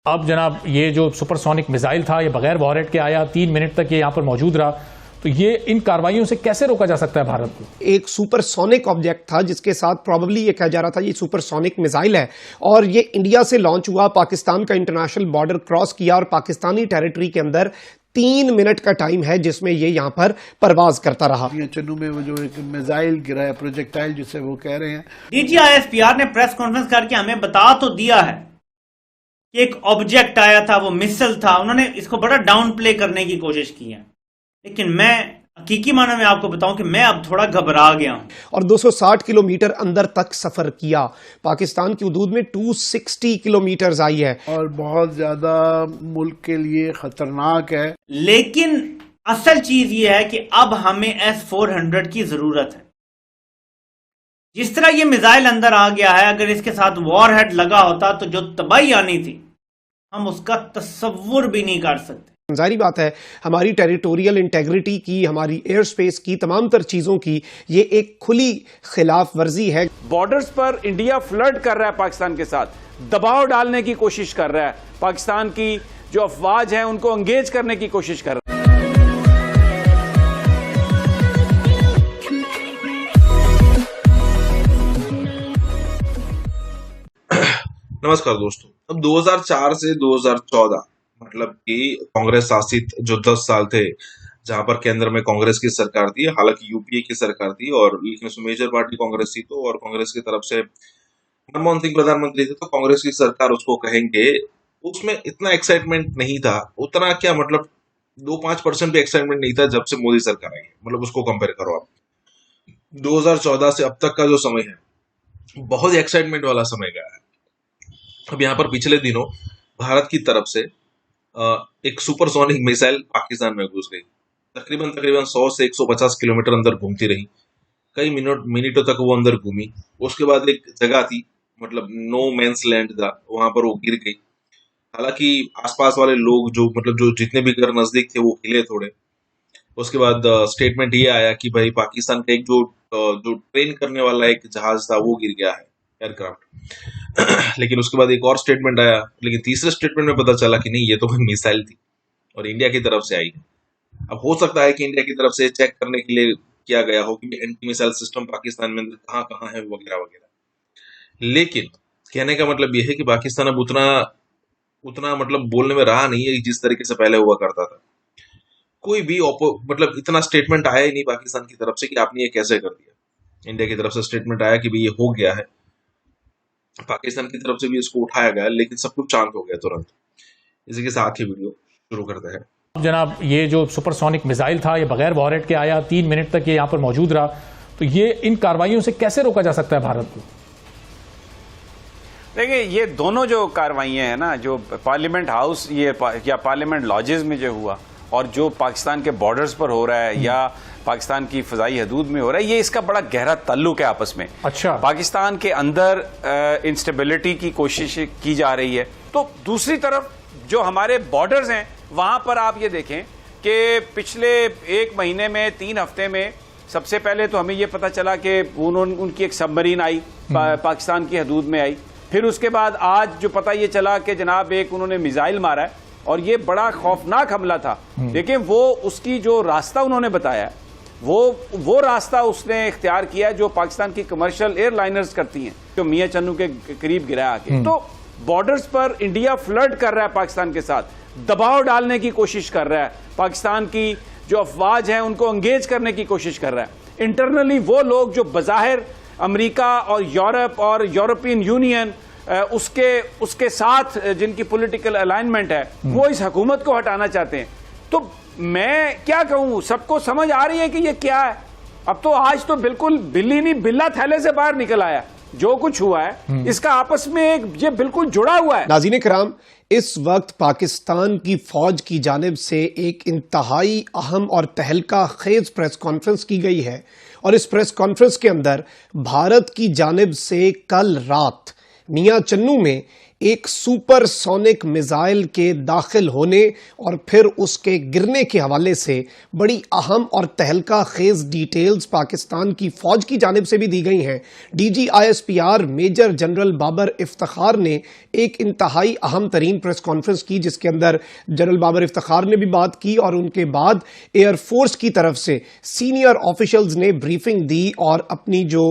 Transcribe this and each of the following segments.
اب جناب یہ جو سپر سونک میزائل تھا یہ بغیر وارہیڈ کے آیا، 3 منٹ تک یہ یہاں پر موجود رہا، تو یہ ان کاروائیوں سے کیسے روکا جا سکتا ہے بھارت کو؟ ایک سپر سونک آبجیکٹ تھا جس کے ساتھ پروبیبلی یہ کہا جا رہا تھا یہ سپر سونک میزائل ہے، اور یہ انڈیا سے لانچ ہوا، پاکستان کا انٹرنیشنل بارڈر کراس کیا اور پاکستانی ٹیریٹری کے اندر 3 منٹ کا ٹائم ہے جس میں یہ یہاں پر پرواز کرتا رہا۔ چنو میں وہ جو ایک میزائل گرا ہے، پروجیکٹائل جسے وہ کہہ رہے ہیں، D G I S P R نے پریس کانفرنس کر کے ہمیں بتا تو دیا ہے کہ ایک آبجیکٹ آیا تھا، وہ مسل تھا، انہوں نے اس کو بڑا ڈاؤن پلے کرنے کی کوشش کی ہے، لیکن میں حقیقی معنی میں آپ کو بتاؤں کہ میں اب تھوڑا گھبرا گیا ہوں۔ اور 260 کلومیٹر اندر تک سفر کیا، پاکستان کی حدود میں 260 کلومیٹرز آئی ہے اور بہت زیادہ ملک کے لیے خطرناک ہے۔ لیکن اصل چیز یہ ہے کہ اب ہمیں S-400 کی ضرورت ہے۔ جس طرح یہ میزائل اندر آ گیا ہے، اگر اس کے ساتھ وار ہیڈ لگا ہوتا تو جو تباہی آنی تھی ہم اس کا تصور بھی نہیں کر سکتے۔ ظاہری بات ہے ہماری ٹیریٹوریل انٹیگریٹی کی، ہماری ایئر سپیس کی، تمام تر چیزوں کی یہ ایک کھلی خلاف ورزی ہے۔ بارڈرز پر انڈیا فلرٹ کر رہا ہے پاکستان کے ساتھ، دباؤ ڈالنے کی کوشش کر رہا ہے، پاکستان کی جو افواج ہیں ان کو انگیج کرنے کی کوشش کر رہا ہے۔ نمسکار دوستو، اب 2004 سے 2014 مطلب کہ کانگریس شاست جو 10 سال تھے جہاں پر کیندر میں کانگریس کی سرکار تھی، حالانکہ یو پی اے کی سرکار تھی اور لیکن اس میں میجر پارٹی کانگریس تھی، تو اور کانگریس کی طرف سے منموہن سنگھ پردھان منتری تھے، تو کانگریس کی سرکار اس کو کہیں گے اس میں اتنا ایکسائٹمنٹ نہیں تھا، اتنا کیا مطلب 2-5% بھی ایکسائٹمنٹ نہیں تھا جب سے مودی سرکار آئی ہے، مطلب اس کو کمپیئر کرو آپ 2014 سے اب تک کا جو سمے ہے بہت ایکسائٹمنٹ والا سمے گیا ہے۔ اب یہاں پر پچھلے دنوں بھارت کی طرف سے ایک سپر سونک میزائل پاکستان میں گھس گئی، تقریباً 100 سے 150 کلومیٹر اندر گھومتی رہی، کئی منٹوں تک وہ اندر گھومی، اس کے بعد ایک جگہ تھی مطلب نو مینس لینڈ تھا، وہاں پر وہ گر گئی۔ حالانکہ آس پاس والے لوگ جو جتنے بھی گھر نزدیک تھے وہ ہلے تھوڑے۔ اس کے بعد اسٹیٹمنٹ یہ آیا کہ بھائی پاکستان کا ایک جو ٹرین کرنے والا ایک جہاز تھا وہ گر گیا ہے، ایئر کرافٹ۔ لیکن اس کے بعد ایک اور اسٹیٹمنٹ آیا، لیکن تیسرے اسٹیٹمنٹ میں پتا چلا کہ نہیں، یہ تو میزائل تھی اور انڈیا کی طرف سے آئی ہے۔ اب ہو سکتا ہے کہ انڈیا کی طرف سے چیک کرنے کے لیے کیا گیا ہو کہ اینٹی میزائل سسٹم پاکستان میں کہاں کہاں ہے وغیرہ وغیرہ، لیکن کہنے کا مطلب یہ ہے کہ پاکستان اب اتنا مطلب بولنے میں رہا نہیں ہے جس طریقے سے پہلے ہوا کرتا تھا۔ کوئی بھی مطلب اتنا اسٹیٹمنٹ آیا ہی نہیں پاکستان کی طرف سے کہ آپ نے یہ کیسے کر دیا۔ انڈیا کی طرف سے اسٹیٹمنٹ آیا کہ یہ ہو گیا ہے، پاکستان کی طرف سے بھی اس کو اٹھایا گیا، لیکن سب کچھ شانت ہو گیا ترنت۔ اسی کے ساتھ ہی ویڈیو شروع کرتے ہیں۔ جناب یہ جو سپر سونک میزائل تھا یہ بغیر وارہیڈ کے آیا، 3 منٹ تک یہ یہاں پر موجود رہا، تو یہ ان کاروائیوں سے کیسے روکا جا سکتا ہے بھارت کو؟ دیکھیں یہ دونوں جو کاروائیاں ہیں نا، جو پارلیمنٹ ہاؤس یا پارلیمنٹ لاجز میں جو ہوا اور جو پاکستان کے بارڈرز پر ہو رہا ہے یا پاکستان کی فضائی حدود میں ہو رہا ہے، یہ اس کا بڑا گہرا تعلق ہے آپس میں۔ اچھا، پاکستان کے اندر انسٹیبلٹی کی کوشش کی جا رہی ہے، تو دوسری طرف جو ہمارے بارڈرز ہیں وہاں پر آپ یہ دیکھیں کہ پچھلے 1 مہینے میں 3 ہفتے میں سب سے پہلے تو ہمیں یہ پتا چلا کہ ان کی ایک سب مرین آئی، پاکستان کی حدود میں آئی، پھر اس کے بعد آج جو پتہ یہ چلا کہ جناب ایک انہوں نے میزائل مارا ہے، اور یہ بڑا خوفناک حملہ تھا، لیکن وہ اس کی جو راستہ انہوں نے بتایا وہ راستہ اس نے اختیار کیا جو پاکستان کی کمرشل ایئر لائنرز کرتی ہیں، جو میاں چنو کے قریب گرا آ کے۔ تو بارڈرز پر انڈیا فلرٹ کر رہا ہے پاکستان کے ساتھ، دباؤ ڈالنے کی کوشش کر رہا ہے، پاکستان کی جو افواج ہیں ان کو انگیج کرنے کی کوشش کر رہا ہے۔ انٹرنلی وہ لوگ جو بظاہر امریکہ اور یورپ اور یورپین یونین اس کے ساتھ جن کی پولیٹیکل الائنمنٹ ہے، وہ اس حکومت کو ہٹانا چاہتے ہیں۔ تو میں کیا کہوں، سب کو سمجھ آ رہی ہے کہ یہ کیا ہے۔ اب تو آج تو بالکل بلی نہیں بلا تھیلے سے باہر نکل آیا، جو کچھ ہوا ہے اس کا آپس میں یہ بالکل جڑا ہوا ہے۔ ناظرین کرام، اس وقت پاکستان کی فوج کی جانب سے ایک انتہائی اہم اور تہلکہ خیز پریس کانفرنس کی گئی ہے، اور اس پریس کانفرنس کے اندر بھارت کی جانب سے کل رات میاں چنو میں ایک سپر سونک میزائل کے داخل ہونے اور پھر اس کے گرنے کے حوالے سے بڑی اہم اور تہلکہ خیز ڈیٹیلز پاکستان کی فوج کی جانب سے بھی دی گئی ہیں۔ D G I S P R major general Babar Iftikhar نے ایک انتہائی اہم ترین پریس کانفرنس کی، جس کے اندر جنرل بابر افتخار نے بھی بات کی اور ان کے بعد ایئر فورس کی طرف سے سینئر آفیشلز نے بریفنگ دی اور اپنی جو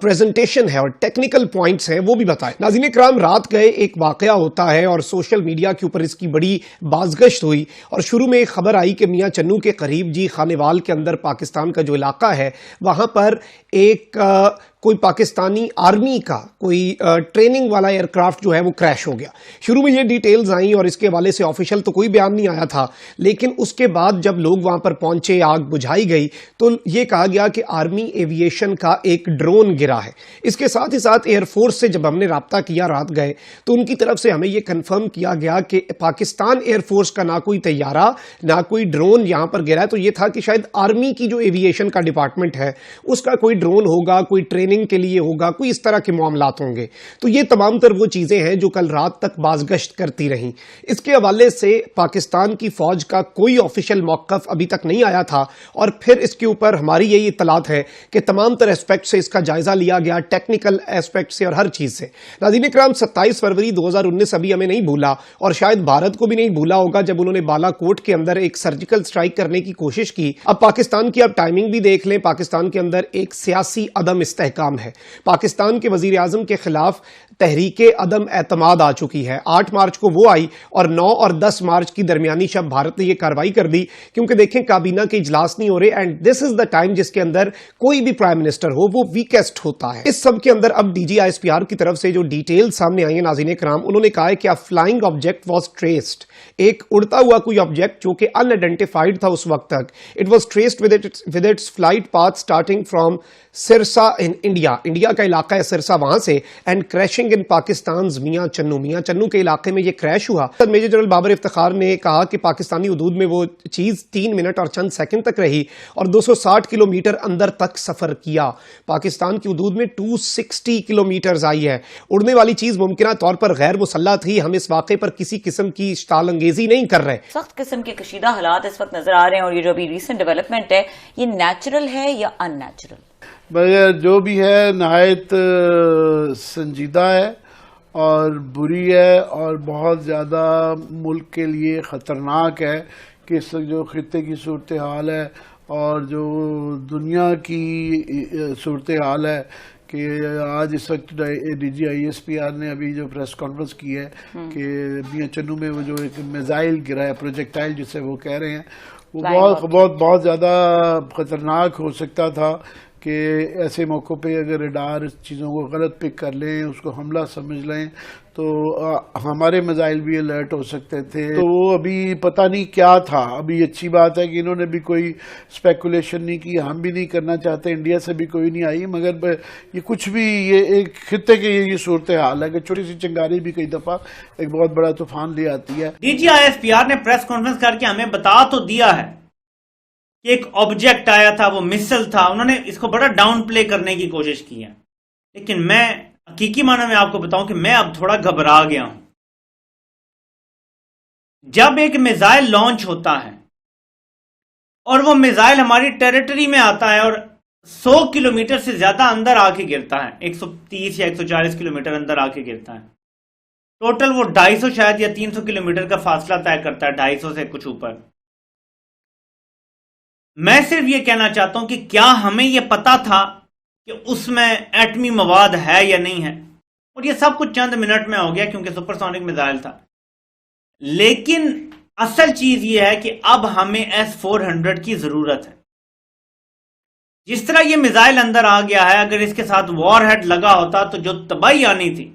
پریزنٹیشن ہے اور ٹیکنیکل پوائنٹس ہیں وہ بھی بتائے۔ ناظرین اکرام، رات گئے ایک واقعہ ہوتا ہے اور سوشل میڈیا کے اوپر اس کی بڑی بازگشت ہوئی اور شروع میں ایک خبر آئی کہ میاں چنو کے قریب خانیوال کے اندر پاکستان کا جو علاقہ ہے وہاں پر ایک کوئی پاکستانی آرمی کا کوئی ٹریننگ والا ایئر کرافٹ جو ہے وہ کریش ہو گیا۔ شروع میں یہ ڈیٹیلز آئیں اور اس کے حوالے سے آفیشل تو کوئی بیان نہیں آیا تھا، لیکن اس کے بعد جب لوگ وہاں پر پہنچے، آگ بجھائی گئی تو یہ کہا گیا کہ آرمی ایویشن کا ایک ڈرون گرا ہے۔ اس کے ساتھ ہی ساتھ ایئر فورس سے جب ہم نے رابطہ کیا رات گئے تو ان کی طرف سے ہمیں یہ کنفرم کیا گیا کہ پاکستان ایئر فورس کا نہ کوئی طیارہ نہ کوئی ڈرون یہاں پر گرا ہے، تو یہ تھا کہ شاید آرمی کی جو ایویشن کا ڈپارٹمنٹ ہے اس کا کوئی ڈرون ہوگا، کوئی ٹریننگ کے لیے ہوگا، کوئی اس طرح کے معاملات ہوں گے۔ تو یہ تمام تر وہ چیزیں ہیں جو کل رات تک بازگشت کرتی رہیں۔ اس کے حوالے سے پاکستان کی فوج کا کوئی آفیشیل موقف ابھی تک نہیں آیا تھا اور پھر اس کے اوپر ہماری یہی اطلاعات ہے کہ تمام تر ایسپیکٹ سے اس کا جائزہ لیا گیا، ٹیکنیکل ایسپیکٹ سے اور ہر چیز سے۔ ناظرین اکرام، 27 فروری 2019 ابھی ہمیں نہیں بھولا اور شاید بھارت کو بھی نہیں بھولا ہوگا جب انہوں نے بالا کوٹ کے اندر ایک سرجیکل سٹرائک کرنے کی کوشش کی۔ اب پاکستان کی ٹائمنگ بھی دیکھ لیں، پاکستان کے اندر ایک سیاسی عدم استحکام ہے۔ پاکستان کے وزیر اعظم کے خلاف تحریک عدم اعتماد آ چکی ہے۔ 8 مارچ کو وہ آئی اور 9 اور 10 مارچ کی درمیانی شب بھارت نے یہ کارروائی کر دی، کیونکہ دیکھیں کابینہ کے اجلاس نہیں ہو رہے and this is the time جس کے اندر کوئی بھی پرائم منسٹر ہو وہ ویکسٹ ہوتا ہے۔ اس سب کے اندر اب D G I S P R کی طرف سے جو ڈیٹیل سامنے آئی ہیں ناظرین کرام، انہوں نے کہا ہے کہ فلائنگ آبجیکٹ واز ٹریسڈ، ایک اڑتا ہوا کوئی آبجیکٹ جو کہ ان آئیڈینٹیفائڈ تھا اس وقت تک، it was traced with its flight path starting from Sirsa in India, India کا علاقہ ہے سرسا، وہاں سے، اینڈ کریشنگ ان پاکستانز میاں چنو کے علاقے میں یہ کریش ہوا۔ میجر جنرل بابر افتخار نے کہا کہ پاکستانی حدود میں وہ چیز 3 منٹ اور چند سیکنڈ تک رہی اور 260 کلومیٹر اندر تک سفر کیا۔ پاکستان کی حدود میں 260 کلومیٹرز آئی ہے۔ اڑنے والی چیز ممکنہ طور پر غیر مسلح تھی، ہم اس واقعے پر کسی قسم کی اشتعال انگیزی نہیں کر رہے۔ سخت قسم کے کشیدہ حالات اس وقت نظر آ رہے ہیں اور یہ جو ابھی ریسنٹ ڈیولپمنٹ ہے یہ نیچرل ہے یا ان نیچرل؟ مگر جو بھی ہے نہایت سنجیدہ ہے اور بری ہے اور بہت زیادہ ملک کے لیے خطرناک ہے کہ اس وقت جو خطے کی صورتحال ہے اور جو دنیا کی صورتحال ہے کہ آج اس وقت D G I S P R نے ابھی جو پریس کانفرنس کی ہے کہ میاں چنو میں وہ جو ایک میزائل گرا ہے، پروجیکٹائل جسے وہ کہہ رہے ہیں، وہ بہت زیادہ خطرناک ہو سکتا تھا کہ ایسے موقع پہ اگر ریڈار چیزوں کو غلط پک کر لیں، اس کو حملہ سمجھ لیں تو ہمارے میزائل بھی الرٹ ہو سکتے تھے۔ تو وہ ابھی پتہ نہیں کیا تھا۔ ابھی اچھی بات ہے کہ انہوں نے بھی کوئی اسپیکولیشن نہیں کی، ہم بھی نہیں کرنا چاہتے، انڈیا سے بھی کوئی نہیں آئی، مگر یہ کچھ بھی یہ ایک خطے کی یہ صورتحال ہے کہ چھوٹی سی چنگاری بھی کئی دفعہ ایک بہت بڑا طوفان لے آتی ہے۔ D G I S P R نے پریس کانفرنس کر کے ہمیں بتا تو دیا ہے کہ ایک آبجیکٹ آیا تھا، وہ مسل تھا، انہوں نے اس کو بڑا ڈاؤن پلے کرنے کی کوشش کی ہے، لیکن میں حقیقی معنی میں آپ کو بتاؤں کہ میں اب تھوڑا گھبرا گیا ہوں۔ جب ایک میزائل لانچ ہوتا ہے اور وہ میزائل ہماری ٹیریٹری میں آتا ہے اور 100 کلومیٹر سے زیادہ اندر آ کے گرتا ہے، 130 یا 140 کلومیٹر اندر آ کے گرتا ہے، ٹوٹل وہ 250 شاید یا 300 کلومیٹر کا فاصلہ طے کرتا ہے، 250 سے کچھ اوپر۔ میں صرف یہ کہنا چاہتا ہوں کہ کیا ہمیں یہ پتا تھا کہ اس میں ایٹمی مواد ہے یا نہیں ہے، اور یہ سب کچھ چند منٹ میں ہو گیا کیونکہ سپر سونک میزائل تھا۔ لیکن اصل چیز یہ ہے کہ اب ہمیں S-400 کی ضرورت ہے۔ جس طرح یہ میزائل اندر آ گیا ہے، اگر اس کے ساتھ وار ہیڈ لگا ہوتا تو جو تباہی آنی تھی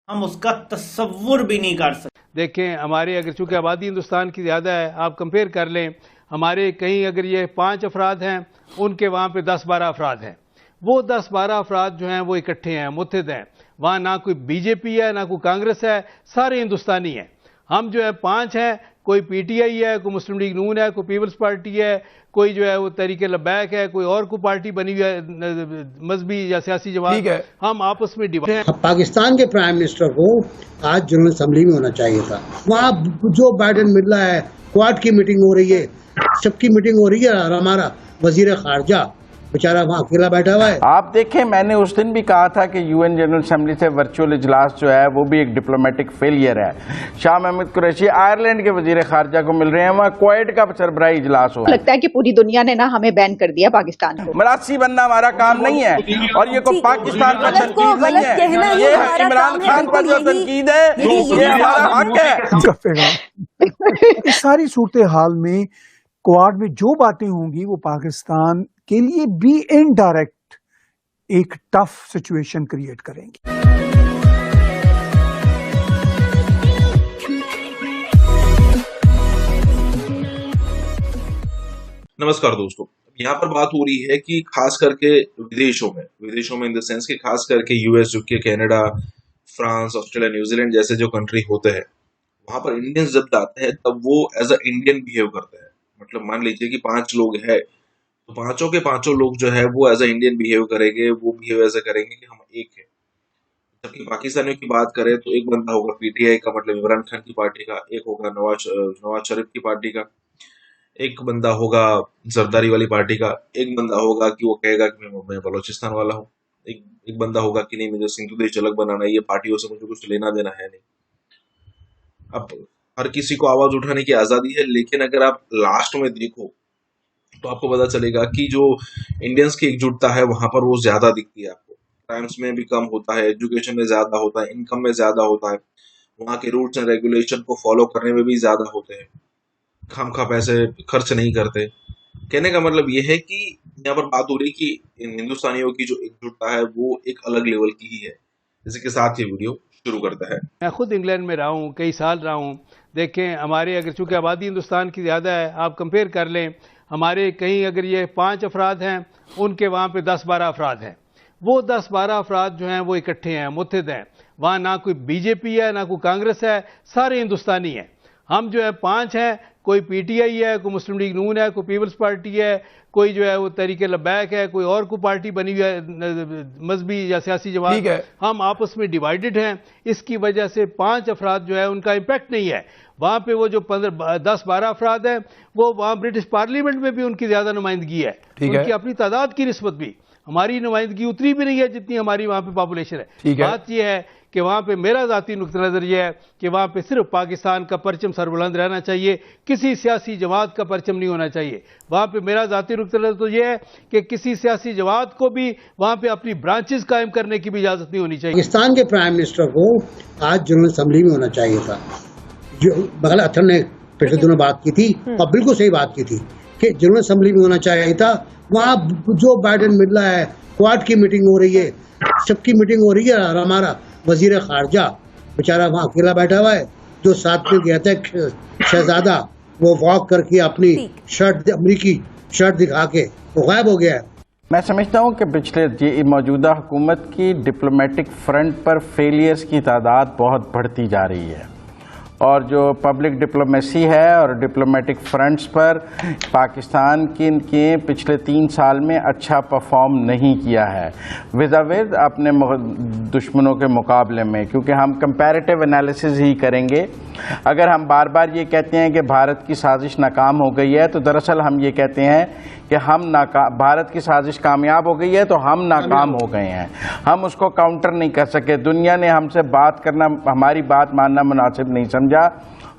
ہم اس کا تصور بھی نہیں کر سکتے۔ دیکھیں ہمارے اگر چونکہ آبادی ہندوستان کی زیادہ ہے، آپ کمپیئر کر لیں، ہمارے کہیں اگر یہ 5 افراد ہیں، ان کے وہاں پہ 10-12 افراد ہیں، وہ 10-12 افراد جو ہیں وہ اکٹھے ہیں، متحد ہیں، وہاں نہ کوئی بی جے پی ہے نہ کوئی کانگریس ہے، سارے ہندوستانی ہیں۔ ہم جو ہے 5 ہیں، کوئی پی ٹی آئی ہے، کوئی مسلم لیگ نون ہے، کوئی پیپلز پارٹی ہے، کوئی جو ہے وہ تحریک لبیک ہے، کوئی اور کوئی پارٹی بنی ہوئی ہے مذہبی یا سیاسی جماعت، ہم آپس میں ڈیوائڈ ہیں۔ پاکستان کے پرائم منسٹر کو آج جنرل اسمبلی میں ہونا چاہیے تھا، وہاں جو بائیڈن مل رہا ہے، کوارڈ کی میٹنگ ہو رہی ہے، سب کی میٹنگ ہو رہی ہے، اور ہمارا وزیر خارجہ بیچارہ وہاں اکیلا بیٹھا ہوا ہے۔ آپ دیکھیں، میں نے اس دن بھی کہا تھا کہ یو این جنرل اسمبلی سے ورچوئل اجلاس جو ہے وہ بھی ایک ڈپلومیٹک فیلئر ہے۔ شاہ محمود قریشی آئرلینڈ کے وزیر خارجہ کو مل رہے ہیں، وہاں کویت کا سربراہی اجلاس ہو۔ لگتا ہے کہ پوری دنیا نے نا ہمیں بین کر دیا پاکستان کو۔ مراسی بننا ہمارا کام نہیں ہے، اور یہ کوئی پاکستان پر تنقید نہیں ہے، یہ عمران خان پر جو تنقید ہے یہ ہمارا حق ہے۔ اس ساری صورتحال میں کوارڈ میں جو باتیں ہوں گی وہ پاکستان کے لیے بھی انڈائریکٹ ایک ٹف سچویشن کریٹ کریں گی۔ نمسکار دوستو، یہاں پر بات ہو رہی ہے کہ خاص کر کے ودیشوں میں ان دا سینس کہ خاص کر کے U S, UK، Canada, France, Australia, New Zealand جیسے جو کنٹری ہوتے ہیں، وہاں پر انڈینز جب جاتے ہیں تب وہ ایز اے انڈین بیہیو کرتے ہیں۔ مطلب مان لیجیے کہ 5 لوگ ہیں تو 5 کے 5 لوگ جو ہے وہ ایز اے انڈین بیہیو کریں گے، وہ بیہیو ایسے کریں گے کہ ہم ایک ہیں۔ جبکہ پاکستانیوں کی بات کریں تو ایک بندہ ہوگا PTI کا، مطلب عمران خان کی پارٹی کا، ایک ہوگا نواز شریف کی پارٹی کا، ایک بندہ ہوگا زرداری والی پارٹی کا، ایک بندہ ہوگا کہ وہ کہے گا کہ میں بلوچستان والا ہوں، ایک بندہ ہوگا کہ نہیں مجھے سندھ دیش الگ بنانا ہے، یہ پارٹیوں سے مجھے کچھ لینا دینا ہے نہیں۔ اب ہر کسی کو آواز اٹھانے کی آزادی ہے، لیکن اگر آپ لاسٹ میں دیکھو تو آپ کو پتا چلے گا کہ جو انڈینز کی ایک جٹتا ہے وہاں پر وہ زیادہ دکھتی ہے۔ آپ کو کرائمس میں بھی کم ہوتا ہے، ایجوکیشن میں زیادہ ہوتا ہے، انکم میں زیادہ ہوتا ہے، وہاں کے رولس اینڈ ریگولیشن کو فالو کرنے میں بھی زیادہ ہوتے ہیں، خام خواہ پیسے خرچ نہیں کرتے۔ کہنے کا مطلب یہ ہے کہ یہاں پر بات ہو رہی کہ ہندوستانیوں کی جو ایک جٹتا ہے وہ ایک الگ لیول کی ہی ہے۔ اسی کے ساتھ یہ ویڈیو شروع کرتا ہے۔ میں خود انگلینڈ میں رہا ہوں، کئی سال رہا ہوں۔ دیکھیں ہمارے اگر چونکہ آبادی ہندوستان کی زیادہ ہے، آپ کمپیئر کر لیں، ہمارے کہیں اگر یہ 5 افراد ہیں، ان کے وہاں پہ 10-12 افراد ہیں۔ وہ 10-12 افراد جو ہیں وہ اکٹھے ہیں، متحد ہیں، وہاں نہ کوئی BJP ہے، نہ کوئی کانگریس ہے، سارے ہندوستانی ہیں۔ ہم جو ہے 5 ہیں، کوئی PTI ہے، کوئی مسلم لیگ نون ہے، کوئی پیپلز پارٹی ہے، کوئی جو ہے وہ تحریک لبیک ہے، کوئی اور کوئی پارٹی بنی ہوئی ہے مذہبی یا سیاسی جماعت، ہم آپس میں ڈیوائیڈڈ ہیں۔ اس کی وجہ سے 5 افراد جو ہے ان کا امپیکٹ نہیں ہے۔ وہاں پہ وہ جو 10-12 افراد ہیں، وہ وہاں برٹش پارلیمنٹ میں بھی ان کی زیادہ نمائندگی ہے، ان کی اپنی تعداد کی نسبت بھی ہماری نمائندگی اتنی بھی نہیں ہے جتنی ہماری وہاں پہ پاپولیشن ہے۔ بات یہ ہے کہ وہاں پہ میرا ذاتی نقطہ نظر یہ ہے کہ وہاں پہ صرف پاکستان کا پرچم سربلند رہنا چاہیے، کسی سیاسی جماعت کا پرچم نہیں ہونا چاہیے۔ وہاں پہ میرا ذاتی نقطہ نظر تو یہ ہے کہ کسی سیاسی جماعت کو بھی وہاں پہ اپنی برانچز قائم کرنے کی بھی اجازت نہیں ہونی چاہیے۔ پاکستان کے پرائم منسٹر کو آج جنرل اسمبلی میں ہونا چاہیے تھا۔ جو بغل اطہر نے پچھلے دنوں بات کی تھی اور بالکل صحیح بات کی تھی کہ جنرل اسمبلی میں ہونا چاہیے تھا، وہاں جو بائیڈن مل رہا ہے، کوارڈ کی میٹنگ ہو رہی ہے، سب کی میٹنگ ہو رہی ہے، اور ہمارا وزیر خارجہ بیچارہ وہاں اکیلا بیٹھا ہوا ہے، جو ساتھ میں گیا تھا شہزادہ، وہ واک کر کے اپنی شرٹ، امریکی شرٹ دکھا کے وہ غائب ہو گیا ہے۔ میں سمجھتا ہوں کہ پچھلے موجودہ حکومت کی ڈپلومیٹک فرنٹ پر فیلیئرز کی تعداد بہت بڑھتی جا رہی ہے، اور جو پبلک ڈپلومیسی ہے اور ڈپلومیٹک فرنٹس پر پاکستان کے پچھلے 3 سال میں اچھا پرفارم نہیں کیا ہے ود اپنے دشمنوں کے مقابلے میں، کیونکہ ہم کمپیریٹیو انالیسز ہی کریں گے۔ اگر ہم بار بار یہ کہتے ہیں کہ بھارت کی سازش ناکام ہو گئی ہے، تو دراصل ہم یہ کہتے ہیں کہ بھارت کی سازش کامیاب ہو گئی ہے تو ہم ناکام ہو گئے ہیں، ہم اس کو کاؤنٹر نہیں کر سکے۔ دنیا نے ہم سے بات کرنا، ہماری بات ماننا مناسب نہیں سمجھا،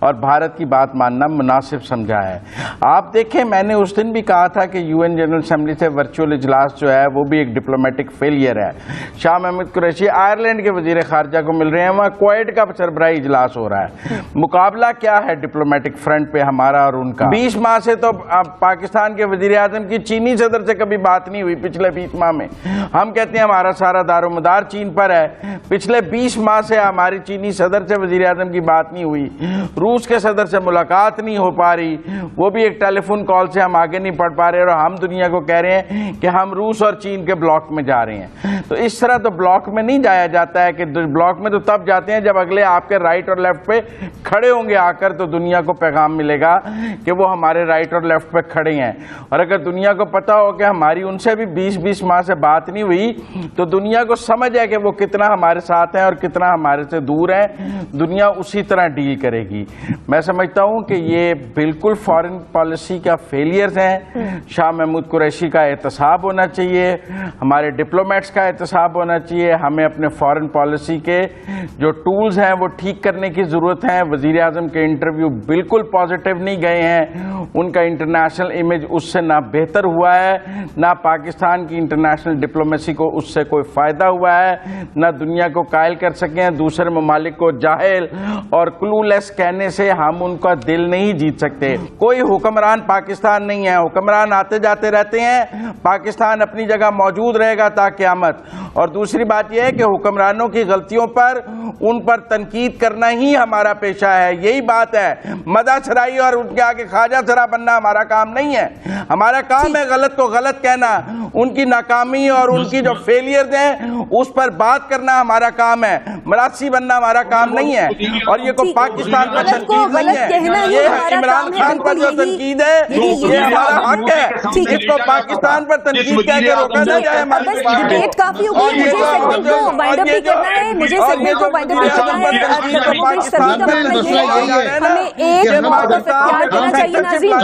اور بھارت کی بات ماننا مناسب سمجھا ہے۔ آپ دیکھیں، میں نے اس دن بھی کہا تھا کہ یو این جنرل اسمبلی سے ورچوئل اجلاس جو ہے وہ بھی ایک ڈپلومیٹک فیلئر ہے۔ شاہ محمود قریشی آئرلینڈ کے وزیر خارجہ کو مل رہے ہیں، وہاں کویت کا سربراہی اجلاس ہو رہا ہے۔ مقابلہ کیا ہے ڈپلومیٹک فرنٹ پہ ہمارا اور ان کا؟ 20 ماہ سے تو پاکستان کے وزیر اعظم کی چینی صدر سے کبھی بات نہیں ہوئی۔ پچھلے 20 ماہ میں ہم کہتے ہیں ہمارا سارا دار و مدار چین پر ہے، پچھلے 20 ماہ سے ہماری چینی صدر سے وزیر اعظم کی بات نہیں ہوئی، روس کے صدر سے ملاقات نہیں ہو پا رہی، وہ بھی ایک ٹیلی فون کال سے ہم آگے نہیں بڑھ پا رہے، اور ہم دنیا کو کہہ رہے ہیں کہ ہم روس اور چین کے بلاک میں جا رہے ہیں۔ تو اس طرح تو بلاک میں نہیں جایا جاتا ہے کہ بلاک میں تو تب جاتے ہیں جب اگلے آپ کے رائٹ اور لیفٹ پہ کھڑے ہوں گے آ کر, تو دنیا کو پیغام ملے گا کہ وہ ہمارے رائٹ اور لیفٹ پہ کھڑے ہیں. اور اگر دنیا کو پتا ہو کہ ہماری ان سے بھی 20 ماہ سے بات نہیں ہوئی, تو دنیا کو سمجھ ہے کہ وہ کتنا ہمارے ساتھ ہیں اور کتنا ہمارے سے دور ہیں, دنیا اسی طرح ڈیل کرے گی. میں سمجھتا ہوں کہ یہ بالکل فارن پالیسی کا فیلئرز ہیں. شاہ محمود قریشی کا احتساب ہونا چاہیے, ہمارے ڈپلومیٹس کا احتساب ہونا چاہیے. ہمیں اپنے فارن پالیسی کے جو ٹولز ہیں وہ ٹھیک کرنے کی ضرورت ہے. وزیر اعظم کے انٹرویو بالکل پازیٹیو نہیں گئے ہیں, ان کا انٹرنیشنل امیج اس سے نہ بہتر ہوا ہے, نہ پاکستان کی انٹرنیشنل ڈپلومیسی کو اس سے کوئی فائدہ ہوا ہے, نہ دنیا کو قائل کر سکے ہیں. دوسرے ممالک کو جاہل اور کلو لیس کہنے سے ہم ان کا دل نہیں جیت سکتے. کوئی حکمران پاکستان نہیں ہے, حکمران آتے جاتے رہتے ہیں, پاکستان اپنی جگہ موجود رہے گا تا قیامت. اور دوسری بات یہ ہے کہ حکمرانوں کی غلطیوں پر ان پر تنقید کرنا ہی ہمارا پیشہ ہے. یہی بات ہے, مدح سرائی اور ان کے آگے خواجہ سرا بننا ہمارا کام نہیں ہے. ہمارا کام ہے غلط کو غلط کہنا, ان کی ناکامی اور ان کی جو فیلئرز ہیں اس پر بات کرنا ہمارا کام ہے. مراسی بننا ہمارا کام نہیں ہے. اور یہ کوئی پاکستان پر تنقید نہیں ہے, یہ عمران خان پر جو تنقید ہے یہ ہمارا حق ہے. اس کو پاکستان پر تنقید کہہ کے روکا نہ جائے. ڈیبیٹ کافی ہو گئی, مجھے سیگمنٹ کو وائنڈ اپ بھی کرنا ہے, مجھے سیگمنٹ کو وائنڈ اپ بھی کرنا ہے. سبھی کا ماننا یہ ہے ہمیں ایک موقع اختیار کرنا چاہیے ناظرین.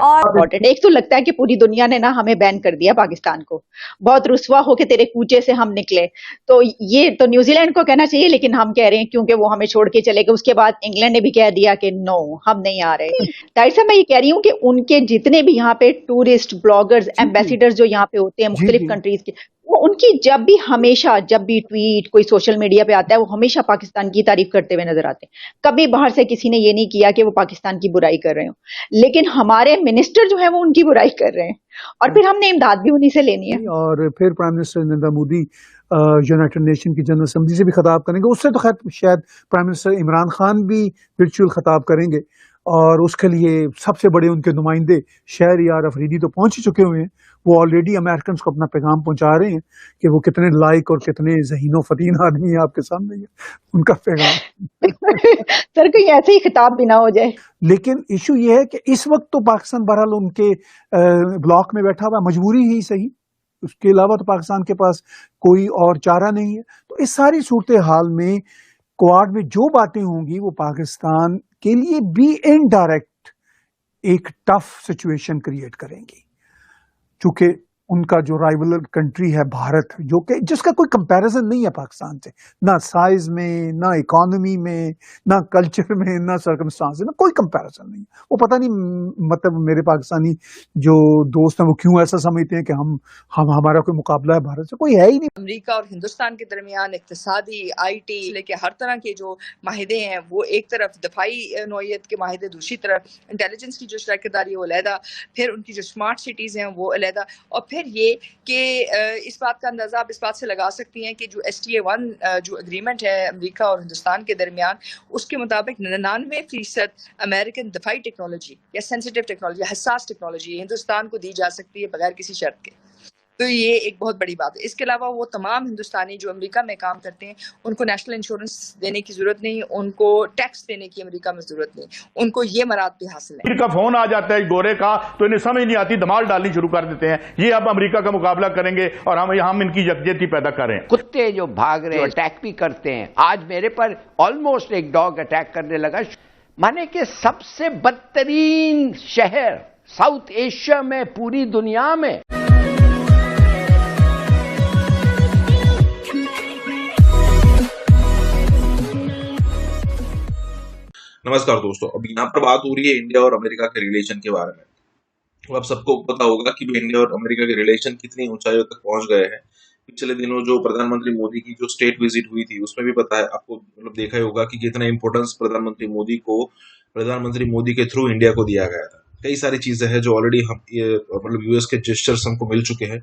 اور ایک تو لگتا ہے کہ پوری دنیا نے نا ہمیں بین کر دیا پاکستان کو, بہت رسوا ہو کے تیرے کوچے سے ہم نکلے. تو یہ تو نیوزی لینڈ کو کہنا چاہیے, لیکن ہم کہہ رہے ہیں کیونکہ وہ ہمیں چھوڑ کے چلے گئے. اس کے بعد انگلینڈ نے بھی کہہ دیا کہ نو ہم نہیں آ رہے. طاہر صاحب میں یہ کہہ رہی ہوں کہ ان کے جتنے بھی یہاں پہ ٹورسٹ بلاگرز ایمبیسیڈرز جو یہاں پہ ہوتے ہیں مختلف کنٹریز کے, وہ ان کی جب بھی ہمیشہ جب بھی ٹویٹ کوئی سوشل میڈیا پہ آتا ہے وہ ہمیشہ پاکستان کی تعریف کرتے ہوئے نظر آتے ہیں. کبھی باہر سے کسی نے یہ نہیں کیا کہ وہ پاکستان کی برائی کر رہے ہوں, لیکن ہمارے منسٹر جو ہیں وہ ان کی برائی کر رہے ہیں, اور پھر ہم نے امداد بھی انہیں سے لینی ہے. اور پھر prime minister Narendra Modi United nation کی جنرل اسمبلی سے بھی خطاب کریں گے. اس سے تو خیر شاید پرائم منسٹر عمران خان بھی ورچوئل خطاب کریں گے, اور اس کے لیے سب سے بڑے ان کے نمائندے شہریار افریدی تو پہنچ ہی چکے ہوئے ہیں. وہ آلریڈی امریکنز کو اپنا پیغام پہنچا رہے ہیں کہ وہ کتنے لائق اور کتنے ذہین و فطین آدمی ہیں آپ کے سامنے ان کا پیغام. سر کہیں ایسے ہی خطاب بھی نہ ہو جائے. لیکن ایشو یہ ہے کہ اس وقت تو پاکستان بہرحال ان کے بلاک میں بیٹھا ہوا, مجبوری ہی صحیح, اس کے علاوہ تو پاکستان کے پاس کوئی اور چارہ نہیں ہے. تو اس ساری صورتحال میں کوارڈ میں جو باتیں ہوں گی وہ پاکستان کے لیے بھی انڈائریکٹ ایک ٹف سچویشن کریٹ کریں گی, چونکہ ان کا جو رائیول کنٹری ہے بھارت, جو کہ جس کا کوئی کمپیریزن نہیں ہے پاکستان سے, نہ سائز میں, نہ اکانومی میں, نہ کلچر میں, نہ سرکمسٹانس میں, کوئی کمپیریزن نہیں. وہ پتہ نہیں مطلب میرے پاکستانی جو دوست ہیں وہ کیوں ایسا سمجھتے ہیں کہ ہمارا کوئی مقابلہ ہے بھارت سے, کوئی ہے ہی نہیں. امریکہ اور ہندوستان کے درمیان اقتصادی, آئی ٹی لے کے ہر طرح کے جو معاہدے ہیں وہ ایک طرف, دفاعی نوعیت کے معاہدے دوسری طرف, انٹیلیجنس کی جو شراکت داری ہے وہ علیحدہ, پھر ان کی جو اسمارٹ سٹیز ہیں وہ علیحدہ, اور پھر یہ کہ اس بات کا اندازہ آپ اس بات سے لگا سکتی ہیں کہ جو STA1 جو اگریمنٹ ہے امریکہ اور ہندوستان کے درمیان, اس کے مطابق 99% امریکن دفاعی ٹیکنالوجی یا سینسیٹیو ٹیکنالوجی, حساس ٹیکنالوجی ہندوستان کو دی جا سکتی ہے بغیر کسی شرط کے. تو یہ ایک بہت بڑی بات ہے. اس کے علاوہ وہ تمام ہندوستانی جو امریکہ میں کام کرتے ہیں ان کو نیشنل انشورنس دینے کی ضرورت نہیں, ان کو ٹیکس دینے کی امریکہ میں ضرورت نہیں, ان کو یہ مراد بھی حاصل ہے. کا فون آ جاتا ہے گورے کا تو انہیں سمجھ نہیں آتی, دھمال ڈالنی شروع کر دیتے ہیں, یہ اب امریکہ کا مقابلہ کریں گے اور ہم ان کی یکجہتی پیدا کریں. کتے جو بھاگ رہے ہیں, اٹیک بھی کرتے ہیں. آج میرے پر آلموسٹ ایک ڈاگ اٹیک کرنے لگا. مانے کہ سب سے بدترین شہر ساؤتھ ایشیا میں, پوری دنیا میں. نمسکار دوستو, اب یہاں پر بات ہو رہی ہے انڈیا اور امریکہ کے ریلیشن کے بارے میں. اب سب کو پتا ہوگا کہ انڈیا اور امریکہ کے ریلیشن کتنی اونچائیوں تک پہنچ گئے ہیں. پچھلے دنوں جو پردھان منتری مودی کی جو اسٹیٹ وزٹ ہوئی تھی اس میں بھی پتا ہے آپ کو, مطلب دیکھا ہی ہوگا کہ کتنا امپورٹنس پردھان منتری مودی کے تھرو انڈیا کو دیا گیا تھا. کئی ساری چیزیں ہیں جو آلریڈی مطلب US کے جسچرز ہم کو مل چکے ہیں,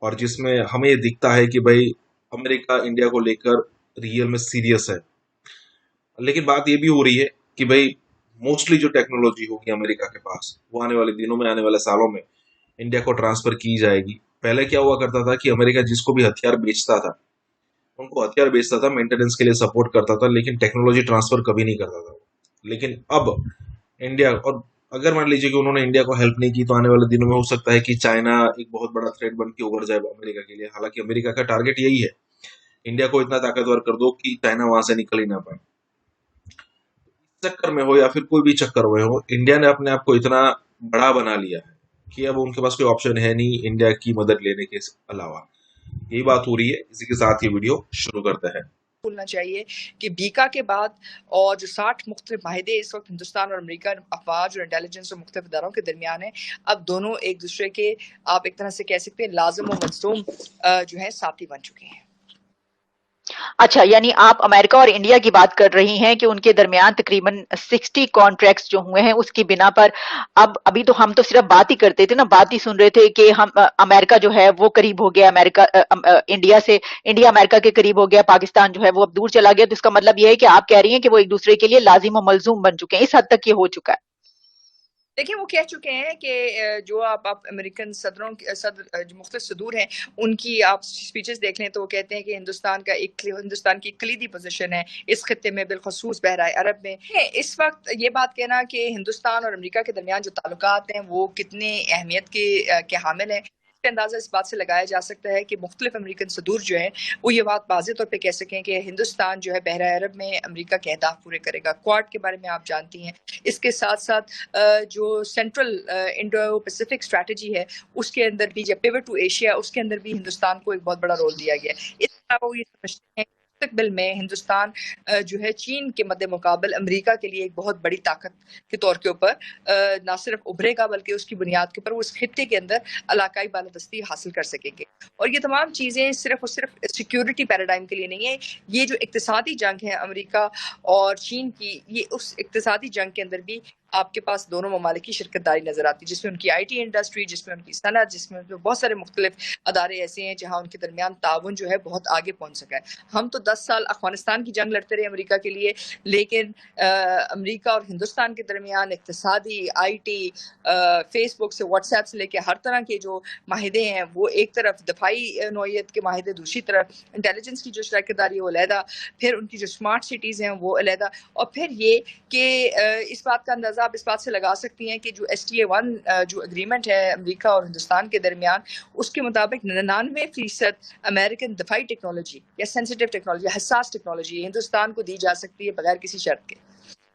اور جس میں ہمیں یہ دکھتا ہے کہ بھائی امریکہ انڈیا کو لے کر ریئل میں سیریس ہے. لیکن بات یہ بھی ہو رہی ہے کہ بھائی موسٹلی جو ٹیکنالوجی ہوگی امریکہ کے پاس وہ آنے والے دنوں میں, آنے والے سالوں میں انڈیا کو ٹرانسفر کی جائے گی, पहले क्या हुआ करता था कि अमेरिका जिसको भी हथियार बेचता था उनको हथियार बेचता था, मेंटेनेंस के लिए सपोर्ट करता था, लेकिन टेक्नोलॉजी ट्रांसफर कभी नहीं करता था। लेकिन अब इंडिया, और अगर मान लीजिए कि उन्होंने इंडिया को हेल्प नहीं की तो आने वाले दिनों में हो सकता है कि चाइना एक बहुत बड़ा थ्रेट बन के उभर जाए अमेरिका के लिए। हालांकि अमेरिका का टारगेट यही है, इंडिया को इतना ताकतवर कर दो कि चाइना वहां से निकल ही ना पाए। इस चक्कर में हो या फिर कोई भी चक्कर में हो, इंडिया ने अपने आप को इतना बड़ा बना लिया है कि अब उनके पास कोई ऑप्शन है नहीं इंडिया की मदद लेने के अलावा। यही बात हो रही है। इसी के साथ ये वीडियो शुरू करते हैं। भूलना चाहिए कि बीका के बाद और जो 60 मुख्तलिफ माहिदे इस वक्त हिंदुस्तान और अमेरिका अफवाज और इंटेलिजेंस और मुख्तलिफ इदारों के दरमियान है, अब दोनों एक दूसरे के आप एक तरह से कह सकते हैं लाजिम और मलज़ूम जो है साथी बन चुके हैं। अच्छा, यानी आप अमेरिका और इंडिया की बात कर रही हैं कि उनके दरमियान तकरीबन 60 कॉन्ट्रैक्ट्स जो हुए हैं उसकी बिना पर अब अभी तो हम तो सिर्फ बात ही करते थे ना, बात ही सुन रहे थे कि हम अमेरिका जो है वो करीब हो गया, अमेरिका इंडिया से, इंडिया अमेरिका के करीब हो गया, पाकिस्तान जो है वो अब दूर चला गया। तो इसका मतलब ये है कि आप कह रही हैं कि वो एक दूसरे के लिए लाजिम और मलजूम बन चुके हैं, इस हद तक ये हो चुका है। देखिए, वो कह चुके हैं कि जो आप अमेरिकन सदरों सदर जो मुख्तलिफ सदूर हैं उनकी आप स्पीचेस देख लें तो वो कहते हैं कि हिंदुस्तान की कलीदी पोजीशन है इस खत्ते में, बिलखसूस बहराए अरब में। इस वक्त ये बात कहना कि हिंदुस्तान और अमेरिका के दरमियान जो ताल्लुकात हैं वो कितने अहमियत के हामिल हैं, इसका अंदाज़ा इस बात से लगाया जा सकता है कि मुख्तलिफ अमेरिकन सदूर जो है वो ये बात वाज़ेह तौर पे कह सकें कि हिंदुस्तान जो है बहरा अरब में अमेरिका के अहदाफ पूरे करेगा। क्वाड के बारे में आप जानती हैं। इसके साथ साथ जो सेंट्रल इंडो पैसिफिक स्ट्रैटेजी है उसके अंदर भी, जब पिवट टू एशिया, उसके अंदर भी हिंदुस्तान को एक बहुत बड़ा रोल दिया गया है। इसके अलावा वो ये समझते हैं मुस्तकबिल में हिंदुस्तान जो है चीन के मद्दे मुकाबल अमेरिका के लिए एक बहुत बड़ी ताकत के तौर के ऊपर ना सिर्फ उभरेगा बल्कि उसकी बुनियाद के ऊपर वो उस खित्ते के अंदर इलाकाई बालादस्ती हासिल कर सकेंगे। और ये तमाम चीज़ें सिर्फ और सिर्फ सिक्योरिटी पैराडाइम के लिए नहीं है, ये जो इक्तिसादी जंग है अमेरिका और चीन की, ये उस इक्तिसादी जंग के अंदर भी आपके पास दोनों ममालिक की शिरकतदारी नजर आती है, जिसमें उनकी IT इंडस्ट्री, जिसमें उनकी सनत, जिसमें बहुत सारे मुख्तलिफ अदारे ऐसे हैं जहाँ उनके दरमियान ताउन जो है बहुत आगे पहुँच सका है। हम तो 10 साल अफगानिस्तान की जंग लड़ते रहे अमेरिका के लिए, लेकिन अमेरिका और हिंदुस्तान के दरमियान इक्तिसादी, IT, फेसबुक से व्हाट्सएप से लेके हर तरह के जो माहिदे हैं वो एक तरफ, दफाई नौयत के माहिदे दूसरी तरफ, इंटेलिजेंस की जो शराकतदारी वो अलहदा, फिर उनकी जो स्मार्ट सिटीज़ हैं वो अलहदा, और फिर ये कि इस बात का अंदाज़ा आप इस बात से लगा सकती हैं कि जो STA1 जो एग्रीमेंट है अमेरिका और हिंदुस्तान के दरमियान, उसके मुताबिक 99% अमेरिकन दफाई टेक्नोलॉजी या सेंसिटिव टेक्नोलॉजी, हसास टेक्नोलॉजी हिंदुस्तान को दी जा सकती है बगैर किसी शर्त के।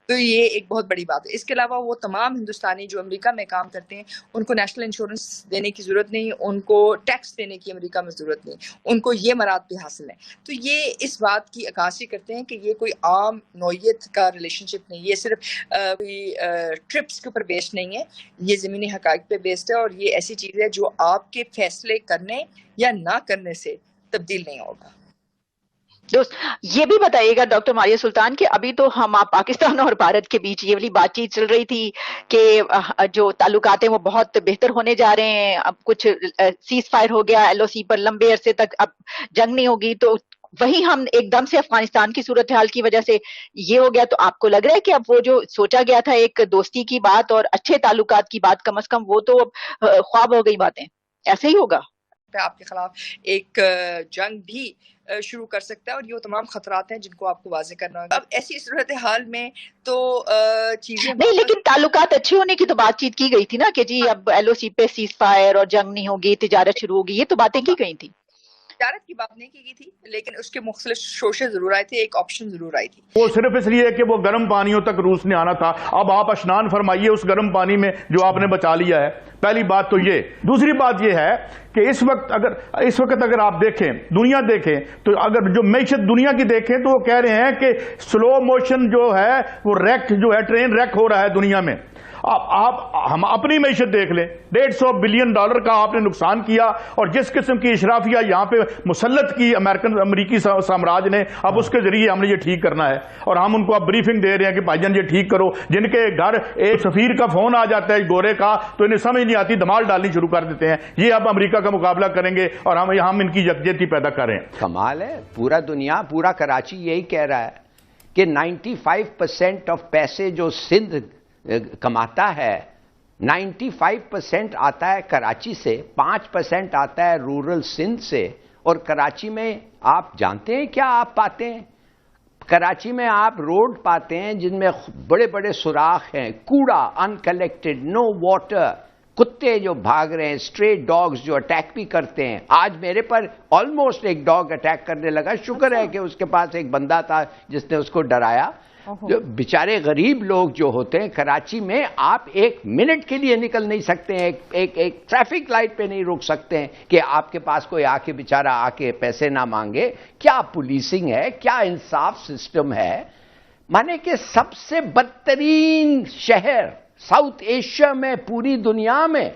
तो ये एक बहुत बड़ी बात है। इसके अलावा वो तमाम हिंदुस्तानी जो अमेरिका में काम करते हैं उनको नेशनल इंश्योरेंस देने की ज़रूरत नहीं, उनको टैक्स देने की अमेरिका में ज़रूरत नहीं, उनको ये मराद भी हासिल है। तो ये इस बात की अक्कासी करते हैं कि ये कोई आम नौयत का रिलेशनशिप नहीं, ये सिर्फ कोई ट्रिप्स के ऊपर बेस्ड नहीं है, ये ज़मीनी हक़ाइक़ पे बेस्ड है, और ये ऐसी चीज़ है जो आपके फैसले करने या ना करने से तब्दील नहीं होगा। दोस्त, ये भी बताइएगा डॉक्टर मारिया सुल्तान कि अभी तो हम पाकिस्तान और भारत के बीच ये वाली बातचीत चल रही थी कि जो ताल्लुकात हैं वो बहुत बेहतर होने जा रहे हैं, अब कुछ सीज फायर हो गया, LOC पर लंबे अरसे तक अब जंग नहीं होगी, तो वही हम एकदम से अफगानिस्तान की सूरत हाल की वजह से ये हो गया। तो आपको लग रहा है कि अब वो जो सोचा गया था एक दोस्ती की बात और अच्छे ताल्लुकात की बात, कम से कम वो तो अब ख्वाब हो गई बातें, ऐसे ही होगा? आपके खिलाफ एक जंग भी शुरू कर सकता है, और ये तमाम खतरात हैं जिनको आपको वाज़ेह करना होगा। अब ऐसी सूरत हाल में तो चीजें नहीं, लेकिन ताल्लुकात अच्छे होने की तो बातचीत की गई थी ना कि जी अब LOC पे सीज फायर और जंग नहीं होगी, तिजारत शुरू होगी, ये तो बातें की गई थी। तिजारत की बात नहीं की गई थी, लेकिन उसके मुख्तलिफ शोशे जरूर आए थे, एक ऑप्शन जरूर आई थी। वो सिर्फ इसलिए कि वो गर्म पानियों तक रूस ने आना था। अब आप स्नान फरमाइए उस गर्म पानी में जो आपने बचा लिया है। पहली बात तो ये। दूसरी बात ये है कि इस वक्त अगर आप देखें, दुनिया देखें, तो अगर जो मैशत दुनिया की देखें तो वो कह रहे हैं कि स्लो मोशन जो है वो ट्रेन रैक हो रहा है दुनिया में। हम अपनी मैशत देख लें, $150 बिलियन का आपने नुकसान किया, और जिस किस्म की इशराफिया यहाँ पे मुसल्लत की अमेरिकी साम्राज्य ने, अब उसके जरिए हमने ये ठीक करना है, और हम उनको अब ब्रीफिंग दे रहे हैं कि भाईजान ये ठीक करो। जिनके घर एक सफीर का फोन आ जाता है गोरे का, तो इन्हें समझ नहीं आती, धमाल डालनी शुरू कर देते हैं, ये अब अमेरिका का मुकाबला करेंगे और हम इनकी यकजहती पैदा करें। कमाल है, पूरा दुनिया, पूरा कराची यही कह रहा है कि 95% ऑफ पैसे जो सिंध कमाता है 95% आता है कराची से, 5% आता है रूरल सिंध से। और कराची में आप जानते हैं क्या आप पाते हैं? कराची में आप रोड पाते हैं जिनमें बड़े बड़े सुराख हैं, कूड़ा अनकलेक्टेड, नो वाटर, कुत्ते जो भाग रहे हैं, स्ट्रे डॉग्स जो अटैक भी करते हैं। आज मेरे पर ऑलमोस्ट एक डॉग अटैक करने लगा, शुक्र है कि उसके पास एक बंदा था जिसने उसको डराया। जो बेचारे गरीब लोग जो होते हैं कराची में, आप एक मिनट के लिए निकल नहीं सकते हैं, एक ट्रैफिक लाइट पे नहीं रुक सकते हैं कि आपके पास कोई आके बेचारा आके पैसे ना मांगे। क्या पुलिसिंग है, क्या इंसाफ सिस्टम है? माने कि सबसे बदतरीन शहर साउथ एशिया में, पूरी दुनिया में,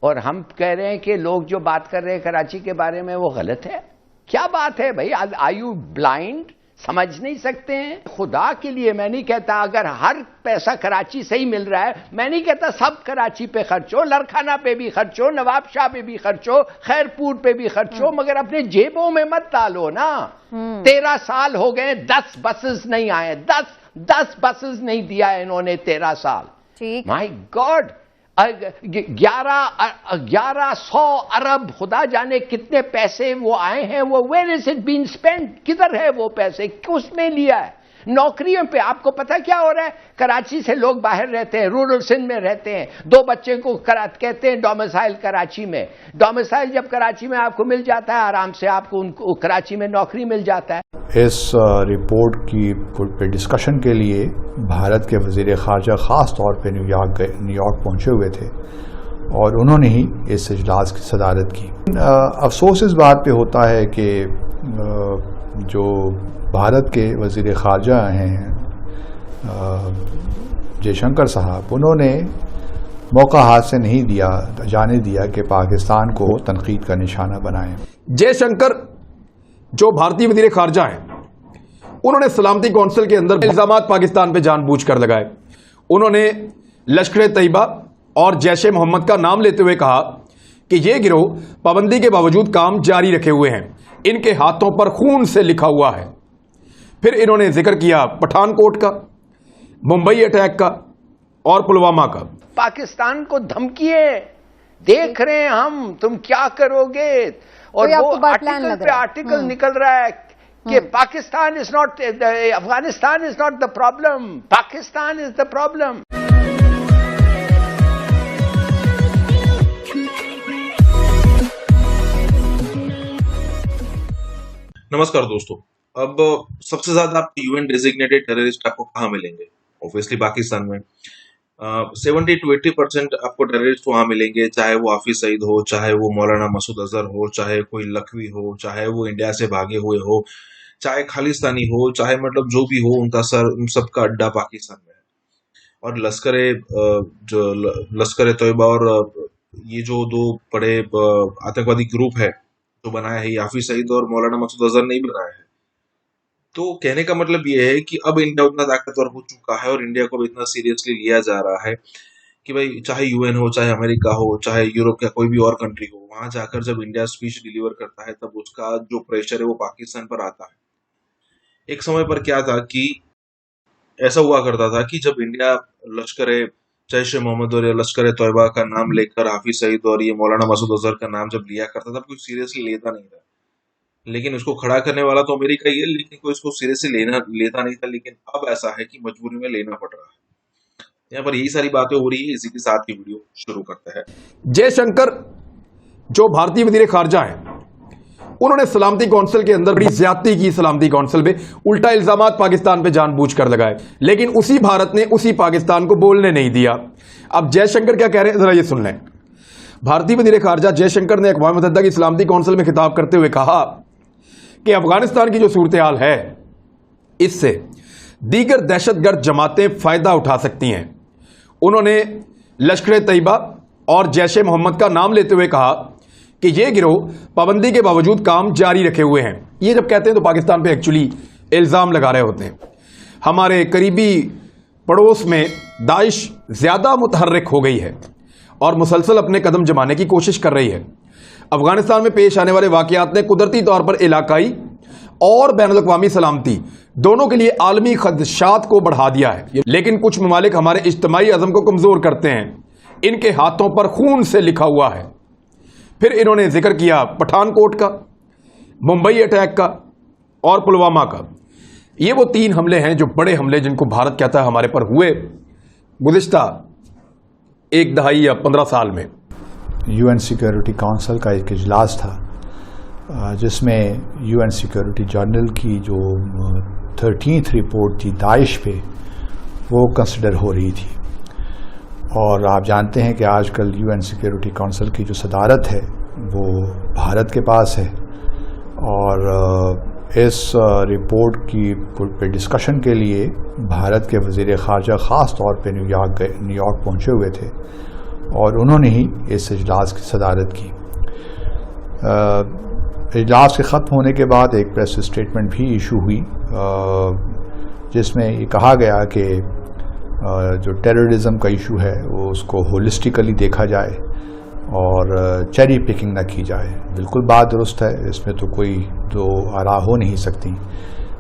और हम कह रहे हैं कि लोग जो बात कर रहे हैं कराची के बारे में वो गलत है। क्या बात है भाई? Are you blind? समझ नहीं सकते हैं? खुदा के लिए मैं नहीं कहता अगर हर पैसा कराची से ही मिल रहा है, मैं नहीं कहता सब कराची पे खर्च हो, लरखाना पे भी खर्च हो, नवाब शाह पे भी खर्च हो, खैरपुर पे भी खर्च हो, मगर अपने जेबों में मत डालो ना। 13 साल हो गए, 10 बसेस नहीं आए, 10 बसेस नहीं दिया है इन्होंने 13 साल। माय गॉड, 1100 अरब, खुदा जाने कितने पैसे वो आए हैं। वो where is it been spent? किधर है वो पैसे? किसने लिया है? नौकरियों पे आपको पता क्या हो रहा है? कराची से लोग बाहर रहते हैं, रूरल सिंध में रहते हैं, 2 बच्चे को कहते हैं डोमिसाइल कराची में। डोमिसाइल जब कराची में आपको मिल जाता है, आराम से आपको उनको कराची में नौकरी मिल जाता है। इस रिपोर्ट की पे डिस्कशन के लिए भारत के वज़ीर ख़ारजा ख़ास तौर पे न्यूयॉर्क पहुंचे हुए थे और उन्होंने ही इस इजलास की सदारत की। अफसोस इस बात पे होता है कि जो भारत के वज़ीर ख़ारजा हैं जयशंकर साहब, उन्होंने मौका हाथ से नहीं जाने दिया कि पाकिस्तान को तनकीद का निशाना बनाएं। जयशंकर जो भारतीय वज़ीर ख़ारजा हैं, उन्होंने सलामती कौंसिल के अंदर इल्ज़ामात पाकिस्तान पे जानबूझकर लगाए। उन्होंने लश्कर तैयबा और जैश ए मोहम्मद का नाम लेते हुए कहा कि ये गिरोह पाबंदी के बावजूद काम जारी रखे हुए हैं, इनके हाथों पर खून से लिखा हुआ है। फिर इन्होंने जिक्र किया पठानकोट का, मुंबई अटैक का और पुलवामा का। पाकिस्तान को धमकिए देख रहे हैं हम, तुम क्या करोगे? और वो आर्टिकल निकल रहा है कि Pakistan is not, Afghanistan is not the problem, Pakistan is the problem. नमस्कार दोस्तों, अब सबसे ज्यादा आपको यूएन डेजिग्नेटेड टेररिस्ट आपको कहाँ मिलेंगे? ऑब्वियसली पाकिस्तान में 70 to 80% आपको टेररिस्ट वहां मिलेंगे, चाहे वो हाफिज सईद हो, चाहे वो मौलाना मसूद अजहर हो, चाहे कोई लखवी हो, चाहे वो इंडिया से भागे हुए हो, चाहे खालिस्तानी हो, चाहे मतलब जो भी हो, उनका उन सबका अड्डा पाकिस्तान में है। और लश्कर तैयबा और ये जो 2 बड़े आतंकवादी ग्रुप है जो बनाया है, हाफिज सईद और मौलाना मसूद अजहर ने ही बनाया है। तो कहने का मतलब ये है कि अब इंडिया उतना ताकतवर हो चुका है और इंडिया को अब इतना सीरियसली लिया जा रहा है कि भाई चाहे यूएन हो, चाहे अमेरिका हो, चाहे यूरोप का कोई भी और कंट्री हो, वहां जाकर जब इंडिया स्पीच डिलीवर करता है तब उसका जो प्रेशर है वो पाकिस्तान पर आता है। एक समय पर क्या था कि ऐसा हुआ करता था कि जब इंडिया लश्कर जैश ए मोहम्मद और लश्कर तैयबा का नाम लेकर हाफिज सईद और ये मौलाना मसूद अजहर का नाम जब लिया करता था, कोई सीरियसली लेता नहीं था। लेकिन उसको खड़ा करने वाला तो अमेरिका ही है, लेकिन कोई इसको सीरियसली लेता नहीं था। लेकिन अब ऐसा है कि मजबूरी में लेना पड़ रहा है। यहाँ पर यही सारी बातें हो रही है, इसी के साथ की वीडियो शुरू करते हैं। जयशंकर जो भारतीय वज़ीर ख़ारजा हैं, उन्होंने सलामती कौंसिल के अंदर बड़ी ज्यादती की। सलामती कौंसिल पे उल्टा इल्जामात पाकिस्तान पे जानबूझकर लगाए, लेकिन उसी भारत ने उसी पाकिस्तान को बोलने नहीं दिया। अब जयशंकर क्या कह रहे हैं, जरा ये सुन लें। भारतीय वज़ीर ख़ारजा जयशंकर ने अक़वाम मुत्तहिदा की सलामती कौंसिल में खिताब करते हुए कहा कि अफगानिस्तान की जो सूरत हाल है, इससे दीगर दहशतगर्द जमातें फायदा उठा सकती हैं। उन्होंने लश्कर तैयबा और जैश ए मोहम्मद का नाम लेते हुए कहा कि ये गिरोह पाबंदी के बावजूद काम जारी रखे हुए हैं। ये जब कहते हैं तो पाकिस्तान पे एक्चुअली इल्ज़ाम लगा रहे होते हैं। हमारे करीबी पड़ोस में दाइश ज़्यादा मुतहर्रिक हो गई है और मुसलसल अपने कदम जमाने की कोशिश कर रही है। अफगानिस्तान में पेश आने वाले वाक़यात ने कुदरती तौर पर इलाकाई اور بین الاقوامی سلامتی دونوں کے لیے عالمی خدشات کو بڑھا دیا ہے. لیکن کچھ ممالک ہمارے اجتماعی عزم کو کمزور کرتے ہیں. ان کے ہاتھوں پر خون سے لکھا ہوا ہے. پھر انہوں نے ذکر کیا پٹھان کوٹ کا، ممبئی اٹیک کا اور پلوامہ کا. یہ وہ 3 حملے ہیں جو بڑے حملے جن کو بھارت کہتا ہے ہمارے پر ہوئے گزشتہ 1 دہائی یا 15 سال میں. یو این سیکیورٹی کونسل کا ایک اجلاس تھا جس میں یو این سیکیورٹی جنرل کی جو 13th رپورٹ تھی داعش پہ وہ کنسیڈر ہو رہی تھی. اور آپ جانتے ہیں کہ آج کل یو این سیکیورٹی کونسل کی جو صدارت ہے وہ بھارت کے پاس ہے. اور اس رپورٹ کی پہ ڈسکشن کے لیے بھارت کے وزیر خارجہ خاص طور پہ نیو یارک پہنچے ہوئے تھے اور انہوں نے ہی اس اجلاس کی صدارت کی. اجلاس کے ختم ہونے کے بعد ایک پریس اسٹیٹمنٹ بھی ایشو ہوئی جس میں یہ کہا گیا کہ جو ٹیررزم کا ایشو ہے وہ اس کو ہولسٹیکلی دیکھا جائے اور چیری پکنگ نہ کی جائے. بالکل بات درست ہے، اس میں تو کوئی دو آراء ہو نہیں سکتی.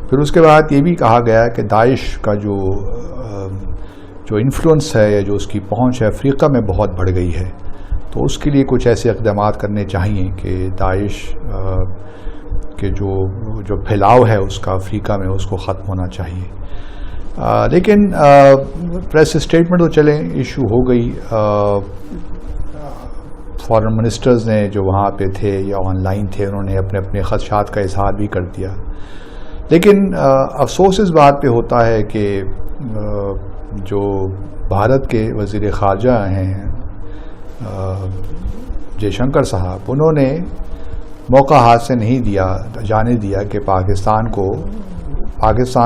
پھر اس کے بعد یہ بھی کہا گیا کہ داعش کا جو انفلوئنس ہے یا جو اس کی پہنچ ہے افریقہ میں بہت بڑھ گئی ہے، تو اس کے لیے کچھ ایسے اقدامات کرنے چاہیے کہ داعش کے جو پھیلاؤ ہے اس کا افریقہ میں اس کو ختم ہونا چاہیے. لیکن پریس اسٹیٹمنٹ تو چلیں ایشو ہو گئی. فارن منسٹرز نے جو وہاں پہ تھے یا آن لائن تھے انہوں نے اپنے اپنے خدشات کا اظہار بھی کر دیا. لیکن افسوس اس بات پہ ہوتا ہے کہ جو بھارت کے وزیر خارجہ ہیں جے شنکر صاحب، انہوں نے موقع ہاتھ سے نہیں جانے دیا کہ پاکستان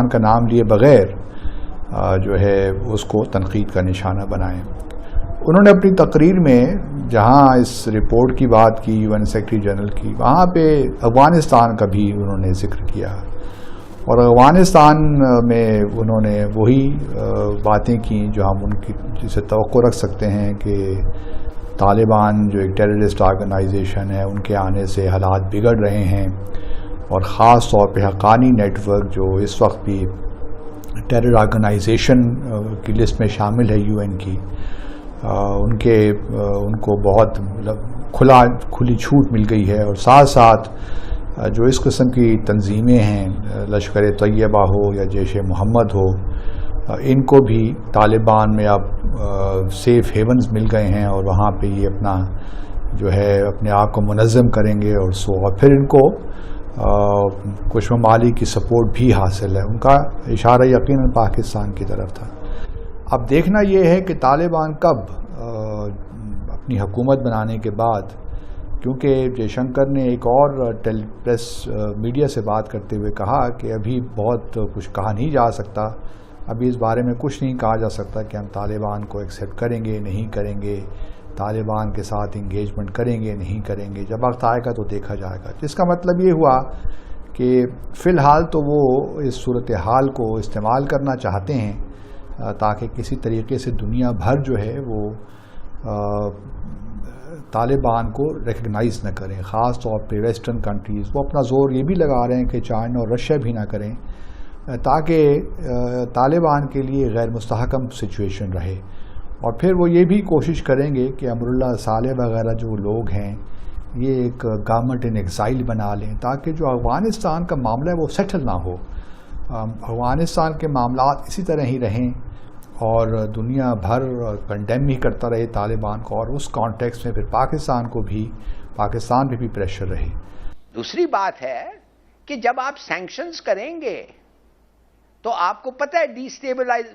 کا نام لیے بغیر جو ہے اس کو تنقید کا نشانہ بنائیں. انہوں نے اپنی تقریر میں جہاں اس رپورٹ کی بات کی یو این سیکرٹری جنرل کی، وہاں پہ افغانستان کا بھی انہوں نے ذکر کیا اور افغانستان میں انہوں نے وہی باتیں کی جو ہم ان کی جسے توقع رکھ سکتے ہیں کہ طالبان جو ایک ٹیررسٹ آرگنائزیشن ہے ان کے آنے سے حالات بگڑ رہے ہیں، اور خاص طور پہ حقانی نیٹ ورک جو اس وقت بھی ٹیرر آرگنائزیشن کی لسٹ میں شامل ہے یو این کی، ان کو بہت کھلی چھوٹ مل گئی ہے. اور ساتھ ساتھ جو اس قسم کی تنظیمیں ہیں لشکر طیبہ ہو یا جیش محمد ہو، ان کو بھی طالبان میں اب سیف ہیونز مل گئے ہیں اور وہاں پہ یہ اپنا جو ہے اپنے آپ کو منظم کریں گے. اور پھر ان کو کچھ ممالک کی سپورٹ بھی حاصل ہے. ان کا اشارہ یقیناً پاکستان کی طرف تھا. اب دیکھنا یہ ہے کہ طالبان کب اپنی حکومت بنانے کے بعد، کیونکہ جے شنکر نے ایک اور پریس میڈیا سے بات کرتے ہوئے کہا کہ ابھی بہت کچھ کہا نہیں جا سکتا، ابھی اس بارے میں کچھ نہیں کہا جا سکتا کہ ہم طالبان کو ایکسیپٹ کریں گے نہیں کریں گے، طالبان کے ساتھ انگیجمنٹ کریں گے نہیں کریں گے، جب وقت آئے گا تو دیکھا جائے گا. جس کا مطلب یہ ہوا کہ فی الحال تو وہ اس صورتحال کو استعمال کرنا چاہتے ہیں تاکہ کسی طریقے سے دنیا بھر جو ہے وہ طالبان کو ریکگنائز نہ کریں. خاص طور پہ ویسٹرن کنٹریز وہ اپنا زور یہ بھی لگا رہے ہیں کہ چائنا اور رشیا بھی نہ کریں تاکہ طالبان کے لیے غیر مستحکم سچویشن رہے. اور پھر وہ یہ بھی کوشش کریں گے کہ امراللہ صالح وغیرہ جو لوگ ہیں یہ ایک گورنمنٹ ان ایگزائل بنا لیں تاکہ جو افغانستان کا معاملہ ہے وہ سیٹل نہ ہو. افغانستان کے معاملات اسی طرح ہی رہیں اور دنیا بھر کنڈیم ہی کرتا رہے طالبان کو، اور اس کانٹیکس میں پھر پاکستان پہ بھی پریشر رہے. دوسری بات ہے کہ جب آپ سینکشنز کریں گے تو آپ کو پتہ ہے ڈیسٹیبلائز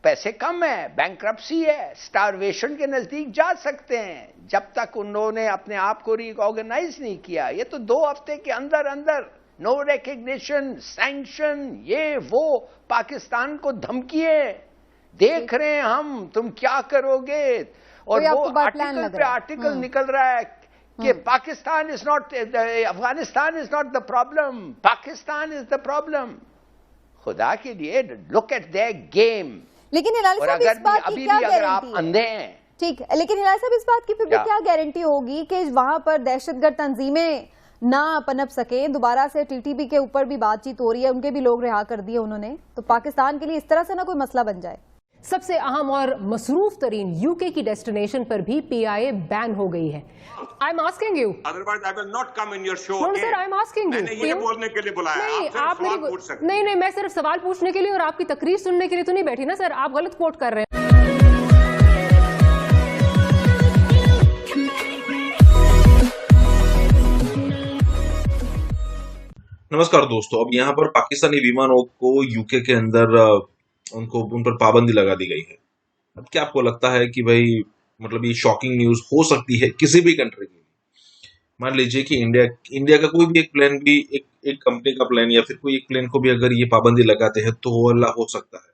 پیسے کم ہے، بینکرپسی ہے، سٹارویشن کے نزدیک جا سکتے ہیں. جب تک انہوں نے اپنے آپ کو ریکارگنائز نہیں کیا، یہ تو 2 ہفتے کے اندر نو ریکگنیشن، سینکشن، یہ وہ پاکستان کو دھمکیے دیکھ رہے ہیں ہم تم کیا کرو گے. اور وہ آرٹیکل پہ آرٹیکل نکل رہا ہے کہ Pakistan is not, Afghanistan is not the problem, Pakistan is the problem. خدا کے لیے لک ایٹ دیئر گیم. لیکن ہلال صاحب اس بات کی کیا گارنٹی ہے؟ ٹھیک، لیکن ہلال صاحب اس بات کی پھر بھی کیا گارنٹی ہوگی کہ وہاں پر دہشت گرد تنظیمیں نہ پنپ سکیں. دوبارہ سے ٹی ٹی پی کے اوپر بھی بات چیت ہو رہی ہے, ان کے بھی لوگ رہا کر دیے انہوں نے, تو پاکستان کے لیے اس طرح سے نہ کوئی مسئلہ بن جائے. سب سے اہم اور مصروف ترین یو کے کی ڈیسٹینیشن پر بھی پی آئی اے بین ہو گئی ہے. I'm asking you. Otherwise I will not come in your show. No, sir, I'm asking you. میں نے یہ بولنے کے لیے بلایا. نہیں, آپ میرے نہیں, میں صرف سوال پوچھنے کے لیے اور آپ کی تقریر سننے کے لیے تو نہیں بیٹھی نا سر, آپ غلط کوٹ کر رہے ہیں. नमस्कार दोस्तों, अब यहाँ पर पाकिस्तानी विमानों को यूके के अंदर उन पर पाबंदी लगा दी गई है. अब क्या आपको लगता है कि भाई मतलब ये शॉकिंग न्यूज हो सकती है किसी भी कंट्री के लिए? मान लीजिए कि इंडिया का कोई भी एक प्लेन भी एक कंपनी का प्लेन या फिर कोई एक प्लेन को भी अगर ये पाबंदी लगाते हैं तो वो अल्लाह हो सकता है,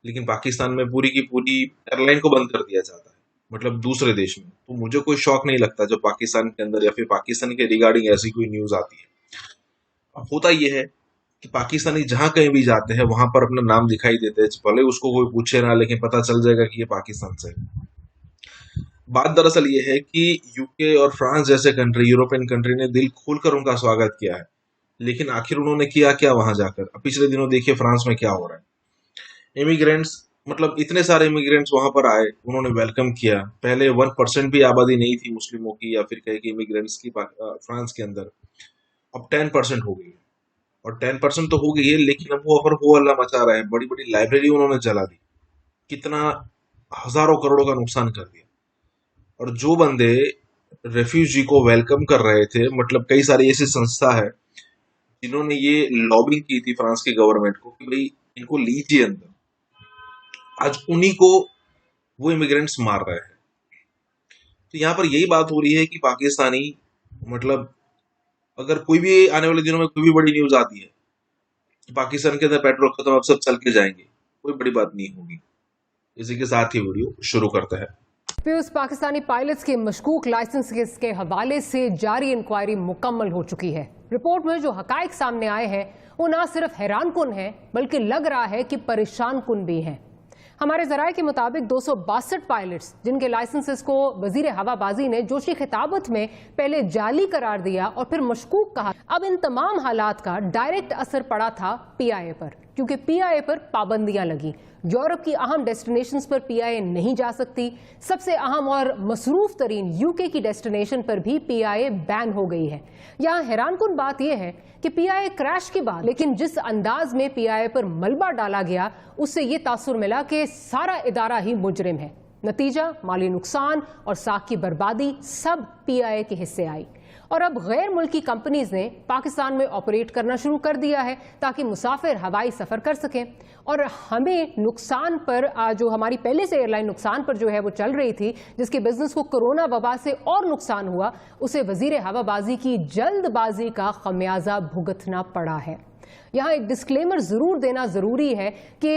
लेकिन पाकिस्तान में पूरी की पूरी एयरलाइन को बंद कर दिया जाता है, मतलब दूसरे देश में. तो मुझे कोई शौक नहीं लगता जब पाकिस्तान के अंदर या फिर पाकिस्तान के रिगार्डिंग ऐसी कोई न्यूज आती है. अब होता यह है कि पाकिस्तानी जहां कहीं भी जाते हैं वहां पर अपना नाम दिखाई देते हैं, भले उसको कोई पूछे ना, लेकिन पता चल जाएगा कि ये पाकिस्तान से है. बात दरअसल ये है कि यूके और फ्रांस जैसे कंट्री, यूरोपियन कंट्री ने दिल खोलकर उनका स्वागत किया है, लेकिन आखिर उन्होंने किया क्या वहां जाकर? अब पिछले दिनों देखिए फ्रांस में क्या हो रहा है. इमिग्रेंट्स, मतलब इतने सारे इमिग्रेंट्स वहां पर आए, उन्होंने वेलकम किया. पहले 1% भी आबादी नहीं थी मुस्लिमों की या फिर कहे कि इमिग्रेंट्स की फ्रांस के अंदर. अब 10% हो गई, और 10% तो हो गई है, लेकिन अब वो हो अल्लाह मचा रहे हैं. बड़ी बड़ी लाइब्रेरी उन्होंने जला दी, कितना हजारों करोड़ों का नुकसान कर दिया. और जो बंदे रेफ्यूजी को वेलकम कर रहे थे, मतलब कई सारी ऐसी संस्था है जिन्होंने ये लॉबिंग की थी फ्रांस की गवर्नमेंट को कि भाई इनको लीजिए अंदर, आज उन्हीं को वो इमिग्रेंट्स मार रहे हैं. तो यहाँ पर यही बात हो रही है कि पाकिस्तानी, मतलब अगर कोई भी आने वाले दिनों में कोई भी बड़ी न्यूज आती है कि पाकिस्तान के अंदर पेट्रोल खत्म, अब सब चल के जाएंगे, कोई बड़ी बात नहीं होगी. इसी के साथ ही वीडियो शुरू करते हैं. पीयूष, पाकिस्तानी पायलट्स के मशकूक लाइसेंस के हवाले से जारी इंक्वायरी मुकम्मल हो चुकी है. रिपोर्ट में जो हकायक सामने आए हैं वो ना सिर्फ हैरान कुन है बल्कि लग रहा है कि परेशान कुन भी हैं. हमारे जराये के मुताबिक 262 पायलट्स जिनके लाइसेंसेस को वजीर हवाबाजी ने जोशी खिताबत में पहले जाली करार दिया और फिर मशकूक कहा, अब इन तमाम हालात का डायरेक्ट असर पड़ा था पीआईए पर, क्योंकि पीआईए पर पाबंदियां लगी. यूरोप की अहम डेस्टिनेशंस पर पीआईए नहीं जा सकती. सबसे अहम और मसरूफ तरीन यूके की डेस्टिनेशन पर भी पीआईए बैन हो गई है. यहाँ हैरानकुन बात यह है कि पीआईए क्रैश के बाद, लेकिन जिस अंदाज में पीआईए पर मलबा डाला गया उससे ये तासुर मिला कि सारा इदारा ही मुजरिम है. नतीजा माली नुकसान और साख की बर्बादी सब पीआईए के हिस्से आई. और अब गैर मुल्की कंपनीज ने पाकिस्तान में ऑपरेट करना शुरू कर दिया है ताकि मुसाफिर हवाई सफर कर सकें. और हमें नुकसान पर, जो हमारी पहले से एयरलाइन नुकसान पर जो है वो चल रही थी, जिसके बिजनेस को कोरोना वबा से और नुकसान हुआ, उसे वजीर हवाबाजी की जल्दबाजी का खमियाजा भुगतना पड़ा है. यहाँ एक डिस्क्लेमर जरूर देना जरूरी है कि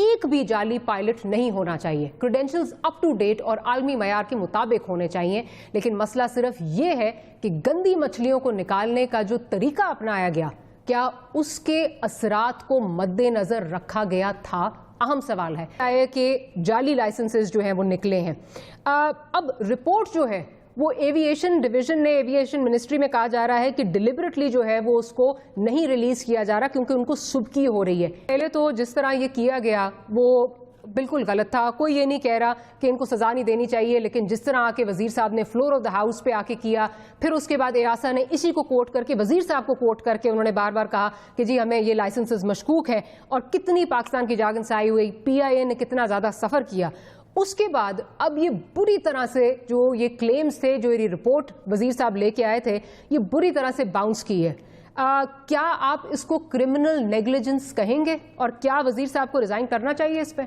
एक भी जाली पायलट नहीं होना चाहिए. क्रेडेंशियल्स अप टू डेट और आलमी मयार के मुताबिक होने चाहिए. लेकिन मसला सिर्फ ये है कि गंदी मछलियों को निकालने का जो तरीका अपनाया गया, क्या उसके असरात को मद्देनजर रखा गया था? अहम सवाल है कि जाली लाइसेंसेस जो हैं वो निकले हैं. अब रिपोर्ट जो है वो एविएशन डिवीजन ने, एविएशन मिनिस्ट्री में कहा जा रहा है कि डिलिबरेटली जो है वो उसको नहीं रिलीज किया जा रहा क्योंकि उनको सुबकी हो रही है. पहले तो जिस तरह ये किया गया वो बिल्कुल गलत था. कोई ये नहीं कह रहा कि इनको सजा नहीं देनी चाहिए, लेकिन जिस तरह आके वजीर साहब ने फ्लोर ऑफ द हाउस पे आके किया, फिर उसके बाद एआसा ने इसी को कोट करके, वजीर साहब को कोट करके उन्होंने बार बार कहा कि जी हमें ये लाइसेंसेस मशकूक है. और कितनी पाकिस्तान की जागन साई हुई, पीआईए ने कितना ज्यादा सफर किया. उसके बाद अब ये बुरी तरह से जो ये क्लेम्स थे, जो ये रिपोर्ट वजीर साहब लेके आए थे, ये बुरी तरह से बाउंस की है. क्या आप इसको क्रिमिनल नेग्लिजेंस कहेंगे और क्या वजीर साहब को रिजाइन करना चाहिए इस पे?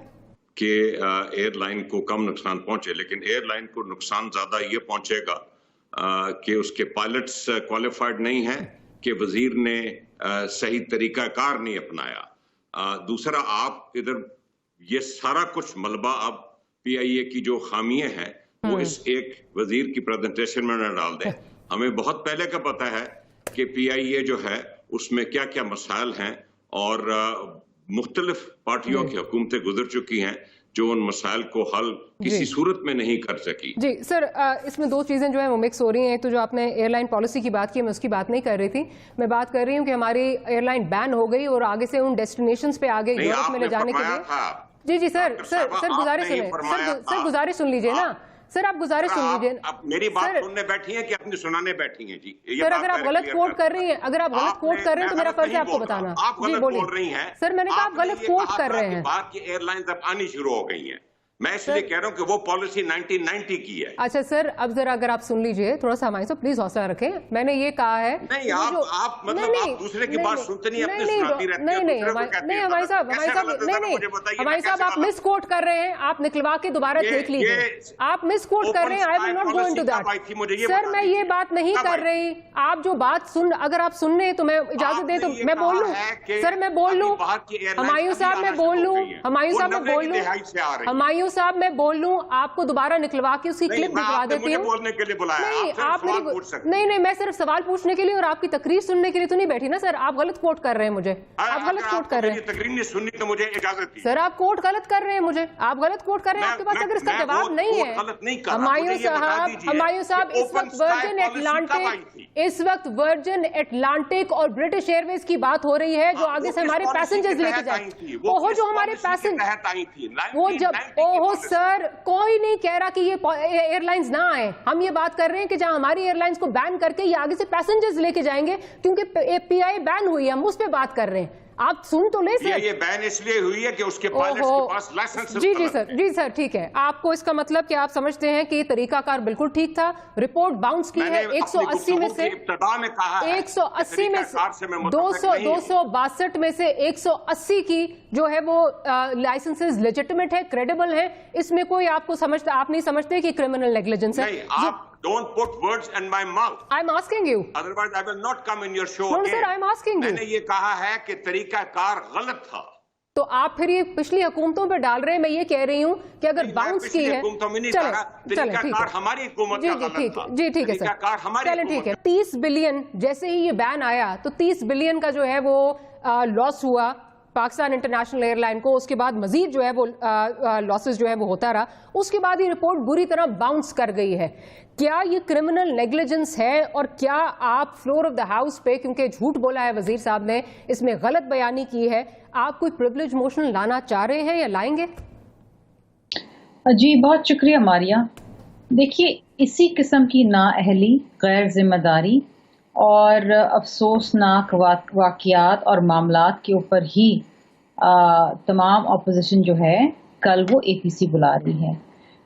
कि एयरलाइन को कम नुकसान पहुंचे, लेकिन एयरलाइन को नुकसान ज्यादा ये पहुंचेगा कि उसके पायलट्स क्वालिफाइड नहीं हैं, कि वजीर ने सही तरीकाकार नहीं अपनाया. दूसरा, आप इधर ये सारा कुछ मलबा अब पीआईए की जो खामियां हैं वो इस एक वजीर की प्रेजेंटेशन में न डाल दें. हमें बहुत पहले का पता है कि पीआईए जो है उसमें क्या क्या मसाइल हैं और मुख्तलिफ पार्टियों की हुकूमतें गुजर चुकी हैं जो उन मसाइल को हल किसी सूरत में नहीं कर सकी। जी सर, इसमें दो चीज़ें जो है वो मिक्स हो रही हैं। तो जो आपने एयरलाइन पॉलिसी की बात की, मैं उसकी बात नहीं कर रही थी। मैं बात कर रही हूँ कि हमारी एयरलाइन बैन हो गई और आगे से उन डेस्टिनेशंस पे आगे यूरोप में ले जाने के लिए। जी सर गुजारिश सुने, सर गुजारिश सुन लीजिए ना सर, आप गुजारिश सुन लीजिए। अब मेरी बात सुनने बैठी हैं कि अपनी सुनाने बैठी हैं? जी सर, अगर आप गलत कोट कर रही हैं, अगर आप गलत कोट कर रहे हैं तो मेरा फर्ज है आपको बताना। आप गलत बोल रही हैं सर, मैंने कहा आप गलत कोट कर रहे हैं। बात की एयरलाइंस अब आनी शुरू हो गई हैं, मैं इसलिए कह रहा हूं कि वो पॉलिसी 1990 की है। अच्छा सर, अब जरा अगर आप सुन लीजिए थोड़ा सा हमारे साथ प्लीज हौसला रखें। मैंने ये कहा है नहीं, आप मतलब आप दूसरे की बात सुनते नहीं, अपनी सुनाती रहती हैं। नहीं हमारे साहब हमारे साहब आप मिस कोट कर रहे हैं। आप निकलवा के दोबारा देख लीजिए, आप मिस कोट कर रहे हैं। I will not go into that sir, मैं ये बात नहीं कर रही। आप जो बात सुन, अगर आप सुन रहे तो मैं इजाजत दे तो मैं बोल लूं सर, मैं बोल लूं। हमायूं साहब मैं बोल लूं, हमायूं साहब मैं बोल लूं, हमायूं साहब मैं बोल लूं। आपको दोबारा निकलवा के उसकी क्लिप दिखवा देती हूँ। बोलने के लिए बुलाया, नहीं आप मेरी नहीं, मैं सिर्फ सवाल पूछने के लिए और आपकी तकरीर सुनने के लिए तो नहीं बैठी ना सर। आप गलत कोट कर रहे हैं मुझे, आप गलत कोट कर रहे हैं। तकरीर नहीं सुननी तो मुझे इजाजत दी। सर आप कोट गलत कर रहे हैं मुझे, आप गलत कोट कर रहे हैं। आपके पास अगर इसका जवाब नहीं है, हमायूं साहब इस वक्त वर्जिन एटलांटिक और ब्रिटिश एयरवेज की बात हो रही है, जो आगे से हमारे पैसेंजर्स लेके जाएंगे। ओहो, जो हमारे पैसेंजर वो जब ओहो सर, कोई नहीं कह रहा कि ये एयरलाइंस ना आए। हम ये बात कर रहे हैं कि जहां हमारी एयरलाइंस को बैन करके ये आगे से पैसेंजर्स लेके जाएंगे, क्योंकि PI बैन हुई है, हम उस पर बात कर रहे हैं। आप सुन तो ले सर, ये बैन इसलिए हुई है कि उसके पायलट्स के पास लाइसेंस। जी सर ठीक है। आपको इसका मतलब कि आप समझते हैं कि ये तरीकाकार बिल्कुल ठीक था। रिपोर्ट बाउंस की है 180 में से 180 में से 262 में से 180 की जो है वो लाइसेंसेस लेजिटिमेट है, क्रेडिबल है। इसमें कोई आपको समझता, आप नहीं समझते कि क्रिमिनल नेग्लिजेंस है? Don't put words in my mouth. I'm asking you. Otherwise, I will not come in your show No, again. sir, I'm asking you. मैंने ये कहा है कि तरीकाकार गलत था। तो आप फिर ये पिछली हुकूमतों पे डाल रहे हैं। मैं ये कह रही हूँ कि अगर बाउंस की है, चले ठीक है, हमारी हुकूमत का गलत था। जी ठीक है सर, चले ठीक है। 30 बिलियन जैसे ही ये बैन आया तो 30 बिलियन का जो है वो लॉस हुआ पाकिस्तान इंटरनेशनल एयरलाइन को। उसके बाद मजीद जो है वो लॉसेस जो है वो होता रहा। उसके बाद ये रिपोर्ट बुरी तरह बाउंस कर गई है। क्या ये क्रिमिनल नेग्लिजेंस है? और क्या आप फ्लोर ऑफ द हाउस पे, क्योंकि झूठ बोला है वजीर साहब ने, इसमें गलत बयानी की है, आप कोई प्रिविलेज मोशन लाना चाह रहे हैं या लाएंगे? जी बहुत शुक्रिया मारिया। देखिए, इसी किस्म की नाअहली, गैर जिम्मेदारी और अफसोसनाक वाक़यात और मामलात के ऊपर ही तमाम अपोजिशन जो है कल वो APC बुला रही है,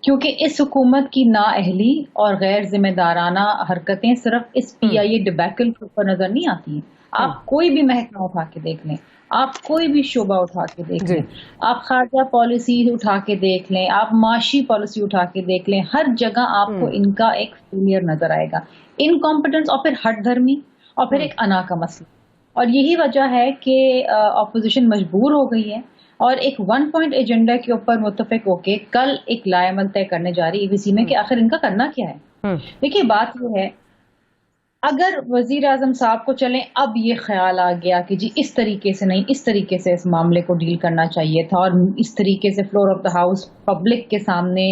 क्योंकि इस हुकूमत की नाअहली और गैर जिम्मेदाराना हरकतें सिर्फ इस PIA डिबैकल के ऊपर नजर नहीं आती हैं। आप कोई भी महकमा उठा के देख लें, आप कोई भी शोबा उठा के देख लें, आप खारजा पॉलिसी उठा के देख लें, आप माशी पॉलिसी उठा के देख लें, हर जगह आपको इनका एक फेलियर नजर आएगा। इनकॉम्पिटेंस और फिर हट धर्मी और फिर एक अना का मसला। और यही वजह है कि अपोजिशन मजबूर हो गई है और एक 1 पॉइंट एजेंडा के ऊपर मुत्तफिक होके कल एक लाएमल तय करने जा रही EBC में कि आखिर इनका करना क्या है। देखिए, बात यह है, अगर वजीर आजम साहब को चलें अब ये ख्याल आ गया कि जी इस तरीके से नहीं, इस तरीके से इस मामले को डील करना चाहिए था और इस तरीके से floor of the house public के सामने,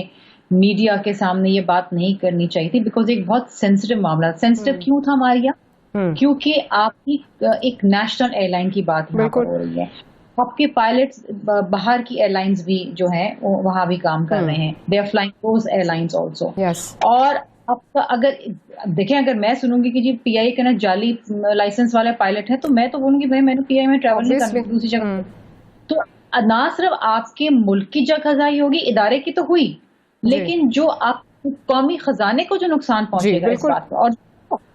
मीडिया के सामने ये बात नहीं करनी चाहिए थी, बिकॉज एक बहुत सेंसिटिव मामला। सेंसिटिव क्यों था मारिया? क्योंकि आपकी एक नेशनल एयरलाइन की बात यहाँ पर हो रही है। आपके पायलट्स बाहर की एयरलाइंस भी जो हैं वहां भी काम कर रहे हैं, they are flying those airlines also. और आपका अगर देखें, अगर मैं सुनूंगी कि जी PIA के ना जाली लाइसेंस वाले पायलट है, तो मैं तो बोलूंगी भाई मैंने PIA में ट्रैवल नहीं करना दूसरी जगह। तो ना सिर्फ आपके मुल्क की जगहजाई होगी, इदारे की तो हुई, लेकिन जो आप कौमी खजाने को जो नुकसान पहुंचेगा इस बात का, और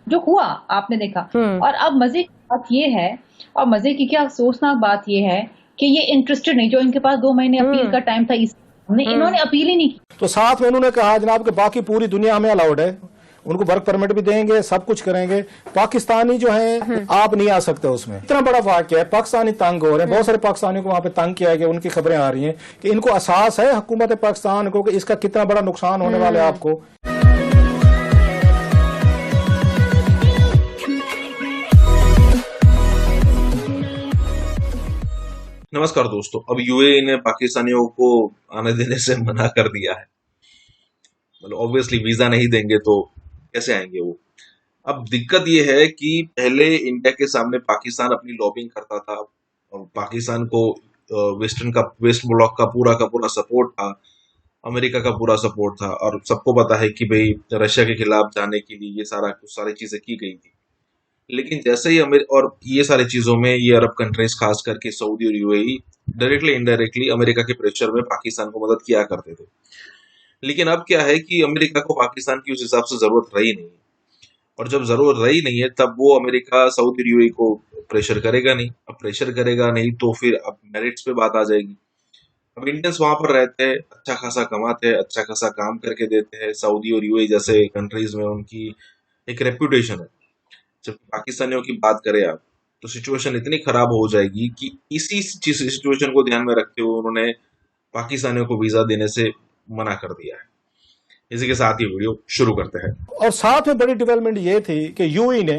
जो हुआ आपने देखा। और अब मजे की बात ये है, और मजे की क्या अफसोसनाक बात ये है कि ये इंटरेस्टेड नहीं, जो इनके पास 2 महीने अपील का टाइम था, इन्होंने अपील ही नहीं की। तो साथ में उन्होंने कहा जनाब कि बाकी पूरी दुनिया में अलाउड है, उनको वर्क परमिट भी देंगे, सब कुछ करेंगे, पाकिस्तानी जो है आप नहीं आ सकते उसमें। इतना बड़ा वाक़या है, पाकिस्तानी तंग हो रहे हैं, बहुत सारे पाकिस्तानियों को वहां पे तंग किया गया, उनकी खबरें आ रही हैं कि इनको एहसास है हुकूमत पाकिस्तान को कि इसका कितना बड़ा नुकसान होने वाला है आपको। नमस्कार दोस्तों, अब यूएई ने पाकिस्तानियों को आने देने से मना कर दिया है। मतलब ऑब्वियसली वीजा नहीं देंगे तो कैसे आएंगे वो। अब दिक्कत ये है कि पहले इंडिया के सामने पाकिस्तान अपनी लॉबिंग करता था और पाकिस्तान को वेस्ट ब्लॉक का पूरा सपोर्ट था, अमेरिका का पूरा सपोर्ट था, और सबको पता है कि भाई रशिया के खिलाफ जाने के लिए ये सारी चीजें की गई थी। लेकिन जैसे ही और ये सारी चीजों में ये अरब कंट्रीज खास करके सऊदी और यूएई डायरेक्टली इनडायरेक्टली अमेरिका के प्रेशर में पाकिस्तान को मदद किया करते थे। लेकिन अब क्या है कि अमेरिका को पाकिस्तान की उस हिसाब से जरूरत रही नहीं, और जब जरूरत रही नहीं है तब वो अमेरिका सऊदी और यूएई को प्रेशर करेगा नहीं। अब प्रेशर करेगा नहीं तो फिर अब मेरिट्स पे बात आ जाएगी। अब इंडियंस वहां पर रहते हैं, अच्छा खासा कमाते हैं, अच्छा खासा काम करके देते हैं। सऊदी और यूएई जैसे कंट्रीज में उनकी एक रेप्यूटेशन है। जब पाकिस्तानियों की बात करें आप, तो सिचुएशन इतनी खराब हो जाएगी कि इसी सिचुएशन को ध्यान में रखते हुए उन्होंने पाकिस्तानियों को वीजा देने से मना कर दिया है। इसी के साथ ही वीडियो शुरू करते हैं। और साथ में बड़ी डेवलपमेंट ये थी कि यूएई ने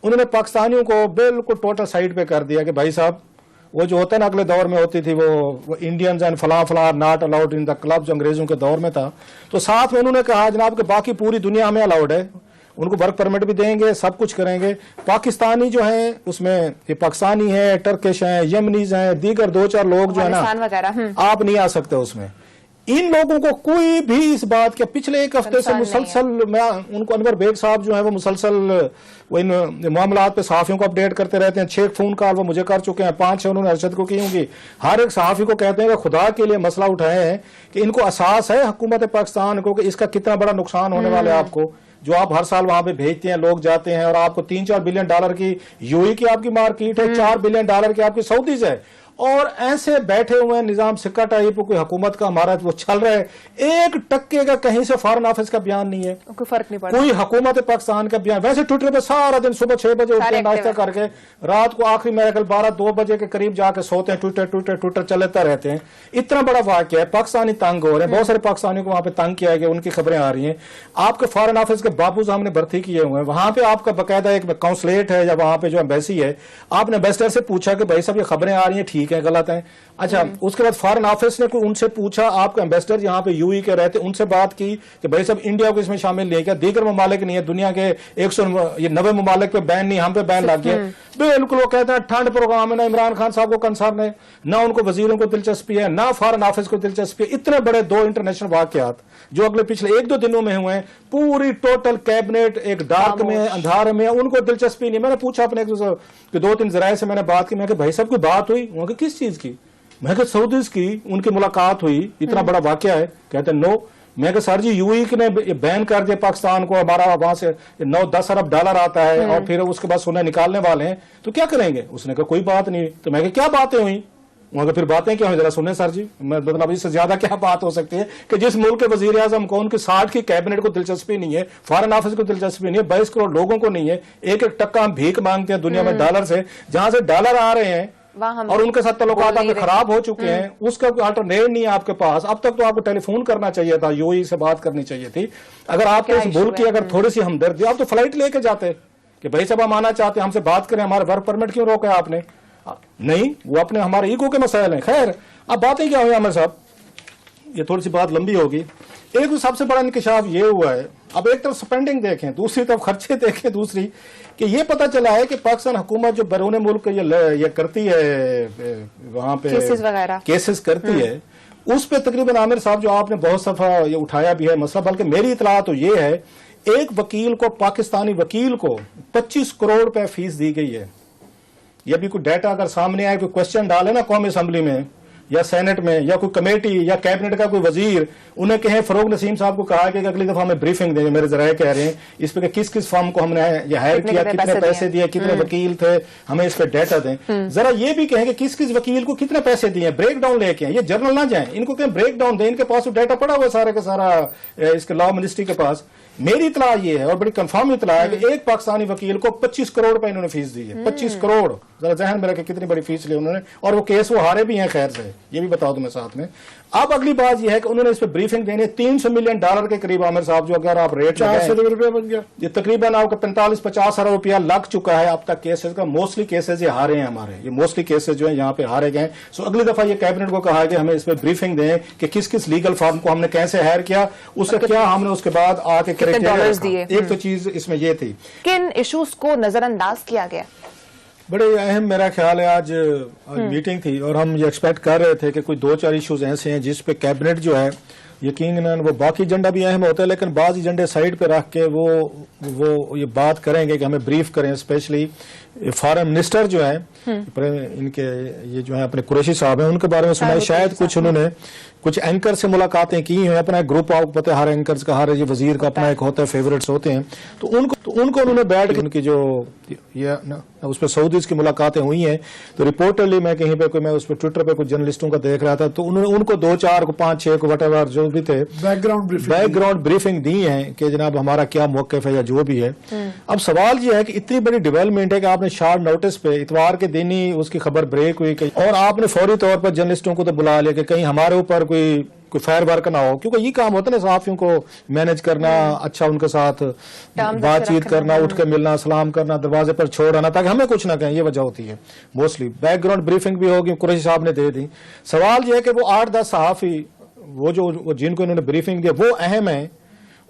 उन्होंने पाकिस्तानियों को बिल्कुल टोटल साइड पे कर दिया कि भाई साहब, वो जो होता है ना अगले दौर में होती थी वो इंडियंस एंड फला not allowed in the club, जो अंग्रेजों के दौर में था। तो साथ में उन्होंने कहा जनाब कि बाकी पूरी दुनिया हमें अलाउड है, उनको वर्क परमिट भी देंगे, सब कुछ करेंगे। पाकिस्तानी जो हैं उसमें ये पाकिस्तानी है, टर्किश हैं, यमनीज हैं, दीगर 2-4 लोग जो है ना, आप नहीं आ सकते उसमें। इन लोगों को कोई भी इस बात के पिछले एक हफ्ते से मुसलसल, मैं उनको अनवर बेग साहब जो है वो मुसलसल वो इन मामलात पे सहाफियों को अपडेट करते रहते हैं। 6 फोन कॉल वो मुझे कर चुके हैं, 5-6 उन्होंने अरशद को की होंगी। हर एक सहाफी को कहते हैं कि खुदा के लिए मसला उठाए हैं कि इनको एहसास है हुकूमत पाकिस्तान को कि इसका कितना बड़ा नुकसान होने वाला है आपको, जो आप हर साल वहां पे भेजते हैं, लोग जाते हैं और आपको $3-4 बिलियन की यूएई की आपकी मार्केट है, $4 बिलियन की आपकी सऊदीज है, और ऐसे बैठे हुए हैं निजाम सिक्का टाइप कोई हुकूमत का हमारा वो चल रहा है। 1% का कहीं से फॉरेन ऑफिस का बयान नहीं है, कोई फर्क नहीं पड़ता, कोई हुकूमत पाकिस्तान का बयान। वैसे ट्विटर पे सारा दिन सुबह 6 बजे उठते हैं, नाश्ता करके रात को आखिरी मेरे ख्याल 12-2 बजे के करीब जाके सोते हैं, ट्विटर चलते रहते हैं। इतना बड़ा वाकया है, पाकिस्तानी तंग हो रहे हैं, बहुत सारे पाकिस्तानियों को वहां पे तंग किया गया, उनकी खबरें आ रही हैं। आपके फॉरेन ऑफिस के बाबू साहब ने भर्ती किए हुए हैं, वहां पे आपका बाकायदा एक काउंसलेट है या वहां पे जो एम्बेसी है, आपने एम्बेसडर से पूछा कि भाई साहब ये खबरें आ रही हैं, ठीक है गलत है? अच्छा, उसके बाद फॉरेन ऑफिस ने कोई उनसे पूछा, आपका एम्बेसडर यहाँ पे यूएई के रहते, उनसे बात की कि भाई साहब इंडिया को इसमें शामिल नहीं किया, दीगर ममालिक नहीं है, दुनिया के 190 ममालिक पे बैन नहीं, हम पे बैन लग गया। बिल्कुल वो कहते हैं ठंड प्रोग्राम है, ना इमरान खान साहब को कंसर्न है, ना उनको वजीरों को दिलचस्पी है, ना फॉरेन ऑफिस को दिलचस्पी है। इतने बड़े 2 इंटरनेशनल वाकयात जो अगले पिछले 1-2 दिनों में हुए हैं, पूरी टोटल कैबिनेट एक डार्क में, अंधारे में, उनको दिलचस्पी नहीं। मैंने पूछा अपने 2-3 जराये से मैंने बात की, मैं भाई साहब कोई बात हुई? उनकी किस चीज की? मैं कहा सऊदीज की उनकी मुलाकात हुई, इतना बड़ा वाकया है? कहते नो। मैं कहा सर जी यूएई ने बैन कर दिया पाकिस्तान को, हमारा वहां से $9-10 अरब आता है और फिर उसके बाद सोना निकालने वाले हैं, तो क्या करेंगे? उसने कहा कोई बात नहीं। तो मैं कहा क्या बातें हुई? वहां फिर बातें क्या हुई जरा सुने सर जी। मतलब इससे ज्यादा क्या बात हो सकती है कि जिस मुल्क के वजीर आजम को उनकी 60 की कैबिनेट को दिलचस्पी नहीं है, फॉरेन ऑफिस को दिलचस्पी नहीं है, 22 करोड़ लोगों को नहीं है, 1-1 टक्का हम भीख मांगते हैं दुनिया में डॉलर से, जहां से डॉलर आ रहे हैं और उनके साथ तल्लुकात आपके खराब हो चुके हैं, उसका कोई अल्टरनेट नहीं है आपके पास। अब तक तो आपको टेलीफोन करना चाहिए था, यूएई से बात करनी चाहिए थी। अगर आपको इस मुल्क की अगर थोड़ी सी हमदर्दी, आप तो फ्लाइट लेके जाते कि भाई साहब हम आना चाहते हैं, हमसे बात करें, हमारे वर्क परमिट क्यों रोका आपने? नहीं, वो अपने हमारे ईगो के मसाइल हैं। खैर, अब बातें क्या हुई आमिर साहब, ये थोड़ी सी बात लंबी होगी। एक तो सबसे बड़ा इंकशाफ ये हुआ है, अब एक तरफ स्पेंडिंग देखें, दूसरी तरफ खर्चे देखें, दूसरी कि ये पता चला है कि पाकिस्तान हुकूमत जो बैरून मुल्क ये करती है, वहां पे केसेस करती है, उस पे तकरीबन आमिर साहब जो आपने बहुत सफा ये उठाया भी है मसला, बल्कि मेरी इतला तो ये है, एक वकील को, पाकिस्तानी वकील को 25 करोड़ रुपए फीस दी गई है। ये भी कोई डाटा अगर सामने आए, कोई क्वेश्चन डाले ना कौमी असम्बली में या सेनेट में या कोई कमेटी या कैबिनेट का कोई वजीर, उन्हें कहें फरोग नसीम साहब को कहा कि अगली दफा हमें ब्रीफिंग देंगे, मेरे जराये कह रहे हैं इस पे किस किस फॉर्म को हमने ये हायर किया, कितने पैसे दिए, कितने वकील थे, हमें इस पे डाटा दें। जरा ये भी कहें कि किस किस वकील को कितने पैसे दिए, ब्रेक डाउन लेके आए, ये जर्नल ना जाए, इनको कहें ब्रेक डाउन दें, इनके पास डाटा पड़ा हुआ सारे का सारा इसके लॉ मिनिस्ट्री के पास। मेरी इतला ये है और बड़ी कंफर्म इतला है कि एक पाकिस्तानी वकील को 25 करोड़ रुपए इन्होंने फीस दी है। 25 करोड़, जरा जहन में रखे कितनी बड़ी फीस ली उन्होंने, और वो केस वो हारे भी हैं खैर से। ये भी बता दूं मैं साथ में। अब अगली बात यह है कि उन्होंने इस पर ब्रीफिंग देनी है। $300 मिलियन के करीब आमिर साहब, जो अगर आप रेट 400 रुपया बन गया, ये तकरीबन आपको 45-50 अरब रुपया लग चुका है अब तक केसेस का। मोस्टली केसेस ये हारे हैं हमारे, ये मोस्टली केसेस जो है यहाँ पे हारे गए। सो अगली दफा ये कैबिनेट को कहा कि हमें इस पर ब्रीफिंग दें कि किस किस लीगल फॉर्म को हमने कैसे हायर किया, उससे क्या हमने उसके बाद आके डॉलर्स दिए। एक तो चीज इसमें ये थी, किन इश्यूज को नजरअंदाज किया गया? बड़े अहम मेरा ख्याल है आज मीटिंग थी और हम ये एक्सपेक्ट कर रहे थे कि कोई 2-4 इश्यूज ऐसे हैं जिस पे कैबिनेट जो है यकीनन वो बाकी एजेंडा भी अहम होता है, लेकिन बाज़ एजेंडे साइड पे रख के वो ये बात करेंगे कि हमें ब्रीफ करें। स्पेशली फॉरेन मिनिस्टर जो है इनके ये जो है अपने कुरैशी साहब हैं, उनके बारे में सुना है शायद कुछ उन्होंने कुछ एंकर से मुलाकातें की हैं। अपना एक ग्रुप, आपको पता है हर एंकर्स का, हर ये वजीर का अपना एक होता है, फेवरेट्स होते हैं, तो उनको उन्होंने बैठ के उनकी जो ये उस पर सऊदीज की मुलाकातें हुई हैं। तो रिपोर्टरली मैं कहीं पे मैं उस पर ट्विटर पे कुछ जर्नलिस्टों का देख रहा था, तो उन्होंने उनको 2-4 को 5-6 को वटेवर जो भी थे बैकग्राउंड ब्रीफिंग दी है कि जनाब हमारा क्या मौक़िफ़ है या जो भी है। अब सवाल ये है कि इतनी बड़ी डेवलपमेंट है कि आपने शॉर्ट नोटिस पे इतवार के दिन ही उसकी खबर ब्रेक हुई और आपने फौरी तौर पर जर्नलिस्टों को तो बुला लिया कि कहीं हमारे ऊपर कोई फायर वर्क ना हो, क्योंकि ये काम होता है ना सहाफियों को मैनेज करना, अच्छा उनके साथ बातचीत करना, उठ के मिलना, सलाम करना, दरवाजे पर छोड़ आना ताकि हमें कुछ ना कहें, ये वजह होती है मोस्टली। बैकग्राउंड ब्रीफिंग भी होगी, कुरैशी साहब ने दे दी। सवाल यह है कि वो 8-10 सहाफी वो जिनको इन्होंने ब्रीफिंग दिया वो अहम है,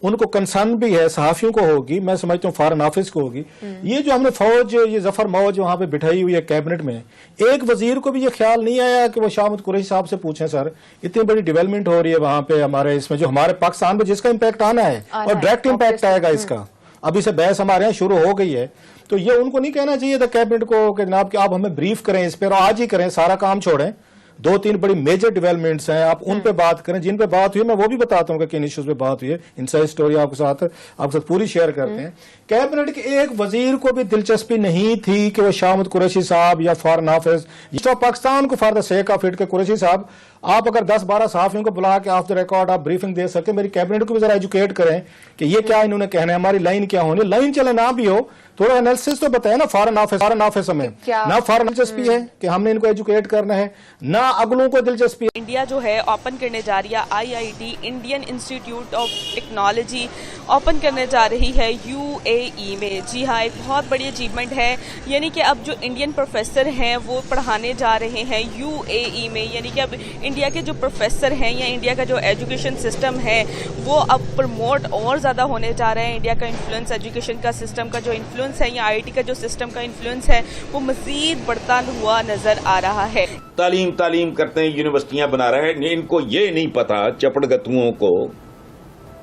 उनको कंसर्न भी है, सहाफियों को होगी, मैं समझता हूँ फॉरेन ऑफिस को होगी। ये जो हमने फौज, ये जफर मौज वहां पे बिठाई हुई है कैबिनेट में, एक वजीर को भी ये ख्याल नहीं आया कि वो शाह कुरैशी साहब से पूछें सर इतनी बड़ी डेवलपमेंट हो रही है वहां पे हमारे इसमें, जो हमारे पाकिस्तान पे जिसका इम्पैक्ट आना है और डायरेक्ट इम्पैक्ट आएगा इसका। अभी से बहस हमारे यहाँ शुरू हो गई है, तो ये उनको नहीं कहना चाहिए था कैबिनेट को कि जनाब कि आप हमें ब्रीफ करें इस पर, आज ही करें, सारा काम छोड़ें। 2-3 बड़ी मेजर डेवलपमेंट्स हैं, आप उन पे बात करें, जिन पे बात हुई मैं वो भी बताता हूँ कि किन इश्यूज पे बात हुई है। इनसाइड स्टोरी आपके साथ पूरी शेयर करते हैं। कैबिनेट के एक वजीर को भी दिलचस्पी नहीं थी कि वो शाह कुरैशी साहब या फॉरेन ऑफिस पाकिस्तान को for the sake of it के कुरैशी साहब आप अगर 10-12 सहाफियों को बुला के ऑफ द रिकॉर्ड आप ब्रीफिंग दे सके, मेरी कैबिनेट को भी जरा एजुकेट करें कि ये क्या इन्होंने कहना है, हमारी लाइन क्या होनी, लाइन चले ना भी हो, थोड़ा एनालिसिस तो बताए ना। फॉरेन ऑफिस में ना फॉरेन दिलचस्पी है कि हमने इनको एजुकेट करना है, ना अगलों को दिलचस्पी है। इंडिया जो है ओपन करने जा रही है IIT Indian institute of technology open करने जा रही है UAE में। जी हाँ, एक बहुत बड़ी अचीवमेंट है, यानी कि अब जो इंडियन प्रोफेसर हैं वो पढ़ाने जा रहे हैं UAE में, यानी कि अब इंडिया के जो प्रोफेसर हैं या इंडिया का जो एजुकेशन सिस्टम है वो अब प्रमोट और ज़्यादा होने जा रहा है। इंडिया का इन्फ्लुएंस, एजुकेशन का सिस्टम का जो इन्फ्लुएंस है या IIT का जो सिस्टम का इन्फ्लुएंस है वो मज़ीद बढ़ता हुआ नज़र आ रहा है। तालीम करते हैं, यूनिवर्सिटियां बना रहे हैं, इनको ये नहीं पता चपड़गतुओं को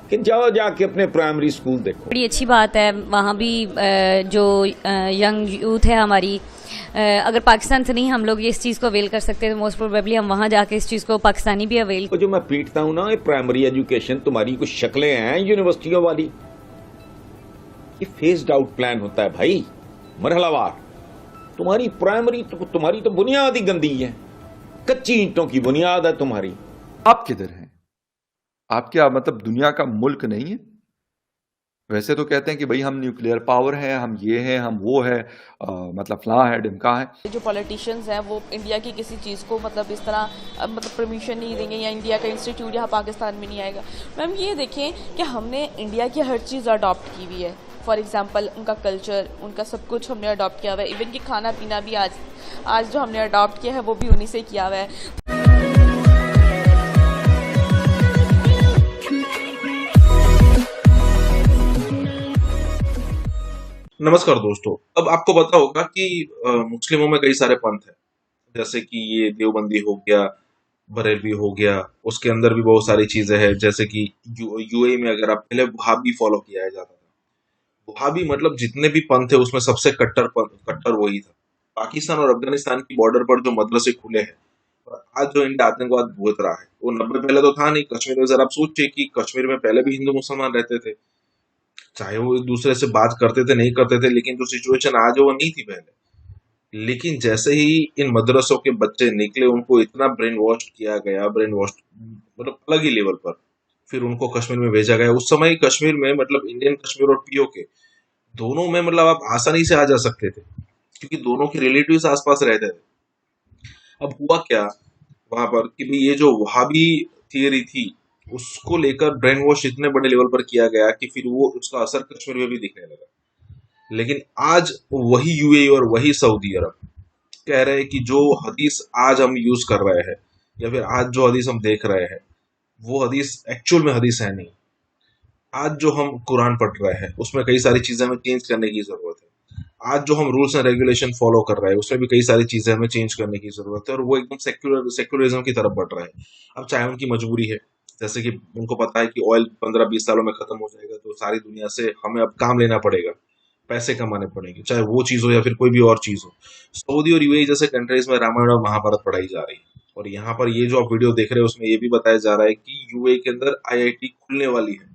कि जाओ जाके अपने प्राइमरी स्कूल देखो। बड़ी अच्छी बात है, वहाँ भी जो यंग यूथ है हमारी, अगर पाकिस्तान से नहीं हम लोग इस चीज़ को अवेल कर सकते हैं तो मोस्ट प्रोबेबली हम वहाँ जाके इस चीज़ को पाकिस्तानी भी अवेल। जो मैं पीटता हूँ ना, प्राइमरी एजुकेशन तुम्हारी कुछ शक्लें हैं यूनिवर्सिटियों वाली, ये फेस्ड आउट प्लान होता है भाई, मरहलावार। तुम्हारी प्राइमरी तुम्हारी तो बुनियाद ही गंदी है, कच्ची ईंटों की बुनियाद है तुम्हारी। आप किधर हैं? आप क्या मतलब दुनिया का मुल्क नहीं है? वैसे तो कहते हैं कि भाई हम न्यूक्लियर पावर है, हम ये है, हम वो है, मतलब फलां है, ढिमका है। जो पॉलिटिशियंस हैं वो इंडिया की किसी चीज़ को मतलब इस तरह मतलब परमिशन नहीं देंगे या इंडिया का इंस्टीट्यूट यहाँ पाकिस्तान में नहीं आएगा। मैम ये देखें कि हमने इंडिया की हर चीज़ अडॉप्ट की हुई है। फॉर एग्जांपल उनका कल्चर, उनका सब कुछ हमने अडॉप्ट किया हुआ है। इवन कि खाना पीना भी आज जो हमने अडॉप्ट किया है वो भी उन्हीं से किया हुआ है। नमस्कार दोस्तों, अब आपको पता होगा कि मुस्लिमों में कई सारे पंथ हैं, जैसे कि ये देवबंदी हो गया, बरेलवी हो गया, उसके अंदर भी बहुत सारी चीजें हैं, जैसे कि यूएई में अगर आप पहले वहाबी फॉलो किया जाता था। वहाबी मतलब जितने भी पंथ थे उसमें सबसे कट्टर वही था। पाकिस्तान और अफगानिस्तान की बॉर्डर पर जो मदरसे खुले हैं और आज जो इंडिया आतंकवाद भुगत रहा है, वो 90 पहले तो था नहीं। कश्मीर में जरा आप सोचिए कि कश्मीर में पहले भी हिंदू मुसलमान रहते थे, चाहे वो एक दूसरे से बात करते थे नहीं करते थे, लेकिन जो सिचुएशन आज वो नहीं थी पहले। लेकिन जैसे ही इन मदरसों के बच्चे निकले, उनको इतना ब्रेन वॉश किया गया, मतलब अलग ही लेवल पर, फिर उनको कश्मीर में भेजा गया। उस समय कश्मीर में मतलब इंडियन कश्मीर और POK दोनों में मतलब आप आसानी से आ जा सकते थे, क्योंकि दोनों के रिलेटिव्स आसपास रहते थे। अब हुआ क्या, वहां पर कि भाई ये जो वहाबी थियरी थी उसको लेकर ब्रेन वॉश इतने बड़े लेवल पर किया गया कि फिर वो उसका असर कश्मीर में भी दिखने लगा। लेकिन आज वही यूएई और वही सऊदी अरब कह रहे हैं कि जो हदीस आज हम यूज कर रहे हैं या फिर आज जो हदीस हम देख रहे हैं वो हदीस एक्चुअल में हदीस है नहीं। आज जो हम कुरान पढ़ रहे हैं उसमें कई सारी चीजें हमें चेंज करने की जरूरत है। आज जो हम रूल्स एंड रेगुलेशन फॉलो कर रहे हैं उसमें भी कई सारी चीजें हमें चेंज करने की जरूरत है और वो एकदम सेक्युलरिज्म की तरफ बढ़ रहा है। अब चाहे उनकी मजबूरी है, जैसे कि उनको पता है कि ऑयल 15-20 सालों में खत्म हो जाएगा तो सारी दुनिया से हमें अब काम लेना पड़ेगा, पैसे कमाने पड़ेंगे, चाहे वो चीज हो या फिर कोई भी और चीज हो। सऊदी और यूएई जैसे कंट्रीज में रामायण और महाभारत पढ़ाई जा रही है और यहाँ पर ये जो आप वीडियो देख रहे हैं उसमें ये भी बताया जा रहा है कि यूएई के अंदर आईआईटी खुलने वाली है।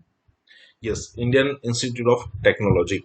Yes, Indian institute of technology,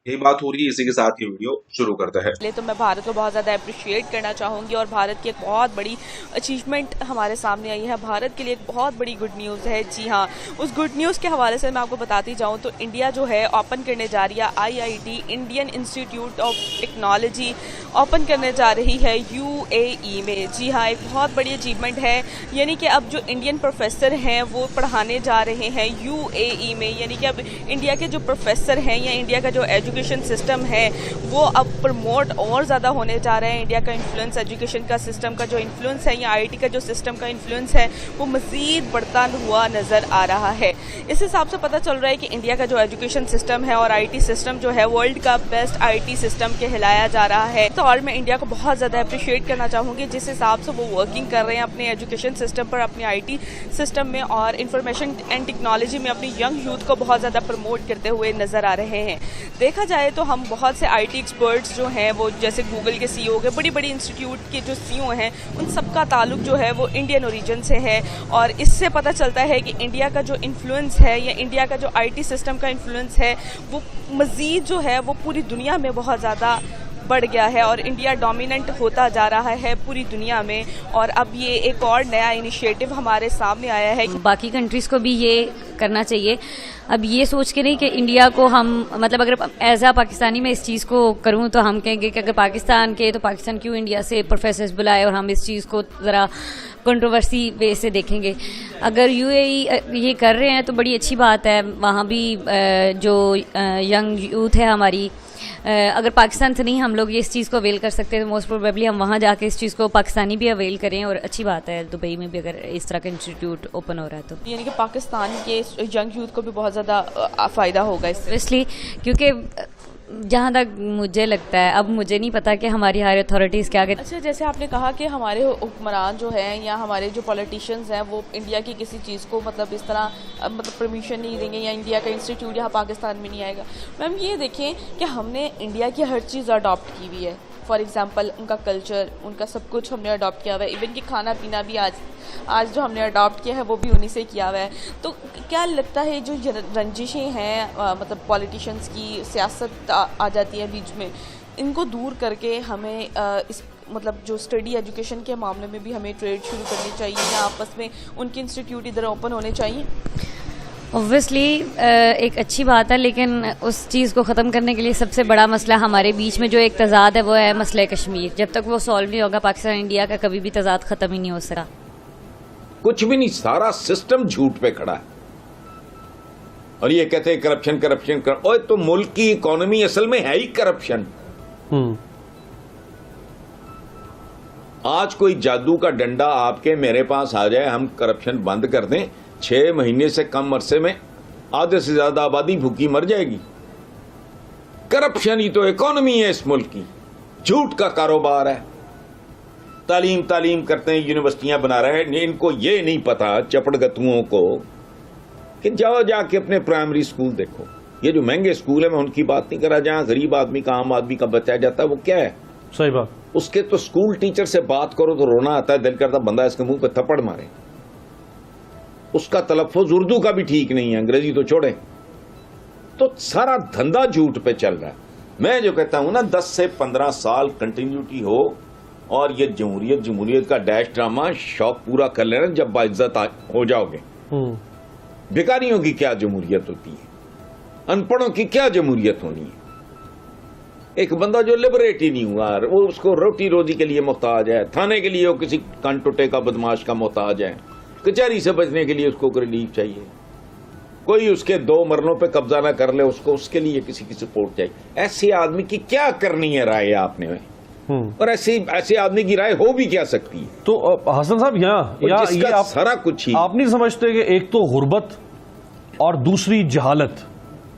यही बात हो रही है। इसी के साथ ये वीडियो शुरू करता है। तो मैं भारत को बहुत ज़्यादा अप्रिशिएट करना चाहूँगी और भारत की एक बहुत बड़ी अचीवमेंट हमारे सामने आई है। भारत के लिए एक बहुत बड़ी गुड न्यूज़ है। जी हाँ, उस गुड न्यूज़ के हवाले से मैं आपको बताती जाऊँ तो इंडिया जो है ओपन करने जा रही है IIT Indian institute of technology open करने जा रही है यूएई में। जी हाँ, एक बहुत बड़ी अचीवमेंट है। यानी कि अब जो इंडियन प्रोफेसर हैं वो पढ़ाने जा रहे हैं यूएई में। यानी कि अब इंडिया के जो प्रोफेसर हैं या इंडिया का जो एजुकेशन सिस्टम है वो अब प्रमोट और ज़्यादा होने जा रहे हैं। इंडिया का इन्फ्लुएंस, एजुकेशन का सिस्टम का जो इन्फ्लुएंस है या आईटी का जो सिस्टम का इन्फ्लुएंस है वो मज़ीद बढ़ता हुआ नज़र आ रहा है। इस हिसाब से पता चल रहा है कि इंडिया का जो एजुकेशन सिस्टम है और आईटी सिस्टम जो है वर्ल्ड का बेस्ट आईटी सिस्टम कहलाया जा रहा है। तो और मैं इंडिया को बहुत ज़्यादा अप्रिशिएट करना चाहूँगी जिस हिसाब से वो वर्किंग कर रहे हैं अपने एजुकेशन सिस्टम पर, अपने आईटी सिस्टम में और इंफॉर्मेशन एंड टेक्नोलॉजी में अपनी यंग यूथ को बहुत ज़्यादा प्रमोट करते हुए नज़र आ रहे हैं। देखा जाए तो हम बहुत से आईटी एक्सपर्ट्स जो हैं वो जैसे गूगल के सीईओ के, बड़ी बड़ी इंस्टीट्यूट के जो सीईओ हैं उन सबका ताल्लुक जो है वो इंडियन ओरिजिन से है और इससे पता चलता है कि इंडिया का जो इन्फ्लुएंस है या इंडिया का जो आईटी सिस्टम का इन्फ्लुएंस है वो मज़ीद जो है वो पूरी दुनिया में बहुत ज़्यादा बढ़ गया है और इंडिया डोमिनेंट होता जा रहा है पूरी दुनिया में। और अब ये एक और नया इनिशिएटिव हमारे सामने आया है। बाकी कंट्रीज को भी ये करना चाहिए। अब ये सोच के नहीं कि इंडिया को हम मतलब अगर एज आ पाकिस्तानी में इस चीज़ को करूँ तो हम कहेंगे कि अगर पाकिस्तान के तो पाकिस्तान क्यों इंडिया से प्रोफेसर्स बुलाए और हम इस चीज़ को ज़रा कंट्रोवर्सी वे से देखेंगे। अगर यूएई ये कर रहे हैं तो बड़ी अच्छी बात है। वहाँ भी जो यंग यूथ है हमारी, अगर पाकिस्तान से नहीं हम लोग ये इस चीज़ को अवेल कर सकते हैं तो मोस्ट प्रोबेबली हम वहाँ जाके इस चीज़ को पाकिस्तानी भी अवेल करें और अच्छी बात है दुबई में भी अगर इस तरह का इंस्टीट्यूट ओपन हो रहा है तो। यानी कि पाकिस्तान के यंग यूथ को भी बहुत ज़्यादा फ़ायदा होगा इससे, इसलिए क्योंकि जहाँ तक मुझे लगता है, अब मुझे नहीं पता कि हमारी हायर अथॉरिटीज़ क्या कहती। अच्छा, जैसे आपने कहा कि हमारे हुक्मरान जो हैं या हमारे जो पॉलिटिशियंस हैं वो इंडिया की किसी चीज़ को मतलब इस तरह मतलब परमिशन नहीं देंगे या इंडिया का इंस्टीट्यूट यहाँ पाकिस्तान में नहीं आएगा। मैम ये देखें कि हमने इंडिया की हर चीज़ अडॉप्ट की हुई है। फॉर एग्जांपल उनका कल्चर, उनका सब कुछ हमने अडॉप्ट किया हुआ है। इवन कि खाना पीना भी आज जो हमने अडॉप्ट किया है वो भी उन्हीं से किया हुआ है। तो क्या लगता है जो रंजिशें हैं मतलब पॉलिटिशियंस की, सियासत आ जाती है बीच में, इनको दूर करके हमें इस मतलब जो स्टडी एजुकेशन के मामले में भी हमें ट्रेड शुरू करनी चाहिए या आपस में उनके इंस्टीट्यूट इधर ओपन होने चाहिए? ऑब्वियसली एक अच्छी बात है, लेकिन उस चीज़ को ख़त्म करने के लिए सबसे बड़ा मसला हमारे बीच में जो एक तजाद है वो है मसला कश्मीर। जब तक वो सॉल्व नहीं होगा पाकिस्तान इंडिया का कभी भी तजाद ख़त्म ही नहीं हो सका। कुछ भी नहीं, सारा सिस्टम झूठ पे खड़ा है और ये कहते हैं करप्शन करप्शन कर। ओए तो मुल्क की इकोनॉमी असल में है ही करप्शन। आज कोई जादू का डंडा आपके मेरे पास आ जाए, हम करप्शन बंद कर दें, 6 महीने से कम अरसे में आधे से ज्यादा आबादी भूखी मर जाएगी। करप्शन ही तो इकोनॉमी है इस मुल्क की, झूठ का कारोबार है। तालीम करते हैं, यूनिवर्सिटियां बना रहे हैं, इनको ये नहीं पता चपड़गतुओं को कि जाओ जाके अपने प्राइमरी स्कूल देखो। ये जो महंगे स्कूल है मैं उनकी बात नहीं कर रहा, जहां गरीब आदमी का, आम आदमी का बचाया जाता है, वो क्या है? सही बात। उसके तो स्कूल टीचर से बात करो तो रोना आता है, दिल करता बंदा इसके मुंह पे थप्पड़ मारे। उसका तलफ़ुज़ उर्दू का भी ठीक नहीं है, अंग्रेजी तो छोड़े। तो सारा धंधा झूठ पे चल रहा है। मैं जो कहता हूं ना 10 से 15 साल कंटिन्यूटी हो और ये जमहूरियत का डैश ड्रामा शौक पूरा कर लेना, जब बाइज्जत हो जाओगे। भिखारियों की क्या जमहूरियत होती है, अनपढ़ों की क्या जमहूरियत होनी है? एक बंदा जो लिबरेट ही नहीं हुआ, वो उसको रोटी रोजी के लिए मोहताज है, थाने के लिए वो किसी कानटोटे का बदमाश का मोहताज है, कचहरी से बचने के लिए उसको रिलीफ चाहिए, कोई उसके 2 मरलों पे कब्जा ना कर ले उसको, उसके लिए किसी की सपोर्ट चाहिए। ऐसे आदमी की क्या करनी है राय आपने में? और ऐसे आदमी की राय हो भी क्या सकती है? तो हसन साहब यहाँ ये आप सारा कुछ ही आप नहीं समझते कि एक तो गुर्बत और दूसरी जहालत,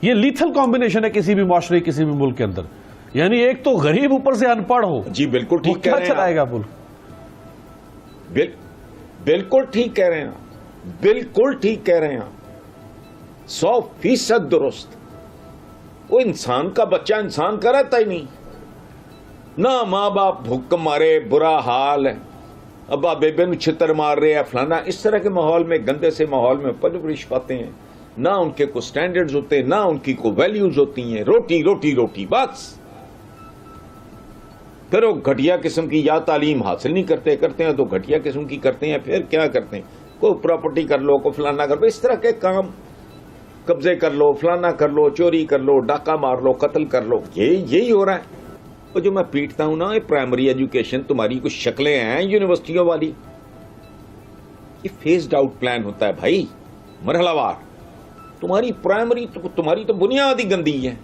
ये लीथल कॉम्बिनेशन है किसी भी माशरे, किसी भी मुल्क के अंदर। यानी एक तो गरीब ऊपर से अनपढ़ हो, जी बिल्कुल ठीक कह रहे हैं, चलाएगा मुल्क? बिल्कुल ठीक कह रहे हैं, बिल्कुल ठीक कह रहे हैं, 100% दुरुस्त। वो इंसान का बच्चा इंसान का रहता ही नहीं, ना माँ बाप भूख मारे, बुरा हाल है, अब्बा बेबे में छितर मार रहे हैं फलाना। इस तरह के माहौल में, गंदे से माहौल में परवरिश पाते हैं, ना उनके को स्टैंडर्ड्स होते हैं, ना उनकी को वैल्यूज होती हैं, रोटी रोटी रोटी बस। फिर वो घटिया किस्म की या तालीम हासिल नहीं करते हैं तो घटिया किस्म की करते हैं, फिर क्या करते हैं, को प्रॉपर्टी कर लो, को फलाना कर लो, इस तरह के काम, कब्जे कर लो, फलाना कर लो, चोरी कर लो, डाका मार लो, कत्ल कर लो, यही हो रहा है। वो जो मैं पीटता हूं ना, ये प्राइमरी एजुकेशन तुम्हारी कुछ शक्लें हैं यूनिवर्सिटियों वाली, ये फेस्ड आउट प्लान होता है भाई, मरहलावार। तुम्हारी प्राइमरी तुम्हारी तो बुनियाद ही गंदी है,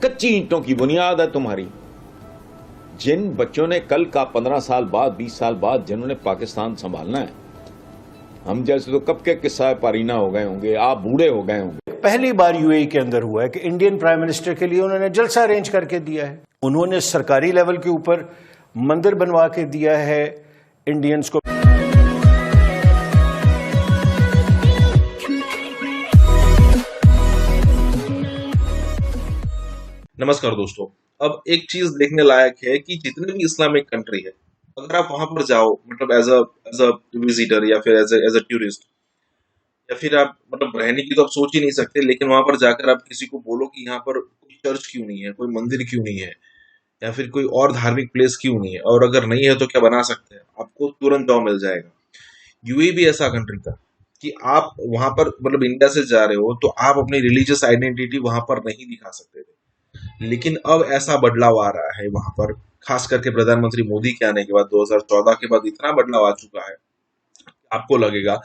कच्ची ईंटों की बुनियाद है तुम्हारी। जिन बच्चों ने कल का 15 साल बाद, 20 साल बाद जिन्होंने पाकिस्तान संभालना है, हम जैसे तो कब के किस्सा पारीना हो गए होंगे, आप बूढ़े हो गए होंगे। पहली बार यूएई के अंदर हुआ है कि इंडियन प्राइम मिनिस्टर के लिए उन्होंने जलसा अरेंज करके दिया है। उन्होंने सरकारी लेवल के ऊपर मंदिर बनवा के दिया है इंडियंस को। नमस्कार दोस्तों, अब एक चीज देखने लायक है कि जितने भी इस्लामिक कंट्री है, अगर आप वहां पर जाओ, मतलब एज अ विजिटर या फिर एज अ टूरिस्ट, या फिर आप मतलब रहने की तो आप सोच ही नहीं सकते, लेकिन वहां पर जाकर आप किसी को बोलो कि यहाँ पर कोई चर्च क्यों नहीं है, कोई मंदिर क्यों नहीं है, या फिर कोई और धार्मिक प्लेस क्यों नहीं है, और अगर नहीं है तो क्या बना सकते हैं, आपको तुरंत जवाब मिल जाएगा। यूएई भी ऐसा कंट्री था कि आप वहां पर मतलब इंडिया से जा रहे हो तो आप अपनी रिलीजियस आइडेंटिटी वहां पर नहीं दिखा सकते थे, लेकिन अब ऐसा बदलाव आ रहा है वहां पर, खास करके प्रधानमंत्री मोदी के आने के बाद 2014 के बाद इतना बदलाव आ चुका है, आपको लगेगा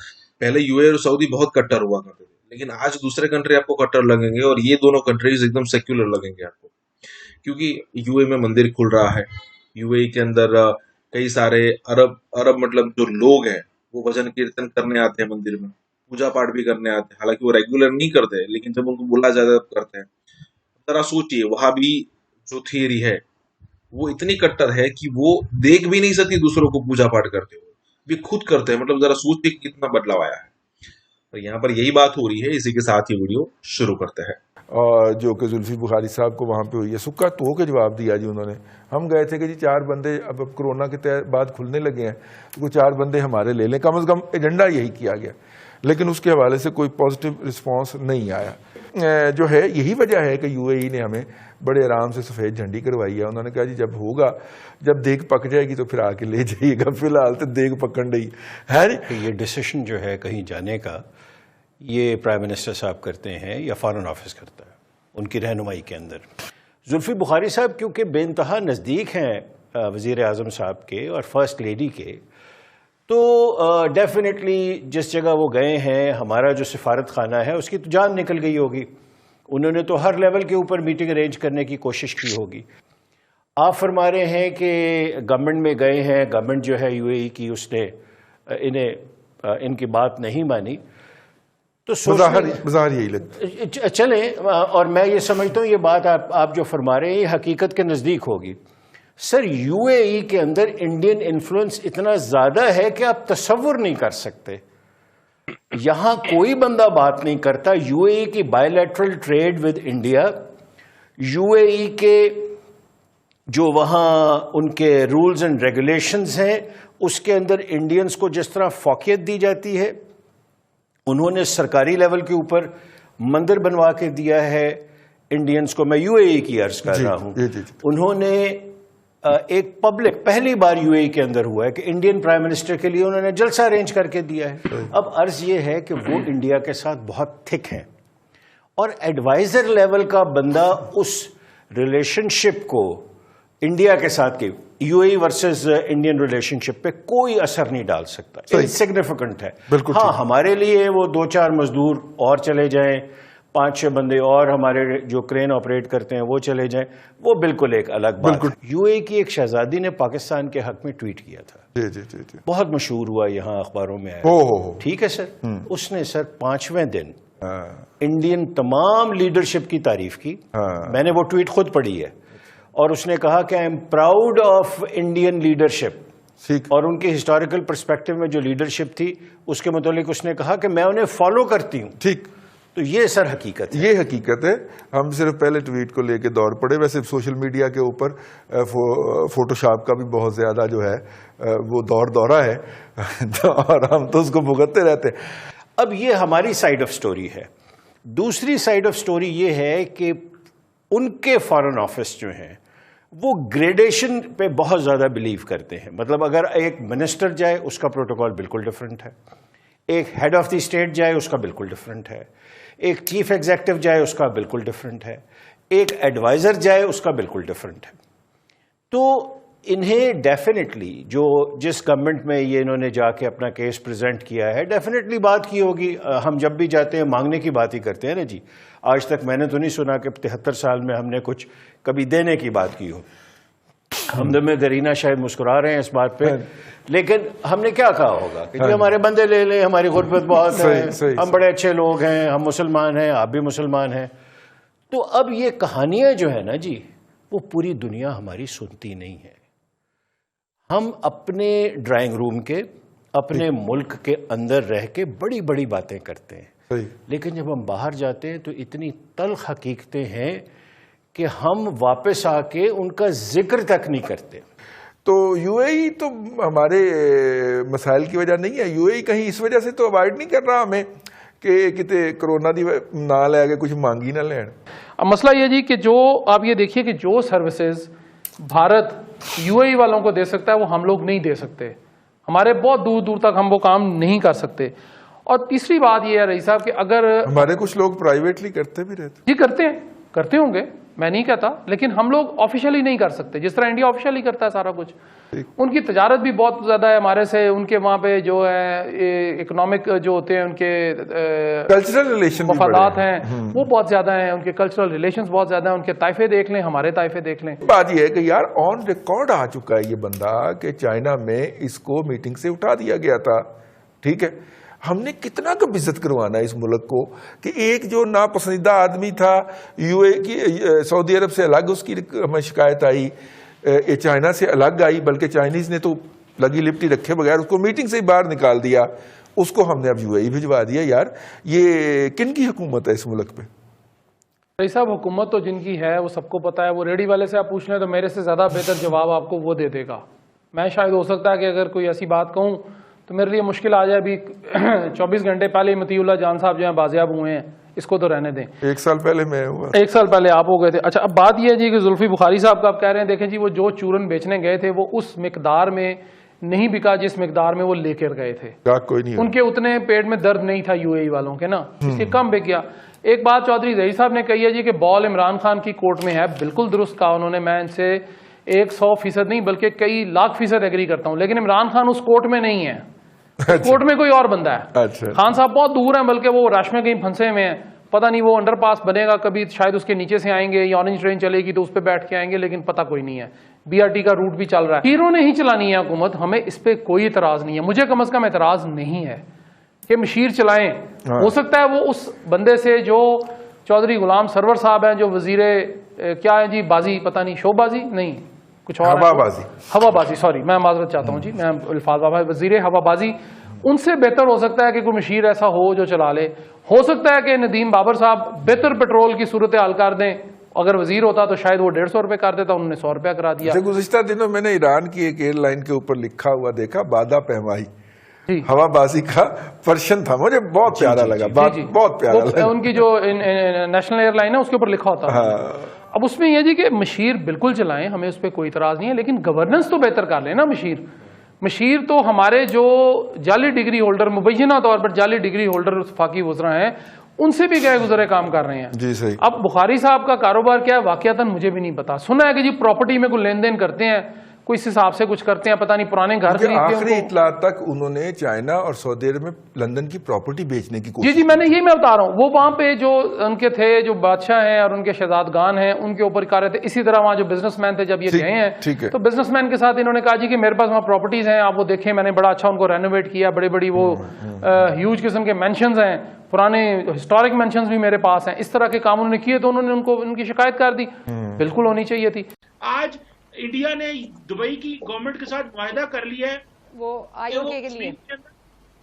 पहले यूएई और सऊदी बहुत कट्टर हुआ करते थे, लेकिन आज दूसरे कंट्री आपको कट्टर लगेंगे, और ये दोनों कंट्रीज एकदम सेक्युलर लगेंगे आपको, क्योंकि यूएई में मंदिर खुल रहा है। यूएई के अंदर कई सारे अरब मतलब जो लोग हैं वो भजन कीर्तन करने आते हैं मंदिर में, पूजा पाठ भी करने आते हैं, हालांकि वो रेगुलर नहीं करते, लेकिन जब उनको बुला जाता है करते हैं। जरा सोचिए, वहां भी जो थियरी है वो इतनी कट्टर है कि वो देख भी नहीं सकती दूसरों को पूजा पाठ करते हुए, भी खुद करते हैं। मतलब जरा सोचिए कितना बदलाव आया है। तो यहाँ पर यही बात हो रही है, इसी के साथ ये वीडियो शुरू करते हैं। और जो कि जुल्फी बुखारी साहब को वहाँ पे हुई है, सुक्का तो के जवाब दिया जी उन्होंने। हम गए थे कि जी 4 बंदे अब कोरोना के बाद खुलने लगे हैं तो कुछ 4 बंदे हमारे ले लें, कम से कम एजेंडा यही किया गया, लेकिन उसके हवाले से कोई पॉजिटिव रिस्पांस नहीं आया। जो है यही वजह है कि यूएई ने हमें बड़े आराम से सफ़ेद झंडी करवाई है। उन्होंने कहा जी जब होगा, जब देग पक जाएगी तो फिर आके ले जाइएगा, फिलहाल तो देग पकड़ रही है। ये डिसीजन जो है कहीं जाने का, ये प्राइम मिनिस्टर साहब करते हैं या फॉरेन ऑफिस करता है उनकी रहनुमाई के अंदर। जुल्फी बुखारी साहब क्योंकि बेइंतहा नज़दीक हैं वज़ीर आज़म साहब के और फर्स्ट लेडी के, तो डेफिनेटली जिस जगह वो गए हैं, हमारा जो सिफारत खाना है उसकी तो जान निकल गई होगी। उन्होंने तो हर लेवल के ऊपर मीटिंग अरेंज करने की कोशिश की होगी। आप फरमा रहे हैं कि गवर्नमेंट में गए हैं, गवर्नमेंट जो है यूएई की उसने इनकी बात नहीं मानी, तो मज़ाहिर यही लगता चले। और मैं ये समझता हूँ ये बात आप जो फरमा रहे हैं ये हकीकत के नज़दीक होगी। सर, यूएई के अंदर इंडियन इन्फ्लुएंस इतना ज़्यादा है कि आप तसव्वुर नहीं कर सकते। यहाँ कोई बंदा बात नहीं करता यूएई की bilateral trade with India, UAE के जो वहाँ उनके रूल्स एंड रेगुलेशंस हैं उसके अंदर इंडियंस को जिस तरह फौकियत दी जाती है। उन्होंने सरकारी लेवल के ऊपर मंदिर बनवा के दिया है इंडियंस को। मैं यूएई की अर्ज कर रहा हूँ। उन्होंने एक पब्लिक, पहली बार यूएई के अंदर हुआ है कि इंडियन प्राइम मिनिस्टर के लिए उन्होंने जलसा अरेंज करके दिया है। अब अर्ज ये है कि वो इंडिया के साथ बहुत थिक हैं और एडवाइजर लेवल का बंदा उस ریلیشن شپ کو انڈیا کے ساتھ کی UAE ورسز انڈین ریلیشن شپ پہ کوئی اثر نہیں ڈال سکتا. انسگنیفیکنٹ ہے. ہاں ہمارے لیے وہ 2-4 مزدور اور چلے جائیں, 5-6 بندے اور ہمارے جو کرین آپریٹ کرتے ہیں وہ چلے جائیں, وہ بالکل ایک الگ بات ہے. UAE کی ایک شہزادی نے پاکستان کے حق میں ٹویٹ کیا تھا, بہت مشہور ہوا, یہاں اخباروں میں آیا. ٹھیک ہے سر, اس نے سر 5ویں دن انڈین تمام لیڈرشپ کی تعریف کی. میں نے وہ ٹویٹ خود پڑھی ہے, اور اس نے کہا کہ I am proud of Indian leadership, اور ان کی ہسٹوریکل پرسپیکٹو میں جو لیڈرشپ تھی اس کے متعلق اس نے کہا کہ میں انہیں فالو کرتی ہوں. ٹھیک, تو یہ سر حقیقت ہے. یہ حقیقت ہے. ہم صرف پہلے ٹویٹ کو لے کے دور پڑے, ویسے سوشل میڈیا کے اوپر فوٹو شاپ کا بھی بہت زیادہ جو ہے وہ دورہ ہے, اور ہم تو اس کو بھگتتے رہتے ہیں. اب یہ ہماری سائیڈ آف سٹوری ہے. دوسری سائیڈ آف سٹوری یہ ہے کہ ان کے فارن آفس جو ہیں وہ گریڈیشن پہ بہت زیادہ بلیو کرتے ہیں. مطلب اگر ایک منسٹر جائے اس کا پروٹوکول بالکل ڈفرینٹ ہے, ایک ہیڈ آف دی اسٹیٹ جائے اس کا بالکل ڈفرینٹ ہے, ایک چیف ایگزیکٹو جائے اس کا بالکل ڈفرینٹ ہے, ایک ایڈوائزر جائے اس کا بالکل ڈفرینٹ ہے. تو انہیں ڈیفینیٹلی جس گورنمنٹ میں یہ انہوں نے جا کے اپنا کیس پریزنٹ کیا ہے, ڈیفینیٹلی بات کی ہوگی. ہم جب بھی جاتے ہیں مانگنے کی بات ہی کرتے ہیں نا جی. آج تک میں نے تو نہیں سنا کہ 73 سال میں ہم نے کچھ کبھی دینے کی بات کی ہو. ہمدم میں گرینہ شاید مسکرا رہے ہیں اس بات پہ, لیکن ہم نے کیا کہا ہوگا کہ جی ہمارے بندے لے لیں, ہماری غربت بہت ہے, ہم بڑے اچھے لوگ ہیں, ہم مسلمان ہیں, آپ بھی مسلمان ہیں. تو اب یہ کہانیاں جو ہے نا جی, وہ پوری دنیا ہماری سنتی نہیں ہے. ہم اپنے ڈرائنگ روم کے, اپنے ملک کے اندر رہ کے بڑی بڑی باتیں کرتے ہیں, لیکن جب ہم باہر جاتے ہیں تو اتنی تلخ حقیقتیں ہیں کہ ہم واپس آ کے ان کا ذکر تک نہیں کرتے. تو UAE تو ہمارے مسائل کی وجہ نہیں ہے. UAE کہیں اس وجہ سے تو اوائڈ نہیں کر رہا ہمیں کہ کتے کرونا دی نہ لے کے کچھ مانگی نہ لین. اب مسئلہ یہ جی کہ جو آپ یہ دیکھیے کہ جو سروسز بھارت UAE والوں کو دے سکتا ہے وہ ہم لوگ نہیں دے سکتے. ہمارے بہت دور دور تک ہم وہ کام نہیں کر سکتے. اور تیسری بات یہ ہے رئیس صاحب کہ اگر ہمارے کچھ لوگ پرائیویٹلی کرتے بھی رہتے, جی کرتے ہوں گے, میں نہیں کہتا, لیکن ہم لوگ آفیشلی نہیں کر سکتے جس طرح انڈیا آفیشلی کرتا ہے سارا کچھ. ان کی تجارت بھی بہت زیادہ ہے ہمارے سے, ان کے وہاں پہ جو ہے اکنامک جو ہوتے ہیں ان کے کلچرل ریلیشن مفادات ہیں وہ بہت زیادہ ہیں, ان کے کلچرل ریلیشنز بہت زیادہ ہیں. ان کے طائفے دیکھ لیں, ہمارے طائفے دیکھ لیں. بات یہ ہے کہ یار آن ریکارڈ آ چکا ہے یہ بندہ کہ چائنا میں اس کو میٹنگ سے اٹھا دیا گیا تھا. ٹھیک ہے, ہم نے کتنا کب عزت کروانا ہے اس ملک کو کہ ایک جو ناپسندیدہ آدمی تھا UAE کی, سعودی عرب سے الگ اس کی ہمیں شکایت آئی, چائنا سے الگ آئی, بلکہ چائنیز نے تو لگی لپٹی رکھے بغیر اس کو میٹنگ سے ہی باہر نکال دیا. اس کو ہم نے اب UAE بھجوا دیا. یار یہ کن کی حکومت ہے اس ملک پہ؟ بھائی صاحب حکومت تو جن کی ہے وہ سب کو پتا ہے. وہ ریڈی والے سے آپ پوچھ لیں تو میرے سے زیادہ بہتر جواب آپ کو وہ دے دے گا. میں شاید ہو سکتا ہے کہ اگر کوئی ایسی بات کہوں تو میرے لیے مشکل آ جائے. ابھی 24 گھنٹے پہلے مطیع اللہ جان صاحب جو ہیں بازیاب ہوئے ہیں, اس کو تو رہنے دیں. 1 سال پہلے میں ہوا, 1 سال پہلے آپ ہو گئے تھے. اچھا اب بات یہ ہے جی کہ زلفی بخاری صاحب کا آپ کہہ رہے ہیں, دیکھیں جی وہ جو چورن بیچنے گئے تھے وہ اس مقدار میں نہیں بکا جس مقدار میں وہ لے کر گئے تھے. کوئی نہیں, ان کے اتنے پیٹ میں درد نہیں تھا UAE والوں کے نا, اس سے کم بک گیا. ایک بات چودھری ظہیر صاحب نے کہی ہے جی کہ بال عمران خان کی کورٹ میں ہے, بالکل درست کہا انہوں نے. میں ان سے 100% نہیں بلکہ کئی لاکھ فیصد ایگری کرتا ہوں, لیکن عمران خان اس کورٹ میں نہیں ہے. کورٹ میں کوئی اور بندہ ہے. خان صاحب بہت دور ہیں, بلکہ وہ رش میں کہیں پھنسے ہوئے ہیں. پتہ نہیں وہ انڈر پاس بنے گا کبھی, شاید اس کے نیچے سے آئیں گے, یا اورنج ٹرین چلے گی تو اس پہ بیٹھ کے آئیں گے, لیکن پتہ کوئی نہیں ہے. BRT کا روٹ بھی چل رہا ہے. ہیرو نے ہی چلانی ہے حکومت, ہمیں اس پہ کوئی اعتراض نہیں ہے. مجھے کم از کم اعتراض نہیں ہے کہ مشیر چلائیں. ہو سکتا ہے وہ اس بندے سے جو چودھری غلام سرور صاحب ہیں, جو وزیر کیا ہے جی بازی, پتہ نہیں شو بازی نہیں کچھ اور, ہوا بازی, سوری میں معذرت چاہتا ہوں جی, میں الفاظ وزیر ہوا بازی, ان سے بہتر ہو سکتا ہے کہ کوئی مشیر ایسا ہو جو چلا لے. ہو سکتا ہے کہ ندیم بابر صاحب بہتر پیٹرول کی صورتحال کر دیں. اگر وزیر ہوتا تو شاید وہ 150 روپے کر دیتا, انہوں نے 100 روپے کرا دیا. گزشتہ دنوں میں نے ایران کی ایک ایئر لائن کے اوپر لکھا ہوا دیکھا, بادہ پیمائی ہوا بازی کا پرشن تھا, مجھے بہت پیارا لگا, بہت پیارا لگا. ان کی جو نیشنل ایئر لائن ہے اس کے اوپر لکھا ہوتا ہے. اب اس میں یہ جی کہ مشیر بالکل چلائیں, ہمیں اس پہ کوئی اعتراض نہیں ہے, لیکن گورننس تو بہتر کر لیں نا. مشیر تو ہمارے جو جعلی ڈگری ہولڈر, مبینہ طور پر جعلی ڈگری ہولڈر وفاقی وزراء ہیں, उनसे भी गए गुजरे काम कर रहे हैं। जी सही। अब बुखारी साहब का कारोबार क्या है वाकयातन मुझे भी नहीं पता, सुना है कि जी प्रॉपर्टी में कोई लेन देन करते हैं, कोई इस हिसाब से कुछ करते हैं, पता नहीं पुराने घर खरीदते हैं। आखिरी इतला तक उन्होंने चाइना और सऊदी अरब में लंदन की प्रॉपर्टी बेचने की कोशिश। जी मैं बता रहा हूँ, वो वहां पे जो उनके थे, जो बादशाह हैं और उनके शहजादगान हैं, उनके ऊपर कर रहे थे। इसी तरह वहां जो बिजनेसमैन थे जब ये गए हैं तो बिजनेसमैन के साथ इन्होंने कहा जी कि मेरे पास वहाँ प्रॉपर्टीज हैं, आप वो देखें, मैंने बड़ा अच्छा उनको रेनोवेट किया, बड़ी बड़ी वो ह्यूज किस्म के मेंशंस हैं, पुराने हिस्टोरिक मेंशंस भी मेरे पास हैं। इस तरह के काम उन्होंने किए तो उन्होंने उनको उनकी शिकायत कर दी, बिल्कुल होनी चाहिए थी। आज इंडिया ने दुबई की गवर्नमेंट के साथ मुआहदा कर लिया है वो आईओके के लिए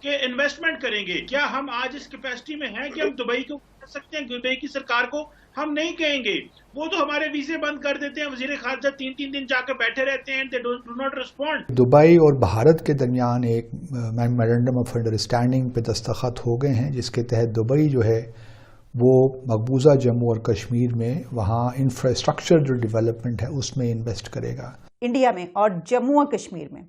कि इन्वेस्टमेंट करेंगे। क्या हम आज इस कैपेसिटी में हैं कि हम दुबई को कह सकते हैं? दुबई की सरकार को हम नहीं कहेंगे, वो तो हमारे वीजे बंद कर देते हैं, वजीर खारजा 3-3 दिन जाकर बैठे रहते हैं, they do not respond. Dubai और भारत के दरमियान एक मेमोरेंडम ऑफ अंडरस्टैंडिंग पे दस्तखत हो गए हैं, जिसके तहत दुबई जो है वो मकबूजा जम्मू और कश्मीर में वहाँ इंफ्रास्ट्रक्चर जो डेवलपमेंट है उसमें इन्वेस्ट करेगा। इंडिया में और जम्मू और कश्मीर में,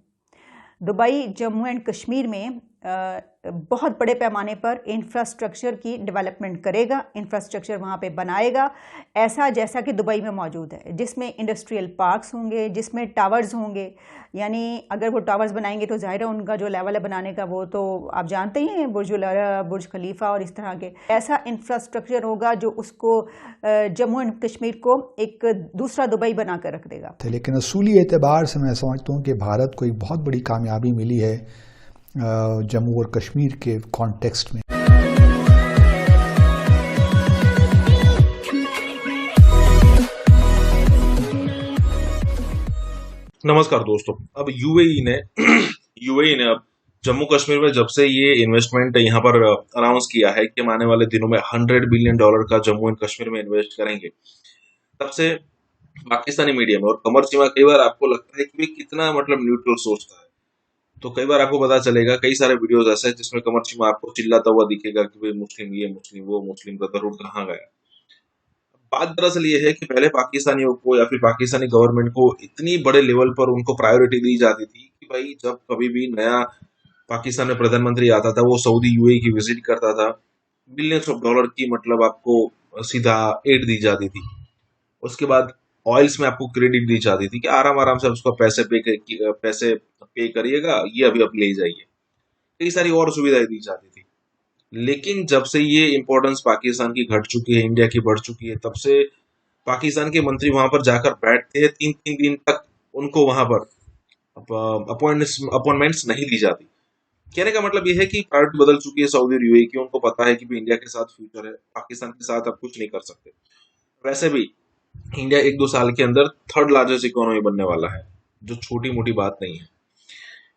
दुबई जम्मू एंड कश्मीर में बहुत बड़े पैमाने पर इंफ्रास्ट्रक्चर की डेवलपमेंट करेगा, इंफ्रास्ट्रक्चर वहाँ पे बनाएगा ऐसा जैसा कि दुबई में मौजूद है, जिसमें इंडस्ट्रियल पार्क्स होंगे, जिसमें टावर्स होंगे। यानी अगर वो टावर्स बनाएंगे तो ज़ाहिर है उनका जो लेवल है बनाने का वो तो आप जानते ही हैं, बुर्ज अल अरब, बुर्ज खलीफा और इस तरह के ऐसा इंफ्रास्ट्रक्चर होगा जो उसको जम्मू एंड कश्मीर को एक दूसरा दुबई बना कर रख देगा। लेकिन असूली एतबार से मैं समझता हूँ कि भारत को एक बहुत बड़ी कामयाबी मिली है जम्मू और कश्मीर के कॉन्टेक्स्ट में। नमस्कार दोस्तों, अब यूएई ने अब जम्मू कश्मीर में जब से ये इन्वेस्टमेंट यहाँ पर अनाउंस किया है कि हम आने वाले दिनों में $100 बिलियन का जम्मू एंड कश्मीर में इन्वेस्ट करेंगे, तब से पाकिस्तानी मीडिया में और कमर चीमा कई बार आपको लगता है कि वे कितना न्यूट्रल सोचता है। तो कई बार आपको पता चलेगा, कई सारे वीडियोस ऐसे हैं जिसमें कमर चीमा आपको चिल्लाता हुआ दिखेगा कि भाई मुस्लिम ये मुस्लिम वो मुस्लिम, ब्रदरहुड कहाँ गया। बात दरअसल ये है कि पहले पाकिस्तानियों को या फिर पाकिस्तानी गवर्नमेंट को इतनी बड़े लेवल पर उनको प्रायोरिटी दी जाती थी कि भाई जब कभी भी नया पाकिस्तान में प्रधानमंत्री आता था वो सऊदी यूएई की विजिट करता था, बिलियंस ऑफ डॉलर की आपको सीधा एड दी जाती थी। उसके बाद ऑयल्स में आपको क्रेडिट दी जाती थी कि आराम से उसको पैसे पे करिएगा, ये अभी ले जाइए, कई सारी और सुविधाएं दी जाती थी। लेकिन जब से ये इंपॉर्टेंस पाकिस्तान की घट चुकी है, इंडिया की बढ़ चुकी है, तब से पाकिस्तान के मंत्री वहां पर जाकर बैठते हैं, 3-3 दिन तक उनको वहां पर अपॉइंटमेंट्स नहीं दी जाती। कहने का मतलब ये है कि प्रायोरिटी बदल चुकी है सऊदी और यूएई की। उनको पता है कि भी इंडिया के साथ फ्यूचर है, पाकिस्तान के साथ अब कुछ नहीं कर सकते। वैसे भी इंडिया 1-2 साल के अंदर 3rd लार्जेस्ट इकोनॉमी बनने वाला है, जो छोटी मोटी बात नहीं है।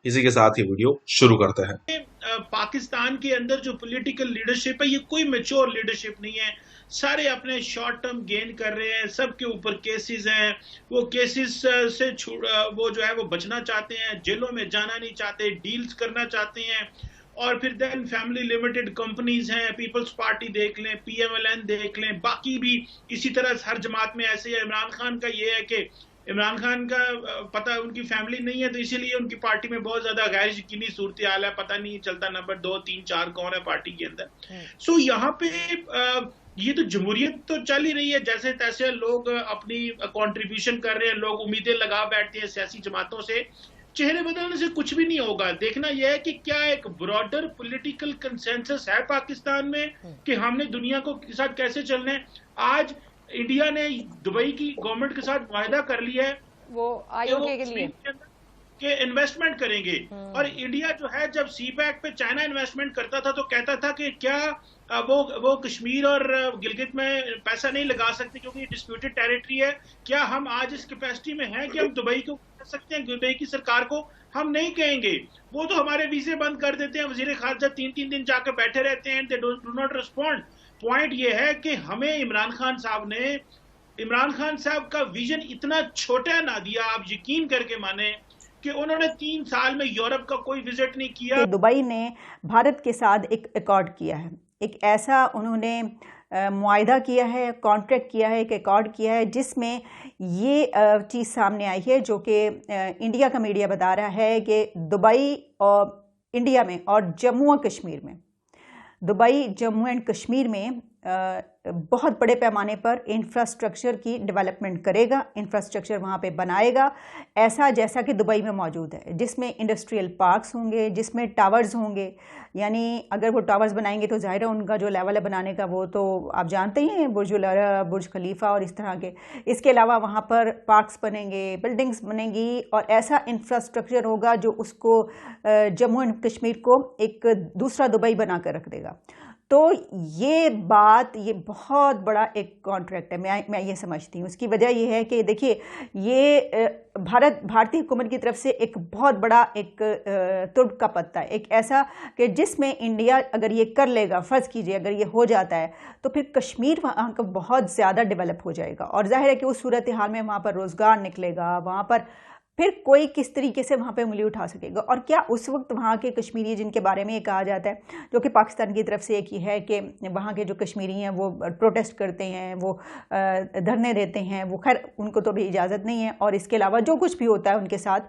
इसी के साथ ही वीडियो शुरू करते हैं। पाकिस्तान के अंदर जो पॉलिटिकल लीडरशिप है ये कोई मैच्योर लीडरशिप नहीं है, सारे अपने शॉर्ट टर्म गेन कर रहे हैं, सबके ऊपर केसेस हैं, वो केसेस से वो जो है वो बचना चाहते हैं, जेलों में जाना नहीं चाहते, डील्स करना चाहते हैं। और फिर देन फैमिली लिमिटेड कंपनीज हैं, पीपल्स पार्टी देख लें, PMLN देख लें, बाकी भी इसी तरह हर जमात में ऐसे है। इमरान खान का ये है कि इमरान खान का पता उनकी फैमिली नहीं है तो इसीलिए उनकी पार्टी में बहुत ज्यादा गैर यकीनी सूरत हाल है, पता नहीं चलता नंबर 2, 3, 4 कौन है पार्टी के अंदर। सो यहाँ पे ये तो जमहूरियत तो चल ही रही है, जैसे तैसे लोग अपनी कंट्रीब्यूशन कर रहे हैं, लोग उम्मीदें लगा बैठते हैं सियासी जमातों से। चेहरे बदलने से कुछ भी नहीं होगा। देखना यह है कि क्या एक ब्रॉडर पॉलिटिकल कंसेंसस है पाकिस्तान में कि हमने दुनिया को के साथ कैसे चलना है। आज इंडिया ने दुबई की गवर्नमेंट के साथ मुआहदा कर लिया है वो आईओके के लिए कि इन्वेस्टमेंट करेंगे। और इंडिया जो है जब सीपैक पे चाइना इन्वेस्टमेंट करता था तो कहता था कि क्या वो कश्मीर और गिलगित में पैसा नहीं लगा सकते क्योंकि डिस्प्यूटेड टेरिटरी है। क्या हम आज इस कैपेसिटी में हैं कि हम दुबई को कह सकते हैं? दुबई की सरकार को हम नहीं कहेंगे, वो तो हमारे वीजे बंद कर देते हैं, वजीर खारजा 3-3 दिन जाकर बैठे रहते हैं, they do not respond. Point ये है कि हमें इमरान खान साहब का विजन इतना छोटा ना दिया, आप यकीन करके माने कि उन्होंने 3 साल में यूरोप का कोई विजिट नहीं किया। दुबई ने भारत के साथ एक अकॉर्ड किया है, एक ऐसा उन्होंने मुआहदा किया है, कॉन्ट्रैक्ट किया है, एक अकॉर्ड किया है जिसमें ये चीज़ सामने आई है जो कि इंडिया का मीडिया बता रहा है कि दुबई और इंडिया में और जम्मू और कश्मीर में दुबई जम्मू एंड कश्मीर में बहुत बड़े पैमाने पर इंफ्रास्ट्रक्चर की डेवलपमेंट करेगा, इंफ्रास्ट्रक्चर वहाँ पे बनाएगा ऐसा जैसा कि दुबई में मौजूद है, जिसमें इंडस्ट्रियल पार्क्स होंगे, जिसमें टावर्स होंगे। यानी अगर वो टावर्स बनाएंगे तो ज़ाहिर है उनका जो लेवल है बनाने का वो तो आप जानते ही हैं, बुर्ज अरब, बुर्ज खलीफा और इस तरह के। इसके अलावा वहाँ पर पार्क्स बनेंगे, बिल्डिंग्स बनेंगी और ऐसा इंफ्रास्ट्रक्चर होगा जो उसको जम्मू एंड कश्मीर को एक दूसरा दुबई बना कर रख देगा। तो ये बहुत बड़ा एक कॉन्ट्रैक्ट है, मैं ये समझती हूँ। उसकी वजह ये है कि देखिए ये भारतीय हुकूमत की तरफ से एक बहुत बड़ा एक तुर्क का पत्ता है, एक ऐसा कि जिसमें इंडिया अगर ये कर लेगा, फ़र्ज़ कीजिए अगर ये हो जाता है तो फिर कश्मीर वहाँ का बहुत ज़्यादा डेवलप हो जाएगा और ज़ाहिर है कि उस सूरत हाल में वहाँ पर रोज़गार निकलेगा, वहाँ पर फिर कोई किस तरीके से वहाँ पे उंगली उठा सकेगा। और क्या उस वक्त वहाँ के कश्मीरी जिनके बारे में ये कहा जाता है, जो कि पाकिस्तान की तरफ से एक ही है कि वहाँ के जो कश्मीरी हैं वो प्रोटेस्ट करते हैं, वो धरने देते हैं, वो खैर उनको तो भी इजाज़त नहीं है। और इसके अलावा जो कुछ भी होता है उनके साथ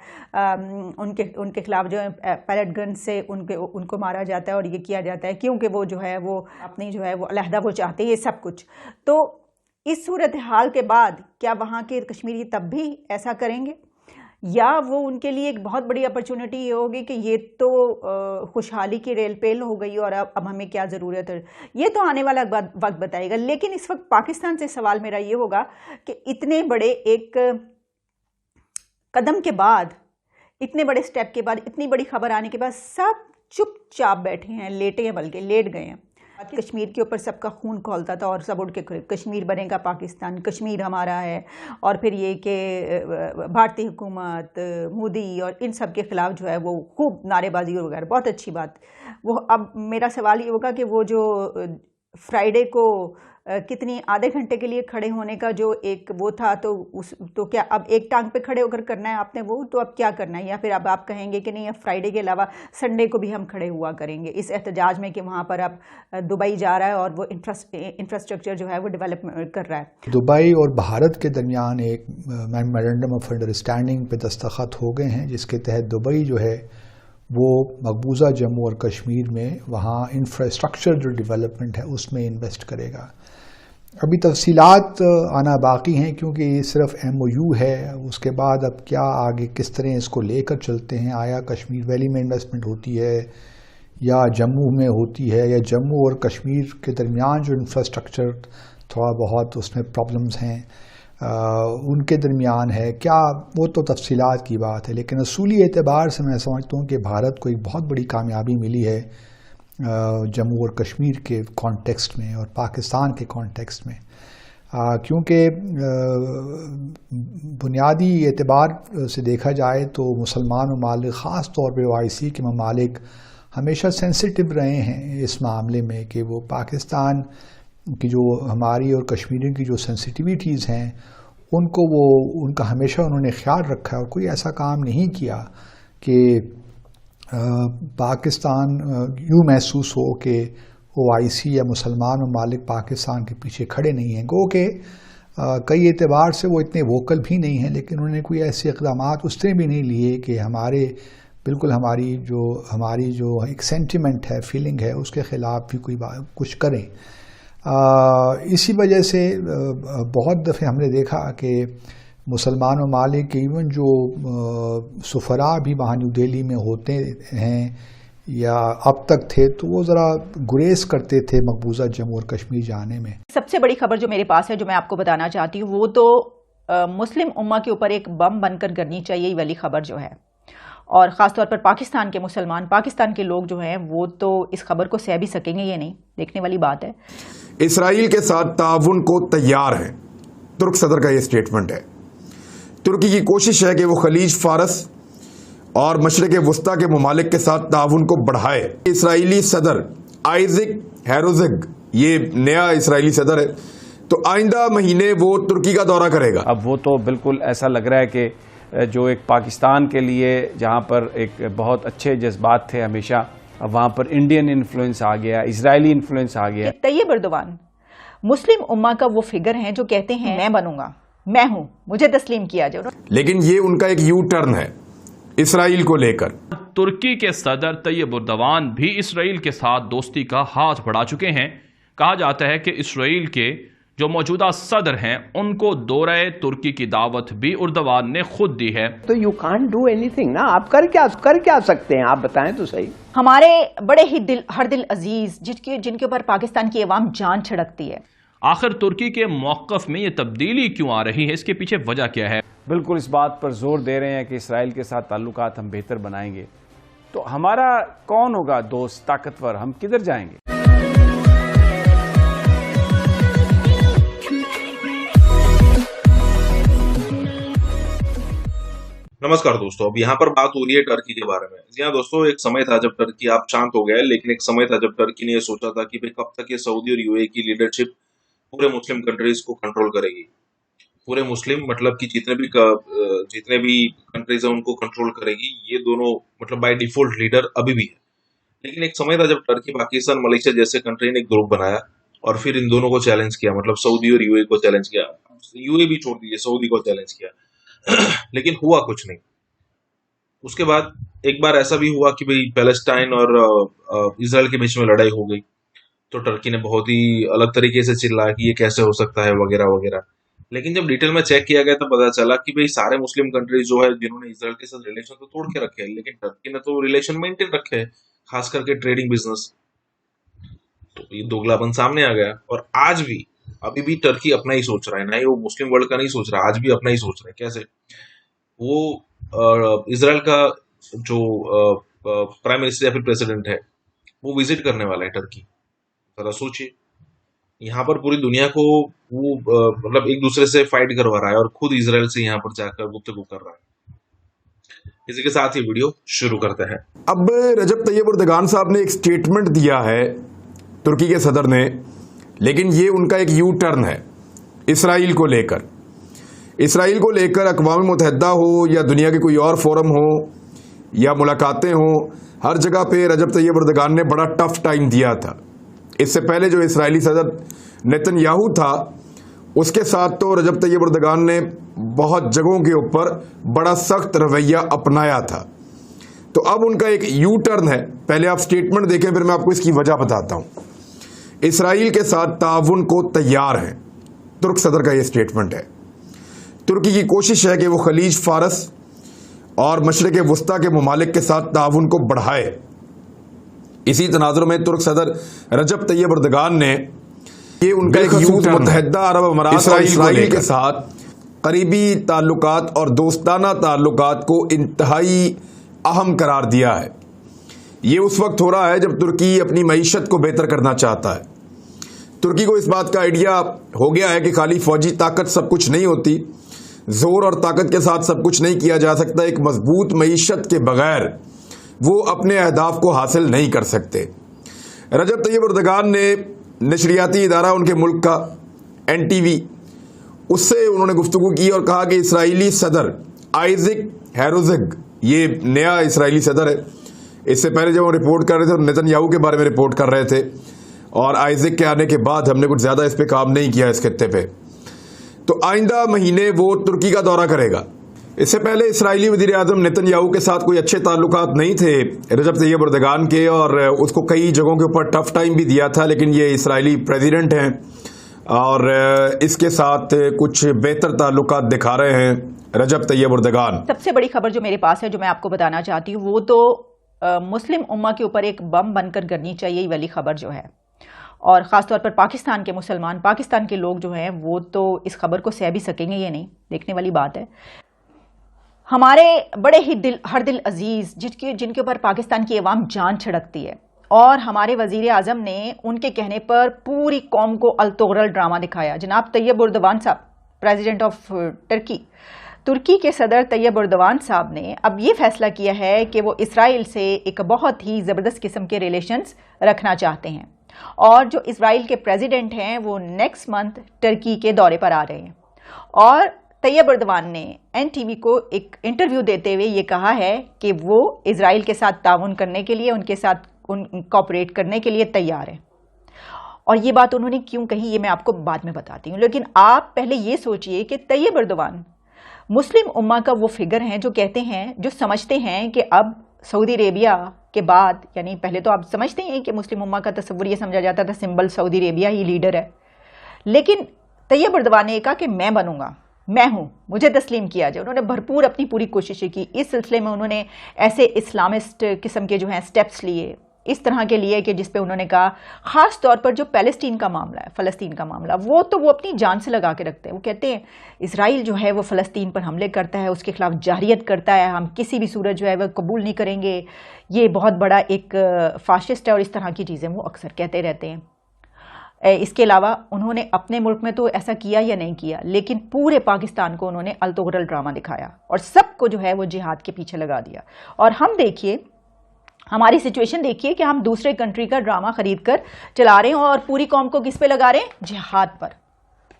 उनके खिलाफ जो है पैलेट गन से उनको मारा जाता है और ये किया जाता है क्योंकि वो जो है वो अपनी जो है वो अलहदा वो चाहते हैं, ये सब कुछ। तो इस सूरत हाल के बाद क्या वहाँ के कश्मीरी तब भी ऐसा करेंगे, या वो उनके लिए एक बहुत बड़ी अपॉर्चुनिटी ये होगी कि ये तो खुशहाली की रेल पेल हो गई और अब हमें क्या ज़रूरत है, ये तो आने वाला वक्त बताएगा। लेकिन इस वक्त पाकिस्तान से सवाल मेरा ये होगा कि इतने बड़े एक कदम के बाद, इतने बड़े स्टेप के बाद, इतनी बड़ी खबर आने के बाद सब चुपचाप बैठे हैं, लेटे हैं, बल्कि लेट गए हैं। कश्मीर के ऊपर सबका खून खौलता था और सब उठ के कश्मीर बनेगा पाकिस्तान, कश्मीर हमारा है, और फिर ये कि भारतीय हुकूमत, मोदी और इन सब के ख़िलाफ़ जो है वो खूब नारेबाजी वगैरह, बहुत अच्छी बात। वो अब मेरा सवाल ये होगा कि वो जो फ्राइडे को कितनी आधे घंटे के लिए खड़े होने का जो एक वो था, तो क्या अब एक टांग पे खड़े होकर करना है आपने वो, तो अब क्या करना है? या फिर अब आप कहेंगे कि नहीं, अब फ्राइडे के अलावा संडे को भी हम खड़े हुआ करेंगे इस एहतजाज में कि वहाँ पर अब दुबई जा रहा है और वो इंफ्रास्ट्रक्चर जो है वो डेवलप कर रहा है। दुबई और भारत के दरमियान एक मेमोरेंडम ऑफ अंडरस्टैंडिंग पे दस्तखत हो गए हैं, जिसके तहत दुबई जो है वो मकबूजा जम्मू और कश्मीर में वहाँ इंफ्रास्ट्रक्चर जो डेवलपमेंट है उसमें इन्वेस्ट करेगा। अभी तफसीलात आना बाकी हैं क्योंकि ये सिर्फ MOU है। उसके बाद अब क्या आगे किस तरह इसको लेकर चलते हैं, आया कश्मीर वैली में इन्वेस्टमेंट होती है या जम्मू में होती है, या जम्मू और कश्मीर के दरमियान जो इंफ्रास्ट्रक्चर थोड़ा बहुत उसमें प्रॉब्लम्स हैं उनके दरमियान है, क्या वो तो तफसीलात की बात है। लेकिन असूली एतबार से मैं समझता हूँ कि भारत को एक बहुत बड़ी कामयाबी मिली है जम्मू और कश्मीर के कॉन्टेक्स्ट में और पाकिस्तान के कॉन्टेक्स्ट में, क्योंकि बुनियादी एतबार से देखा जाए तो मुसलमान ममालिक, ख़ास तौर पर OIC के ममालिक हमेशा सेंसिटिव रहे हैं इस मामले में कि वो पाकिस्तान की जो हमारी और कश्मीरियों की जो सेंसिटिविटीज़ हैं उनका हमेशा उन्होंने ख्याल रखा है और कोई ऐसा काम नहीं किया कि पाकिस्तान यूँ महसूस हो कि OIC या मुसलमान ममालिक पाकिस्तान के पीछे खड़े नहीं हैं। गो के कई एतबार से वो इतने वोकल भी नहीं हैं, लेकिन उन्होंने कोई ऐसे इक़दामात उस तरह भी नहीं लिए कि बिल्कुल हमारी जो एक सेंटिमेंट है, फीलिंग है, उसके ख़िलाफ़ भी कुछ करें। इसी वजह से बहुत दफ़े हमने देखा कि मुसलमान ममालिक इवन जो सफ़रा भी वहाँ न्यू दिल्ली में होते हैं या अब तक थे, तो वो ज़रा गुरेज करते थे मकबूजा जम्मू और कश्मीर जाने में। सबसे बड़ी खबर जो मेरे पास है, जो मैं आपको बताना चाहती हूँ, वो तो मुस्लिम उम्मा के ऊपर एक बम बनकर गिरनी चाहिए वाली खबर जो है, और ख़ास तौर पर पाकिस्तान के मुसलमान, पाकिस्तान के लोग जो हैं वो तो इस खबर को सह भी सकेंगे ये नहीं, देखने वाली बात है। इसराइल के साथ ताउन को तैयार है, तुर्क सदर का ये स्टेटमेंट है। तुर्की की कोशिश है कि वो खलीज फारस और मशरिक़ वस्ता के ममालिक के साथ ताउन को बढ़ाए। इसराइली सदर आइज़िक हेरोज़िग, ये नया इसराइली सदर है, तो आइंदा महीने वो तुर्की का दौरा करेगा। अब वो तो बिल्कुल ऐसा लग रहा है कि जो एक पाकिस्तान के लिए जहाँ पर एक बहुत अच्छे जज्बात थे हमेशा, अब वहाँ पर इंडियन इन्फ्लुएंस आ गया, इजरायली इन्फ्लुएंस आ गया। तैयब एर्दोगान मुस्लिम उम्मा का वो फिगर है जो कहते हैं मैं बनूंगा, मैं हूं, मुझे तस्लीम किया जाए। लेकिन ये उनका एक यू टर्न है इसराइल को लेकर। तुर्की के सदर तैयब एर्दोगान भी इसराइल के साथ दोस्ती का हाथ बढ़ा चुके हैं। कहा जाता है कि इसराइल के जो मौजूदा सदर हैं उनको दौरे तुर्की की दावत भी एर्दोगान ने खुद दी है। तो यू कांट डू एनीथिंग ना, आप कर क्या सकते हैं, आप बताएं तो सही। हमारे बड़े ही हर दिल अजीज जिनके ऊपर पाकिस्तान की अवाम जान छिड़कती है। आखिर तुर्की के मौक़िफ़ में ये तब्दीली क्यों आ रही है, इसके पीछे वजह क्या है? बिल्कुल इस बात पर जोर दे रहे हैं कि इसराइल के साथ ताल्लुकात हम बेहतर बनाएंगे। तो हमारा कौन होगा दोस्त ताकतवर, हम किधर जाएंगे? नमस्कार दोस्तों, अब यहाँ पर बात हो रही है टर्की के बारे में। जी हाँ दोस्तों, एक समय था जब टर्की आप शांत हो गए, लेकिन एक समय था जब टर्की ने यह सोचा था कि भाई कब तक ये सऊदी और यूएई की लीडरशिप पूरे मुस्लिम कंट्रीज को कंट्रोल करेगी। पूरे मुस्लिम मतलब कि जितने भी कंट्रीज हैं उनको कंट्रोल करेगी। ये दोनों मतलब बाय डिफॉल्ट लीडर अभी भी है। लेकिन एक समय था जब टर्की, पाकिस्तान, मलेशिया जैसे कंट्री ने एक ग्रुप बनाया और फिर इन दोनों को चैलेंज किया, मतलब सऊदी और यूएई को चैलेंज किया। यूएई भी छोड़ दीजिए, सऊदी को चैलेंज किया। लेकिन हुआ कुछ नहीं। उसके बाद एक बार ऐसा भी हुआ कि भाई पैलेस्टाइन और इजराइल के बीच में लड़ाई हो गई, तो टर्की ने बहुत ही अलग तरीके से चिल्लाया कि ये कैसे हो सकता है वगैरह वगैरह। लेकिन जब डिटेल में चेक किया गया तो पता चला कि भाई सारे मुस्लिम कंट्रीज जो है जिन्होंने इजराइल के साथ रिलेशन तो तोड़ के रखे हैं, लेकिन टर्की ने तो रिलेशन मेंटेन रखे हैं, खास करके ट्रेडिंग बिजनेस। तो ये दोगलापन सामने आ गया। और आज भी अभी भी टर्की अपना ही सोच रहा है, ना ही वो मुस्लिम वर्ल्ड का नहीं सोच रहा, आज भी अपना ही सोच रहा है। कैसे? वो इजराइल का जो प्राइम मिनिस्टर या फिर प्रेसिडेंट है वो विजिट करने वाला है टर्की। जरा सोचिए, यहाँ पर पूरी दुनिया को वो मतलब एक दूसरे से फाइट करवा रहा है और खुद इजराइल से यहाँ पर जाकर गुफ्तगू कर रहा है। इसी के साथ ही वीडियो शुरू करते हैं। अब रजब तैयब एर्दोगान साहब ने एक स्टेटमेंट दिया है तुर्की के सदर ने, लेकिन ये उनका एक यू टर्न है इसराइल को लेकर। इसराइल को लेकर अक़वाम मुत्तहिदा हो या दुनिया के कोई और फोरम हो या मुलाकातें हो, हर जगह पे रजब तैयब एर्दोगान ने बड़ा टफ टाइम दिया था। इससे पहले जो इसराइली सदर नेतन्याहू था उसके साथ तो रजब तैयब एर्दोगान ने बहुत जगहों के ऊपर बड़ा सख्त रवैया अपनाया था। तो अब उनका एक यू टर्न है। पहले आप स्टेटमेंट देखें, फिर मैं आपको इसकी वजह बताता हूं। इसराइल के साथ ताउन को तैयार है, तुर्क सदर का यह स्टेटमेंट है। तुर्की की कोशिश है कि वो खलीज फारस और मशरिक वस्ता के ममालिक के साथ ताउन को बढ़ाए। इसी तनाजुर में तुर्क सदर रजब तैयब एर्दोगान ने ये उनका एक मुत्तहिदा अरब अमारात और इसराइल के साथ करीबी ताल्लुकात और दोस्ताना ताल्लुकात को इंतहाई अहम करार दिया है। ये उस वक्त हो रहा है जब तुर्की अपनी मईशत को बेहतर करना चाहता है। तुर्की को इस बात का आइडिया हो गया है कि खाली फौजी ताकत सब कुछ नहीं होती, जोर और ताकत के साथ सब कुछ नहीं किया जा सकता। एक मजबूत मईशत के बगैर वो अपने अहदाफ को हासिल नहीं कर सकते। रजब तैयब एर्दोगान ने नशरियाती इदारा उनके मुल्क का NTV, उससे उन्होंने गुफ्तगू की और कहा कि इसराइली सदर आइजक हेरोज़ग, ये नया इसराइली सदर है। इससे पहले जब वो रिपोर्ट कर रहे थे नेतन्याहू के बारे में रिपोर्ट कर रहे थे, और आइजक के आने के बाद हमने कुछ ज़्यादा इस पर काम नहीं किया इस खत्ते पे। तो आइंदा महीने वो तुर्की का दौरा करेगा। इससे पहले इसराइली वज़ीर आज़म नेतन्याहू के साथ कोई अच्छे ताल्लुकात नहीं थे रजब तैयब एर्दोगान के, और उसको कई जगहों के ऊपर टफ टाइम भी दिया था। लेकिन ये इसराइली प्रेसिडेंट हैं और इसके साथ कुछ बेहतर ताल्लुकात दिखा रहे हैं रजब तैयब एर्दोगान। सबसे बड़ी खबर जो मेरे पास है, जो मैं आपको बताना चाहती हूँ, वो तो मुस्लिम उम्मा के ऊपर एक बम बनकर गिरनी चाहिए वाली खबर जो है, और ख़ासतौर पर पाकिस्तान के मुसलमान, पाकिस्तान के लोग जो हैं वो तो इस खबर को सह भी सकेंगे ये नहीं, देखने वाली बात है। हमारे बड़े ही हर दिल अजीज जिनके ऊपर पाकिस्तान की अवाम जान छिड़कती है, और हमारे वज़ीर आज़म ने उनके कहने पर पूरी कौम को अलतोगरल ड्रामा दिखाया। जनाब तैयब एर्दोगान साहब, प्रेसिडेंट ऑफ टर्की, तुर्की के सदर तैयब एर्दोगान साहब ने अब ये फैसला किया है कि वो इसराइल से एक बहुत ही ज़बरदस्त किस्म के रिलेशंस रखना चाहते हैं, और जो इसराइल के प्रेसिडेंट हैं वो नेक्स्ट मंथ टर्की के दौरे पर आ रहे हैं। और तैयब एर्दोगान ने NTV को एक इंटरव्यू देते हुए ये कहा है कि वो इसराइल के साथ ताउन करने के लिए, उनके साथ कोऑपरेट करने के लिए तैयार है। और ये बात उन्होंने क्यों कही ये मैं आपको बाद में बताती हूँ, लेकिन आप पहले ये सोचिए कि तैयब एर्दोगान मुस्लिम उम्मा का वो फिगर हैं जो कहते हैं, जो समझते हैं कि अब सऊदी अरेबिया के बाद, यानी पहले तो आप समझते हैं कि मुस्लिम उम्मा का तस्वुर ये समझा जाता था सिंबल सऊदी अरेबिया ही लीडर है, लेकिन तैयब एर्दोगान ने कहा कि मैं बनूंगा, मैं हूं, मुझे तस्लीम किया जाए। उन्होंने भरपूर अपनी पूरी कोशिशें की। इस सिलसिले में उन्होंने ऐसे इस्लामिस्ट किस्म के जो हैं स्टेप्स लिए, इस तरह के लिए कि जिस पे उन्होंने कहा, ख़ास तौर पर जो पैलेस्टीन का मामला है, फ़लस्तीन का मामला, वो तो वो अपनी जान से लगा के रखते हैं। वो कहते हैं इसराइल जो है वो फ़लस्तीन पर हमले करता है, उसके खिलाफ जाहिरियत करता है, हम किसी भी सूरत जो है वह कबूल नहीं करेंगे, ये बहुत बड़ा एक फाशिस्ट है, और इस तरह की चीज़ें वो अक्सर कहते रहते हैं। इसके अलावा उन्होंने अपने मुल्क में तो ऐसा किया या नहीं किया, लेकिन पूरे पाकिस्तान को उन्होंने अलतोगरल ड्रामा दिखाया और सबको जो है वो जिहाद के पीछे लगा दिया। और हम देखिए, हमारी सिचुएशन देखिए कि हम दूसरे कंट्री का ड्रामा खरीद कर चला रहे हैं और पूरी कौम को किस पे लगा रहे हैं? जिहाद पर।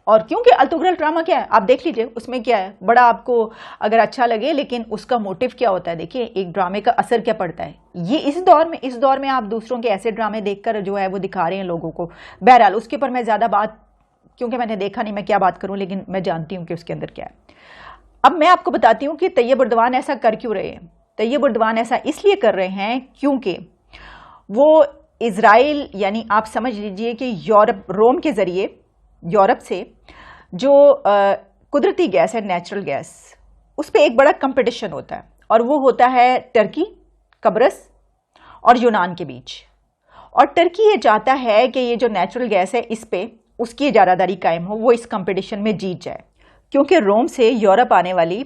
और क्योंकि अलतोगरल ड्रामा क्या है आप देख लीजिए, उसमें क्या है, बड़ा आपको अगर अच्छा लगे, लेकिन उसका मोटिव क्या होता है। देखिए एक ड्रामे का असर क्या पड़ता है, ये इस दौर में आप दूसरों के ऐसे ड्रामे देखकर जो है वो दिखा रहे हैं लोगों को। बहरहाल उसके ऊपर मैं ज़्यादा बात, क्योंकि मैंने देखा नहीं, मैं क्या बात करूँ, लेकिन मैं जानती हूँ कि उसके अंदर क्या है। अब मैं आपको बताती हूँ कि तैयब एर्दोगान ऐसा कर क्यों रहे हैं। तैयब एर्दोगान ऐसा इसलिए कर रहे हैं क्योंकि वो इज़राइल, यानी आप समझ लीजिए कि यूरोप, रोम के ज़रिए यूरोप से जो कुदरती गैस है, नेचुरल गैस, उस पर एक बड़ा कंपटीशन होता है, और वो होता है टर्की, कब्रस और यूनान के बीच। और टर्की ये चाहता है कि ये जो नेचुरल गैस है इस पे उसकी इजारादारी कायम हो, वो इस कंपटीशन में जीत जाए, क्योंकि रोम से यूरोप आने वाली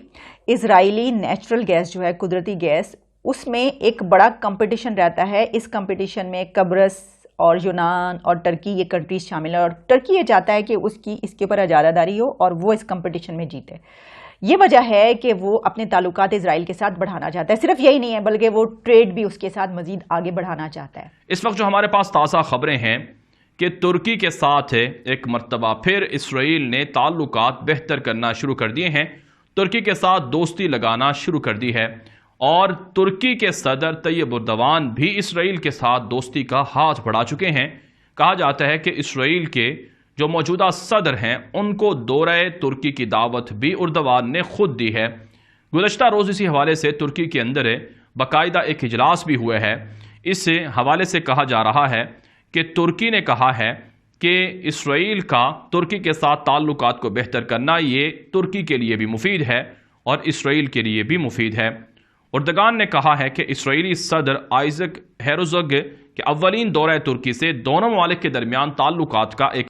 इजरायली नेचुरल गैस जो है, कुदरती गैस, उसमें एक बड़ा कंपटीशन रहता है। इस कंपटीशन में कब्रस और यूनान और टर्की ये कंट्रीज शामिल है, और टर्की ये चाहता है कि उसकी इसके ऊपर इजारादारी हो और वो इस कंपटीशन में जीते। ये वजह है कि वो अपने ताल्लुकात इजराइल के साथ बढ़ाना चाहता है। सिर्फ यही नहीं है, बल्कि वो ट्रेड भी उसके साथ मजीद आगे बढ़ाना चाहता है। इस वक्त जो हमारे पास ताज़ा खबरें हैं कि तुर्की के साथ एक मरतबा फिर इसराइल ने ताल्लुकात बेहतर करना शुरू कर दिए हैं, तुर्की के साथ दोस्ती लगाना शुरू कर दी है, और तुर्की के सदर तैयब एर्दोगान भी इसराइल के साथ दोस्ती का हाथ बढ़ा चुके हैं। कहा जाता है कि इसराइल के जो मौजूदा सदर हैं उनको दौरे तुर्की की दावत भी एर्दोगान ने खुद दी है। गुज़श्ता रोज़ इसी हवाले से तुर्की के अंदर बाकायदा एक इजलास भी हुआ है। इस हवाले से कहा जा रहा है कि तुर्की ने कहा है कि इसराइल का तुर्की के साथ ताल्लुकात को बेहतर करना ये तुर्की के लिए भी मुफीद है और इसराइल के लिए भी मुफीद है। एर्दोगान ने कहा है कि इसराइली सदर आइजक हेरोज़ग के अव्वलीन दौरे तुर्की से दोनों ममालिक के दरमियान ताल्लुकात का एक